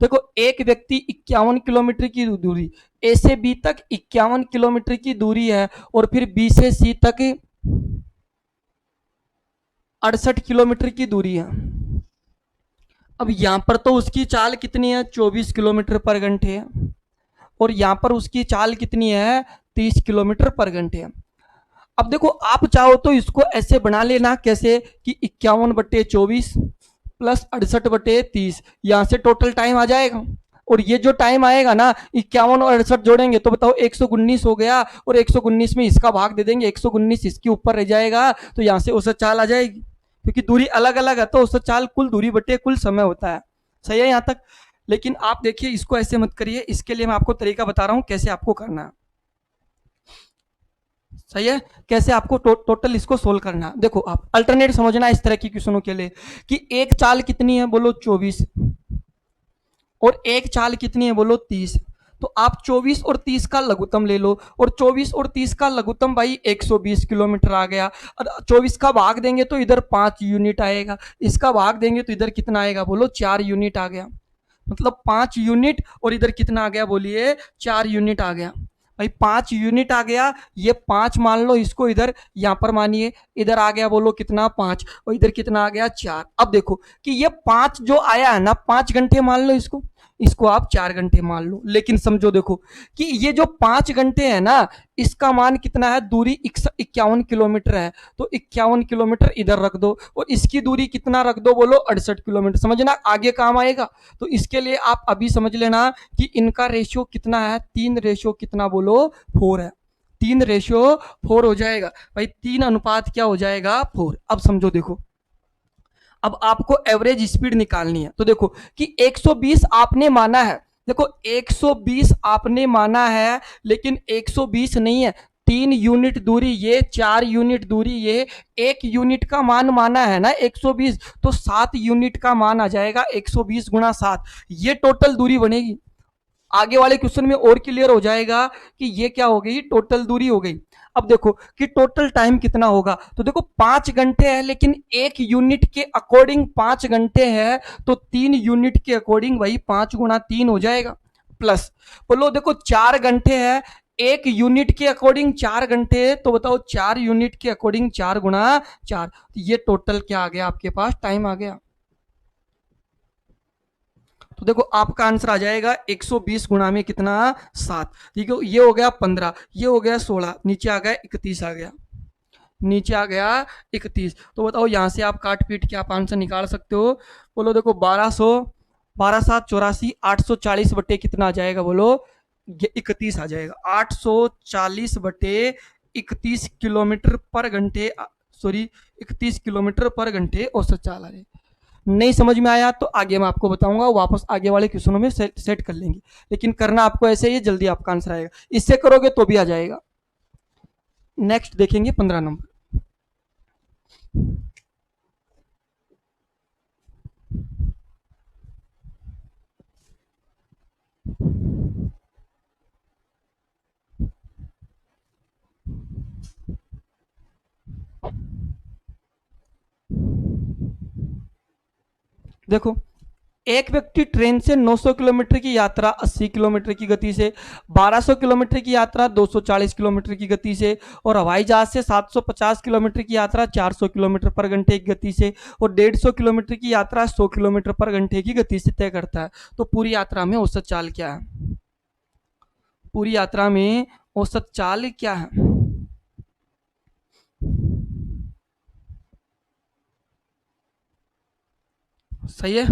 देखो, एक व्यक्ति 51 किलोमीटर की दूरी ए से बी तक 51 किलोमीटर की दूरी है और फिर बी से सी तक 68 किलोमीटर की दूरी है। अब यहां पर तो उसकी चाल कितनी है? 24 किलोमीटर पर घंटे है। और यहां पर उसकी चाल कितनी है? 30 किलोमीटर पर घंटे है। अब देखो, आप चाहो तो इसको ऐसे बना लेना, कैसे कि 51/24 प्लस 68/30, यहां से टोटल टाइम आ जाएगा। और ये जो टाइम आएगा ना, 51 और 68 जोड़ेंगे तो बताओ 119 हो गया, और 119 में इसका भाग दे देंगे, 119 इसके ऊपर रह जाएगा, तो यहां से औसत चाल आ जाएगी। क्योंकि दूरी अलग अलग है तो औसत चाल कुल दूरी बटे कुल समय होता है। सही है यहां तक? लेकिन आप देखिए, इसको ऐसे मत करिए, इसके लिए मैं आपको तरीका बता रहा हूं कैसे आपको करना है। सही है? कैसे आपको टोटल इसको सोल्व करना है। देखो, आप अल्टरनेट समझना इस तरह की क्वेश्चनों के लिए कि एक चाल कितनी है? बोलो 24। और एक चाल कितनी है? बोलो 30। तो आप 24 और 30 का लघुत्तम ले लो, और 24 और 30 का लघुत्तम भाई 120 किलोमीटर आ गया। और 24 का भाग देंगे तो इधर 5 यूनिट आएगा, इसका भाग देंगे तो इधर कितना आएगा? बोलो 4 यूनिट आ गया। मतलब 5 यूनिट, और इधर कितना आ गया? बोलिए 4 यूनिट आ गया। भाई 5 यूनिट आ गया, ये 5 मान लो, इसको इधर यहाँ पर मानिए, इधर आ गया बोलो कितना? 5। और इधर कितना आ गया? 4। अब देखो कि ये 5 जो आया है ना, 5 घंटे मान लो इसको, इसको आप 4 घंटे मान लो। लेकिन समझो देखो कि ये जो 5 घंटे है ना, इसका मान कितना है? दूरी 51 किलोमीटर है, तो 51 किलोमीटर इधर रख दो, और इसकी दूरी कितना रख दो? बोलो 68 किलोमीटर। समझना, आगे काम आएगा। तो इसके लिए आप अभी समझ लेना कि इनका रेशियो कितना है? 3 रेशियो कितना? बोलो 4 है। 3:4 हो जाएगा भाई, 3 अनुपात क्या हो जाएगा? 4। अब समझो देखो, अब आपको एवरेज स्पीड निकालनी है। तो देखो कि 120 आपने माना है, देखो 120 आपने माना है, लेकिन 120 नहीं है, 3 यूनिट दूरी ये, 4 यूनिट दूरी ये, 1 यूनिट का मान माना है ना 120, तो 7 यूनिट का मान आ जाएगा। 120 गुणा 7, ये टोटल दूरी बनेगी। आगे वाले क्वेश्चन में और क्लियर हो जाएगा कि ये क्या हो गई? टोटल दूरी हो गई। अब देखो कि टोटल टाइम कितना होगा। तो देखो 5 घंटे है, लेकिन 1 यूनिट के अकॉर्डिंग 5 घंटे है, तो 3 यूनिट के अकॉर्डिंग वही 5 गुणा 3 हो जाएगा। प्लस बोलो देखो 4 घंटे है, 1 यूनिट के अकॉर्डिंग 4 घंटे, तो बताओ 4 यूनिट के अकॉर्डिंग 4 गुणा 4, तो ये टोटल क्या आ गया? आपके पास टाइम आ गया। तो देखो आपका आंसर आ जाएगा 120 गुणा में कितना? 7। ठीक है, ये हो गया 15, ये हो गया 16, नीचे आ गया 31 आ गया, नीचे आ गया 31। तो बताओ यहाँ से आप काट पीट के आप आंसर निकाल सकते हो। बोलो देखो 1200, 12/7 = 84, 840 बटे कितना आ जाएगा? बोलो 31 आ जाएगा। 840/31 किलोमीटर पर घंटे, सॉरी 31 किलोमीटर पर घंटे औसत चाल आ रही है। नहीं समझ में आया तो आगे मैं आपको बताऊंगा, वापस आगे वाले क्वेश्चनों में सेट कर लेंगे। लेकिन करना आपको ऐसे ही, जल्दी आपका आंसर आएगा, इससे करोगे तो भी आ जाएगा। नेक्स्ट देखेंगे 15 नंबर। देखो, एक व्यक्ति ट्रेन से 900 किलोमीटर की यात्रा 80 किलोमीटर की गति से, 1200 किलोमीटर की यात्रा 240 किलोमीटर की गति से, और हवाई जहाज से 750 किलोमीटर की यात्रा 400 किलोमीटर पर घंटे की गति से, और 150 किलोमीटर की यात्रा 100 किलोमीटर पर घंटे की गति से तय करता है। तो पूरी यात्रा में औसत चाल क्या है? पूरी यात्रा में औसत चाल क्या है? सही है?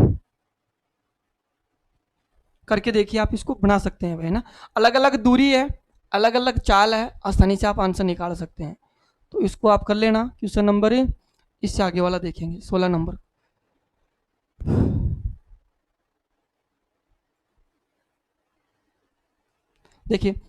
करके देखिए, आप इसको बना सकते हैं भाई ना। अलग अलग दूरी है, अलग अलग चाल है, आसानी से आप आंसर निकाल सकते हैं। तो इसको आप कर लेना। क्वेश्चन नंबर, इससे आगे वाला देखेंगे 16 नंबर। देखिए,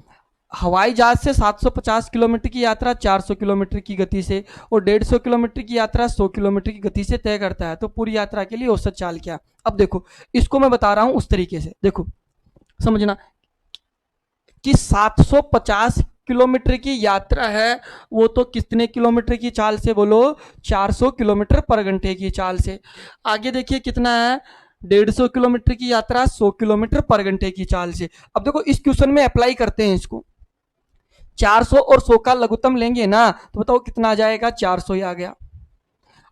हवाई जहाज से 750 किलोमीटर की यात्रा 400 किलोमीटर की गति से और 150 किलोमीटर की यात्रा 100 किलोमीटर की गति से तय करता है। तो पूरी यात्रा के लिए औसत चाल क्या? अब देखो, इसको मैं बता रहा हूं उस तरीके से, देखो समझना कि 750 किलोमीटर की यात्रा है, वो तो कितने किलोमीटर की चाल से बोलो? 400 किलोमीटर पर घंटे की चाल से। आगे देखिए कितना है, 150 किलोमीटर की यात्रा 100 किलोमीटर पर घंटे की चाल से। अब देखो इस क्वेश्चन में अप्लाई करते हैं इसको, 400 और 100 का लघुत्तम लेंगे ना, तो बताओ कितना आ जाएगा? 400 ही आ गया।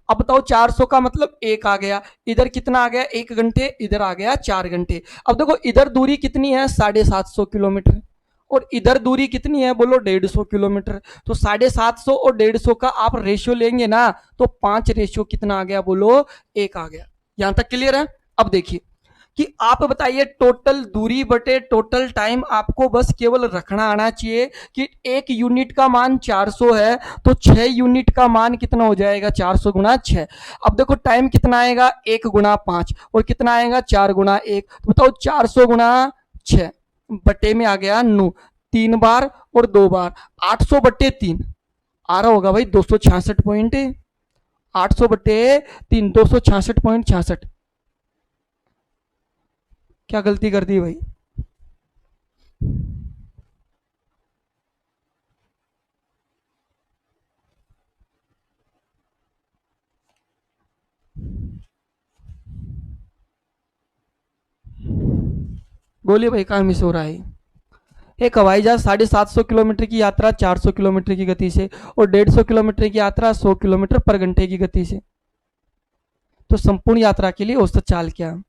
अब बताओ 400 का मतलब एक आ गया, इधर कितना आ गया? 1 घंटे, इधर आ गया 4 घंटे। अब देखो इधर दूरी कितनी है? 750 किलोमीटर, और इधर दूरी कितनी है बोलो? 150 किलोमीटर। तो 750 और 150 का आप रेशियो लेंगे ना, तो 5 रेशियो कितना आ गया बोलो? एक आ गया। यहां तक क्लियर है? अब देखिए कि आप बताइए टोटल दूरी बटे टोटल टाइम, आपको बस केवल रखना आना चाहिए कि एक यूनिट का मान 400 है, तो 6 यूनिट का मान कितना हो जाएगा? 400 गुना 6। अब देखो टाइम कितना आएगा? 1 गुना 5, और कितना आएगा? 4 गुना 1। तो बताओ 400 गुना 6 बटे में आ गया 9, 3 बार और 2 बार, 800 बटे 3 आ रहा होगा भाई 266 पॉइंट। 800 बटे 3 266.66। क्या गलती कर दी भाई? बोलिए भाई कहाँ मिस हो रहा है? एक हवाई जहाज 750 किलोमीटर की यात्रा 400 किलोमीटर की गति से और 150 किलोमीटर की यात्रा 100 किलोमीटर पर घंटे की गति से, तो संपूर्ण यात्रा के लिए औसत चाल क्या?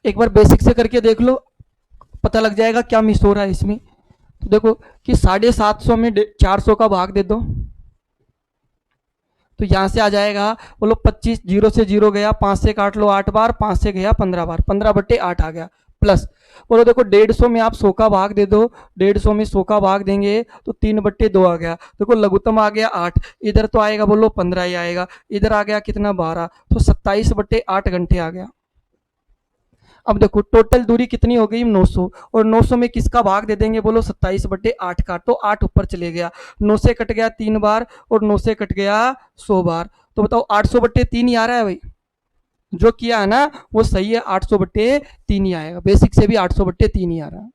एक बार बेसिक से करके देख लो, पता लग जाएगा क्या मिस हो रहा है इसमें। तो देखो कि 750 में 400 का भाग दे दो, तो यहां से आ जाएगा बोलो 25, जीरो से जीरो गया, 5 से काट लो 8 बार, 5 से गया 15 बार, 15/8 आ गया। प्लस बोलो देखो 150 में आप 100 का भाग दे दो, 150 में 100 का भाग देंगे तो 3/2 आ गया। देखो लघुत्तम आ गया 8, इधर तो आएगा बोलो 15 ही आएगा, इधर आ गया कितना? 12, तो 27/8 घंटे आ गया। अब देखो टोटल दूरी कितनी हो गई? 900, और 900 में किसका भाग दे देंगे बोलो? 27/8 का, तो 8 ऊपर चले गया, 9 से कट गया 3 बार और 9 से कट गया 100 बार। तो बताओ 800/3 ही आ रहा है भाई, जो किया है ना वो सही है, 800/3 ही आएगा। बेसिक से भी 800/3 ही आ रहा है।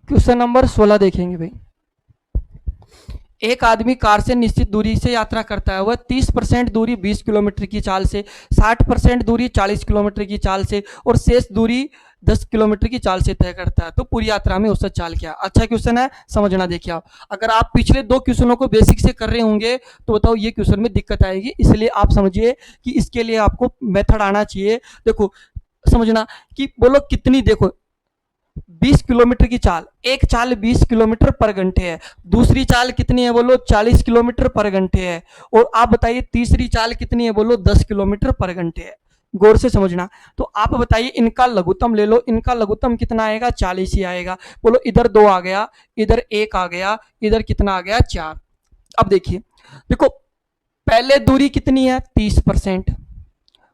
क्वेश्चन नंबर 16 देखेंगे भाई। एक आदमी कार से निश्चित दूरी से यात्रा करता है, वह 30% दूरी 20 किलोमीटर की चाल से, 60% दूरी 40 किलोमीटर की चाल से और शेष दूरी 10 किलोमीटर की चाल से तय करता है। तो पूरी यात्रा में औसत चाल क्या? अच्छा क्वेश्चन है, समझना। देखिए आप अगर आप पिछले 2 क्वेश्चनों को बेसिक से कर रहे होंगे तो बताओ ये क्वेश्चन में दिक्कत आएगी, इसलिए आप समझिए कि इसके लिए आपको मेथड आना चाहिए। देखो समझना कि बोलो कितनी, देखो 20 किलोमीटर की चाल, एक चाल 20 किलोमीटर पर घंटे है, दूसरी चाल कितनी है बोलो? 40 किलोमीटर पर घंटे है, और आप बताइए तीसरी चाल कितनी है बोलो? 10 किलोमीटर पर घंटे है। गौर से समझना। तो आप बताइए इनका लघुत्तम ले लो, इनका लघुत्तम कितना आएगा? 40 ही आएगा। बोलो इधर 2 आ गया, इधर 1 आ गया, इधर कितना आ गया? 4। अब देखिए, देखो पहले दूरी कितनी है? 30%,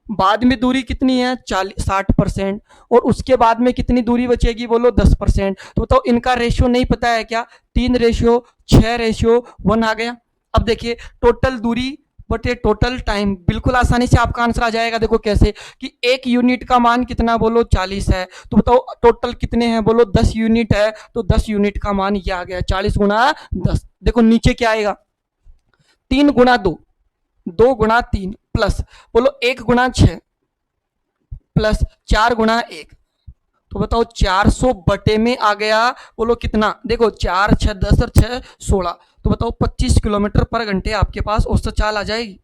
बाद में दूरी कितनी है? 60%, और उसके बाद में कितनी दूरी बचेगी बोलो? 10%। तो बताओ इनका रेशियो नहीं पता है क्या? 3:6:1 आ गया। अब देखिए टोटल दूरी बटे टोटल टाइम, बिल्कुल आसानी से आपका आंसर आ जाएगा। देखो कैसे कि एक यूनिट का मान कितना बोलो? 40 है, तो बताओ टोटल कितने हैं बोलो? 10 यूनिट है, तो 10 यूनिट का मान ये आ गया 40 गुना 10। देखो नीचे क्या आएगा? 3 गुना 2, 2 गुना 3, प्लस बोलो 1 गुना 6, प्लस 4 गुना 1। तो बताओ 400 बटे में आ गया बोलो कितना? देखो 4 6 10 और 6 16, तो बताओ 25 किलोमीटर पर घंटे आपके पास औसत चाल आ जाएगी।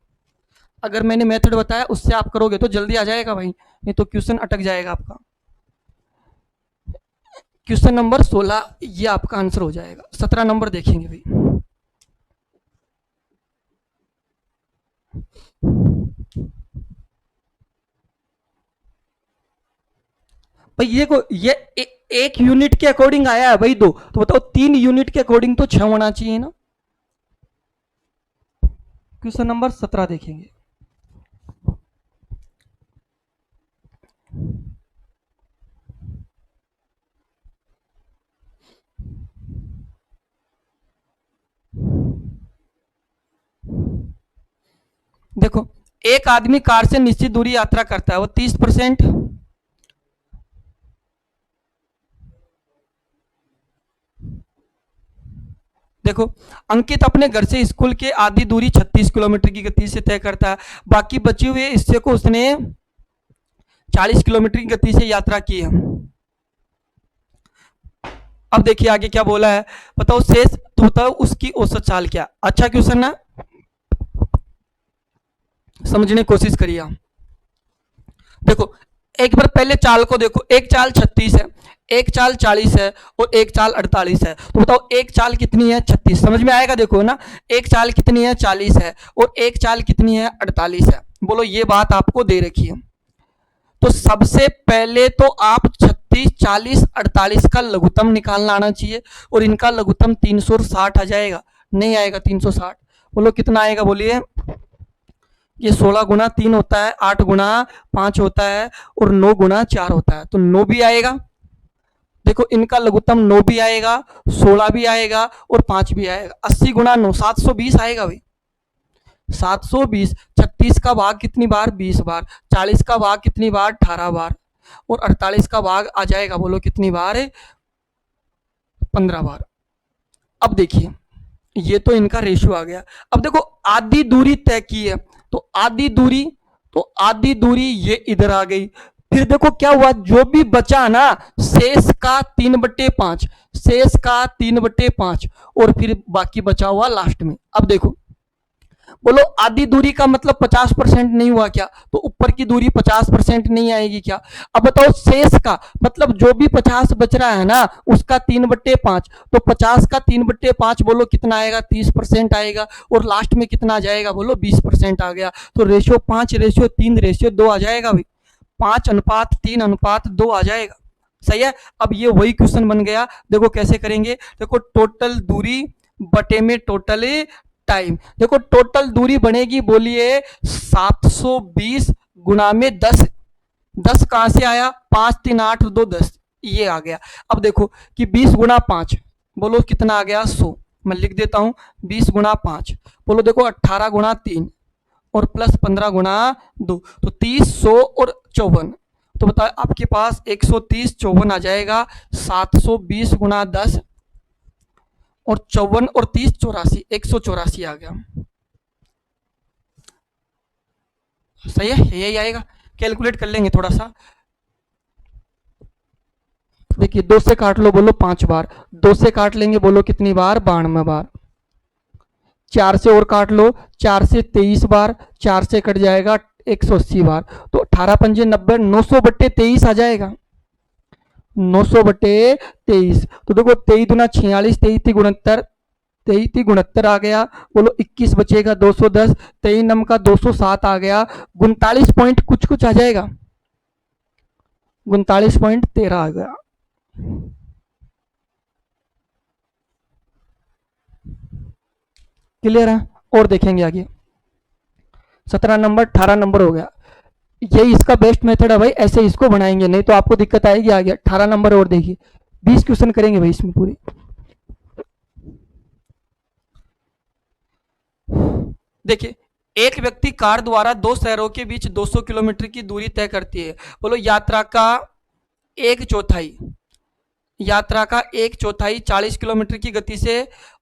अगर मैंने मेथड बताया उससे आप करोगे तो जल्दी आ जाएगा भाई, नहीं तो क्वेश्चन अटक जाएगा आपका। क्वेश्चन नंबर 16 ये आपका आंसर हो जाएगा। 17 नंबर देखेंगे भाई। भाई ये को ये एक यूनिट के अकॉर्डिंग आया है भाई 2, तो बताओ 3 यूनिट के अकॉर्डिंग तो 6 होना चाहिए ना। क्वेश्चन नंबर 17 देखेंगे। देखो, एक आदमी कार से निश्चित दूरी यात्रा करता है, वो 30%। देखो, अंकित अपने घर से स्कूल के आधी दूरी 36 किलोमीटर की गति से तय करता है, बाकी बचे हुए हिस्से को उसने 40 किलोमीटर की गति से यात्रा की है। अब देखिए आगे क्या बोला है, बताओ शेष, तो बताओ उसकी औसत चाल क्या। अच्छा क्वेश्चन ना, समझने की कोशिश करिए आप। देखो, एक बार पहले चाल को देखो, एक चाल 36 है, एक चाल 40 है और एक चाल 48 है। तो बताओ एक चाल कितनी है, 36। समझ में आएगा, देखो ना, एक चाल कितनी है, 40 है, और एक चाल कितनी है, 48 है। बोलो, ये बात आपको दे रखी है। तो सबसे पहले तो आप 36, 40, 48 का लघुत्तम निकालना आना चाहिए, और इनका लघुत्तम 360 आ जाएगा, नहीं आएगा 360। बोलो कितना आएगा, बोलिए। ये 16 गुना 3 होता है, 8 गुना 5 होता है, और 9 गुना 4 होता है, तो 9 भी आएगा। देखो, इनका लघुत्तम 9 भी आएगा, 16 भी आएगा, और 5 भी आएगा। 80 गुना 9, 720 आएगा भाई, 720। 36 का भाग कितनी बार, 20 बार। 40 का भाग कितनी बार, 18 बार। और 48 का भाग आ जाएगा, बोलो कितनी बार है, 15 बार। अब देखिए, ये तो इनका रेशियो आ गया। अब देखो, आधी दूरी तय की है, तो आधी दूरी, तो आधी दूरी ये इधर आ गई। फिर देखो क्या हुआ, जो भी बचा ना, शेष का 3/5, शेष का 3/5, और फिर बाकी बचा हुआ लास्ट में। अब देखो, बोलो आधी दूरी का मतलब 50% नहीं हुआ क्या, तो ऊपर की दूरी 50% नहीं आएगी क्या। अब बताओ शेष का मतलब जो भी 50 बच रहा है ना, उसका 3/5, तो 50 का 3/5 बोलो कितना आएगा, 30% आएगा, और लास्ट में कितना आ जाएगा, बोलो 20% आ गया। तो रेशियो 5:3:2 आ जाएगा भाई, 5:3:2 आ जाएगा। सही है। अब ये वही क्वेश्चन बन गया। देखो कैसे करेंगे, देखो टोटल दूरी बटे में टोटल टाइम। देखो टोटल दूरी बनेगी, बोलिए 720 गुना में 10। 10 कहां से आया, 5 3 8 2 10, ये आ गया। अब देखो कि 20 गुना 5, बोलो कितना आ गया, 100। मैं लिख देता हूं, 20 गुना 5, बोलो देखो 18 गुना 3 और प्लस 15 गुना 2, तो 30, 100 और 54। तो बताओ आपके पास 130, 54 आ जाएगा। 720 गुना 10 और 54 और 30, 84, 184 आ गया। सही है, यही आएगा। कैलकुलेट कर लेंगे थोड़ा सा। देखिए 2 से काट लो, बोलो 5 बार। 2 से काट लेंगे, बोलो कितनी बार, 92 बार। 4 से और काट लो, 4 से 23 बार, 4 से कट जाएगा 180 बार। तो 18 पंजे 90, 900/23 आ जाएगा, 900/23। तो देखो 23 दुना 46, 23 गुणत्तर, 23 गुणत्तर आ गया। बोलो 21 बचेगा, 210, 23 नम का 207 आ गया। 39 पॉइंट कुछ कुछ आ जाएगा, 39.13 आ गया। क्लियर है। और देखेंगे आगे, 17 नंबर, 18 नंबर हो गया। यही इसका बेस्ट मेथड है भाई, ऐसे इसको बनाएंगे, नहीं तो आपको दिक्कत आएगी आगे। 18 नंबर और देखिए, 20 क्वेश्चन करेंगे भाई इसमें पूरी। देखिए, एक व्यक्ति कार द्वारा दो शहरों के बीच 200 किलोमीटर की दूरी तय करती है। बोलो यात्रा का एक चौथाई, यात्रा का एक चौथाई 40 किलोमीटर की गति से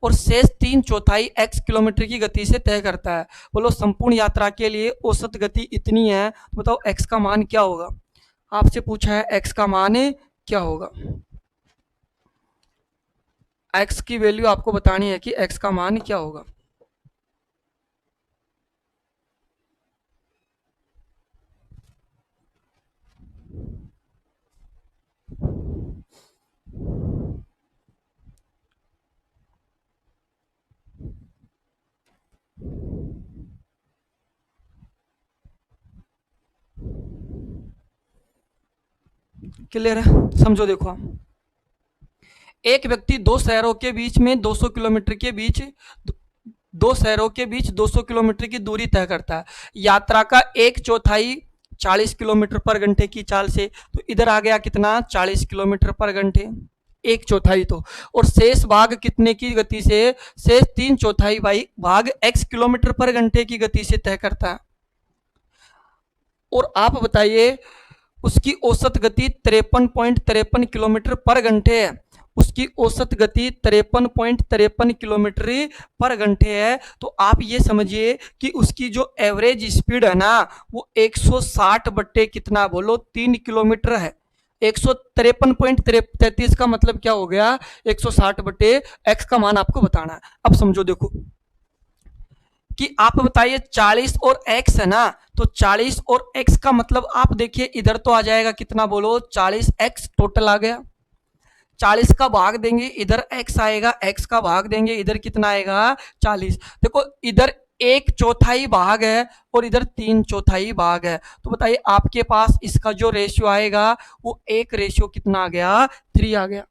और शेष 3/4 x किलोमीटर की गति से तय करता है। बोलो संपूर्ण यात्रा के लिए औसत गति इतनी है, तो बताओ x का मान क्या होगा। आपसे पूछा है x का मान क्या होगा, x की वैल्यू आपको बतानी है कि x का मान क्या होगा। क्लियर है, समझो। देखो, एक व्यक्ति दो शहरों के बीच में 200 किलोमीटर के बीच दो शहरों के बीच 200 किलोमीटर की दूरी तय करता है। यात्रा का एक चौथाई 40 किलोमीटर पर घंटे की चाल से, तो इधर आ गया कितना 40 किलोमीटर पर घंटे, एक चौथाई तो। और शेष भाग कितने की गति से, शेष तीन चौथाई भाग x किलोमीटर पर घंटे की गति से तय करता है। और आप बताइए उसकी औसत गति 53.53 किलोमीटर पर घंटे है। उसकी औसत गति 53.53 किलोमीटर पर घंटे है। तो आप ये समझिए कि उसकी जो एवरेज स्पीड है ना वो 160 बट्टे कितना, बोलो 3 किलोमीटर है। 153.33 का मतलब क्या हो गया, 160 बट्टे एक्स का मान आपको बताना है। अब समझो देखो कि आप बताइए 40 और x है ना, तो 40 और x का मतलब आप देखिए इधर तो आ जाएगा कितना, बोलो 40x टोटल आ गया। 40 का भाग देंगे इधर x आएगा, x का भाग देंगे इधर कितना आएगा 40। देखो इधर एक चौथाई भाग है और इधर तीन चौथाई भाग है, तो बताइए आपके पास इसका जो रेशियो आएगा वो एक रेशियो कितना आ गया 3 आ गया।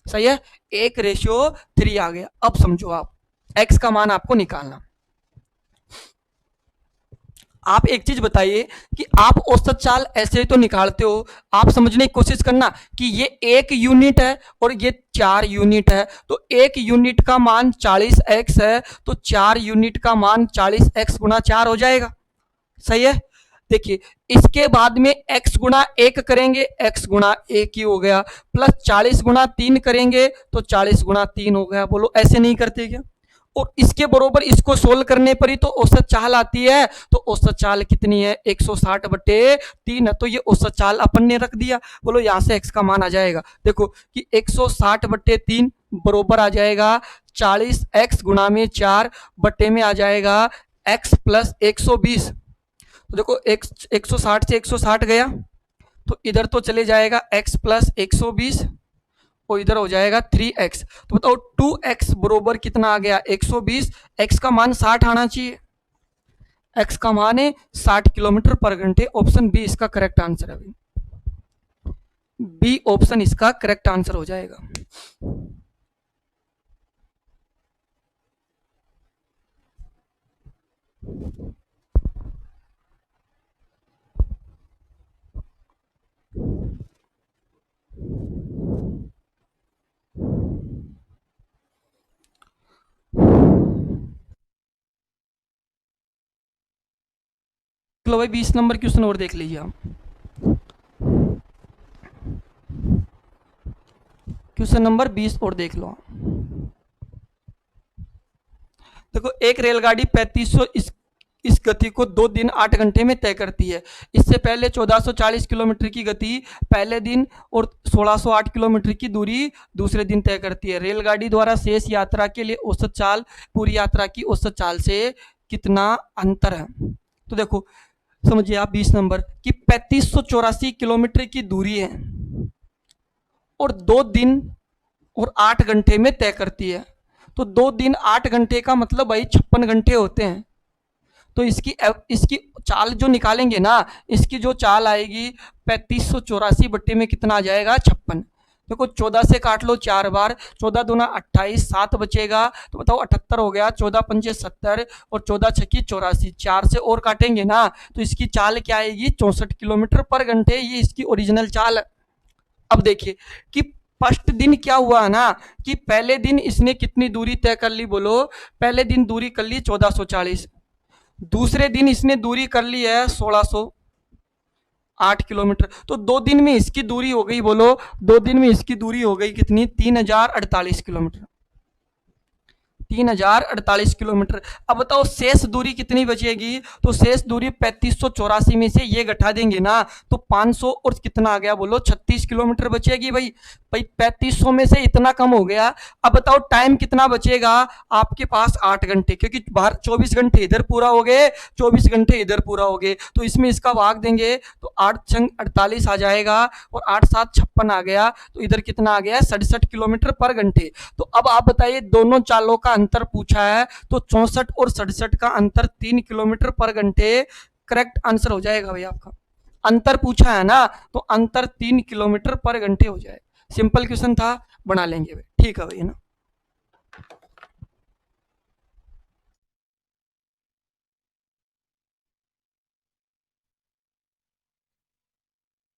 सही है, 1:3 आ गया। अब समझो आप x का मान आपको निकालना। आप एक चीज बताइए कि आप औसत चाल ऐसे ही तो निकालते हो, आप समझने की कोशिश करना कि ये 1 यूनिट है और ये 4 यूनिट है, तो 1 यूनिट का मान 40x है, तो 4 यूनिट का मान 40x गुना 4 हो जाएगा। सही है, देखिए इसके बाद में x गुना 1 करेंगे, x गुना 1 ही हो गया, प्लस 40 गुना 3 करेंगे तो 40 गुना 3 हो गया। बोलो ऐसे नहीं करते क्या? और इसके बरोबर इसको सोल्व करने पर ही तो औसत चाल आती है। तो औसत चाल कितनी है, 160 बटे 3 है, तो ये औसत चाल अपन ने रख दिया। बोलो यहाँ से x का मान आ जाएगा, देखो कि 160 बटे 3 बरोबर आ जाएगा 40x गुना में 4 बटे में आ जाएगा x प्लस 120। तो देखो 160 से 160 गया तो इधर तो चले जाएगा x प्लस 120 और इधर हो जाएगा 3x। तो बताओ 2x बरोबर कितना आ गया 120, x का मान 60 आना चाहिए, x का मान है 60 किलोमीटर पर घंटे। ऑप्शन बी इसका करेक्ट आंसर है, बी ऑप्शन इसका करेक्ट आंसर हो जाएगा। चलो भाई 20 नंबर क्वेश्चन और देख लीजिए आप। क्वेश्चन नंबर 20 और देख लो। देखो एक रेलगाड़ी 3500 इस गति को 2 दिन 8 घंटे में तय करती है। इससे पहले 1440 किलोमीटर की गति पहले दिन और 1608 किलोमीटर की दूरी दूसरे दिन तय करती है। रेलगाड़ी द्वारा शेष यात्रा के लिए औसत चाल पूरी यात्रा की औसत चाल से कितना अंतर है। तो देखो समझिए आप 20 नंबर कि 3584 किलोमीटर की दूरी है और 2 दिन और 8 घंटे में तय करती है। तो 2 दिन 8 घंटे का मतलब भाई 56 घंटे होते हैं। तो इसकी चाल जो निकालेंगे ना, इसकी जो चाल आएगी 3584 बट्टे में कितना आ जाएगा 56। देखो 14 से काट लो 4 बार, 14 दूना 28, 7 बचेगा तो बताओ 78 हो गया, 14 पंजे 70 और 14 छक्की 84, 4 से और काटेंगे ना तो इसकी चाल क्या आएगी 64 किलोमीटर पर घंटे। ये इसकी ओरिजिनल चाल है। अब देखिए कि फर्स्ट दिन क्या हुआ ना कि पहले दिन इसने कितनी दूरी तय कर ली, बोलो पहले दिन दूरी कर ली 1440, दूसरे दिन इसने दूरी कर ली है 1608 किलोमीटर। तो 2 दिन में इसकी दूरी हो गई, बोलो 2 दिन में इसकी दूरी हो गई कितनी 3048 किलोमीटर, 3048 किलोमीटर। अब बताओ शेष दूरी कितनी बचेगी, तो शेष दूरी 3584 में से ये घटा देंगे ना तो 500 और कितना आ गया, बोलो 36 किलोमीटर बचेगी। भाई 3500 में से इतना कम हो गया। अब बताओ टाइम कितना बचेगा आपके पास 8 घंटे, क्योंकि बाहर 24 घंटे इधर पूरा हो गए, 24 घंटे इधर पूरा हो गए, तो इसमें इसका भाग देंगे तो 8 छंग 48 आ जाएगा और 8 7 56 आ गया, तो इधर कितना आ गया 67 किलोमीटर पर घंटे। तो अब आप बताइए दोनों चालों का अंतर पूछा है तो 64 और 67 का अंतर 3 किलोमीटर पर घंटे करेक्ट आंसर हो जाएगा। भाई आपका अंतर पूछा है ना तो अंतर 3 किलोमीटर पर घंटे हो जाएगा। सिंपल क्वेश्चन था, बना लेंगे भाई, ठीक है भाई ना।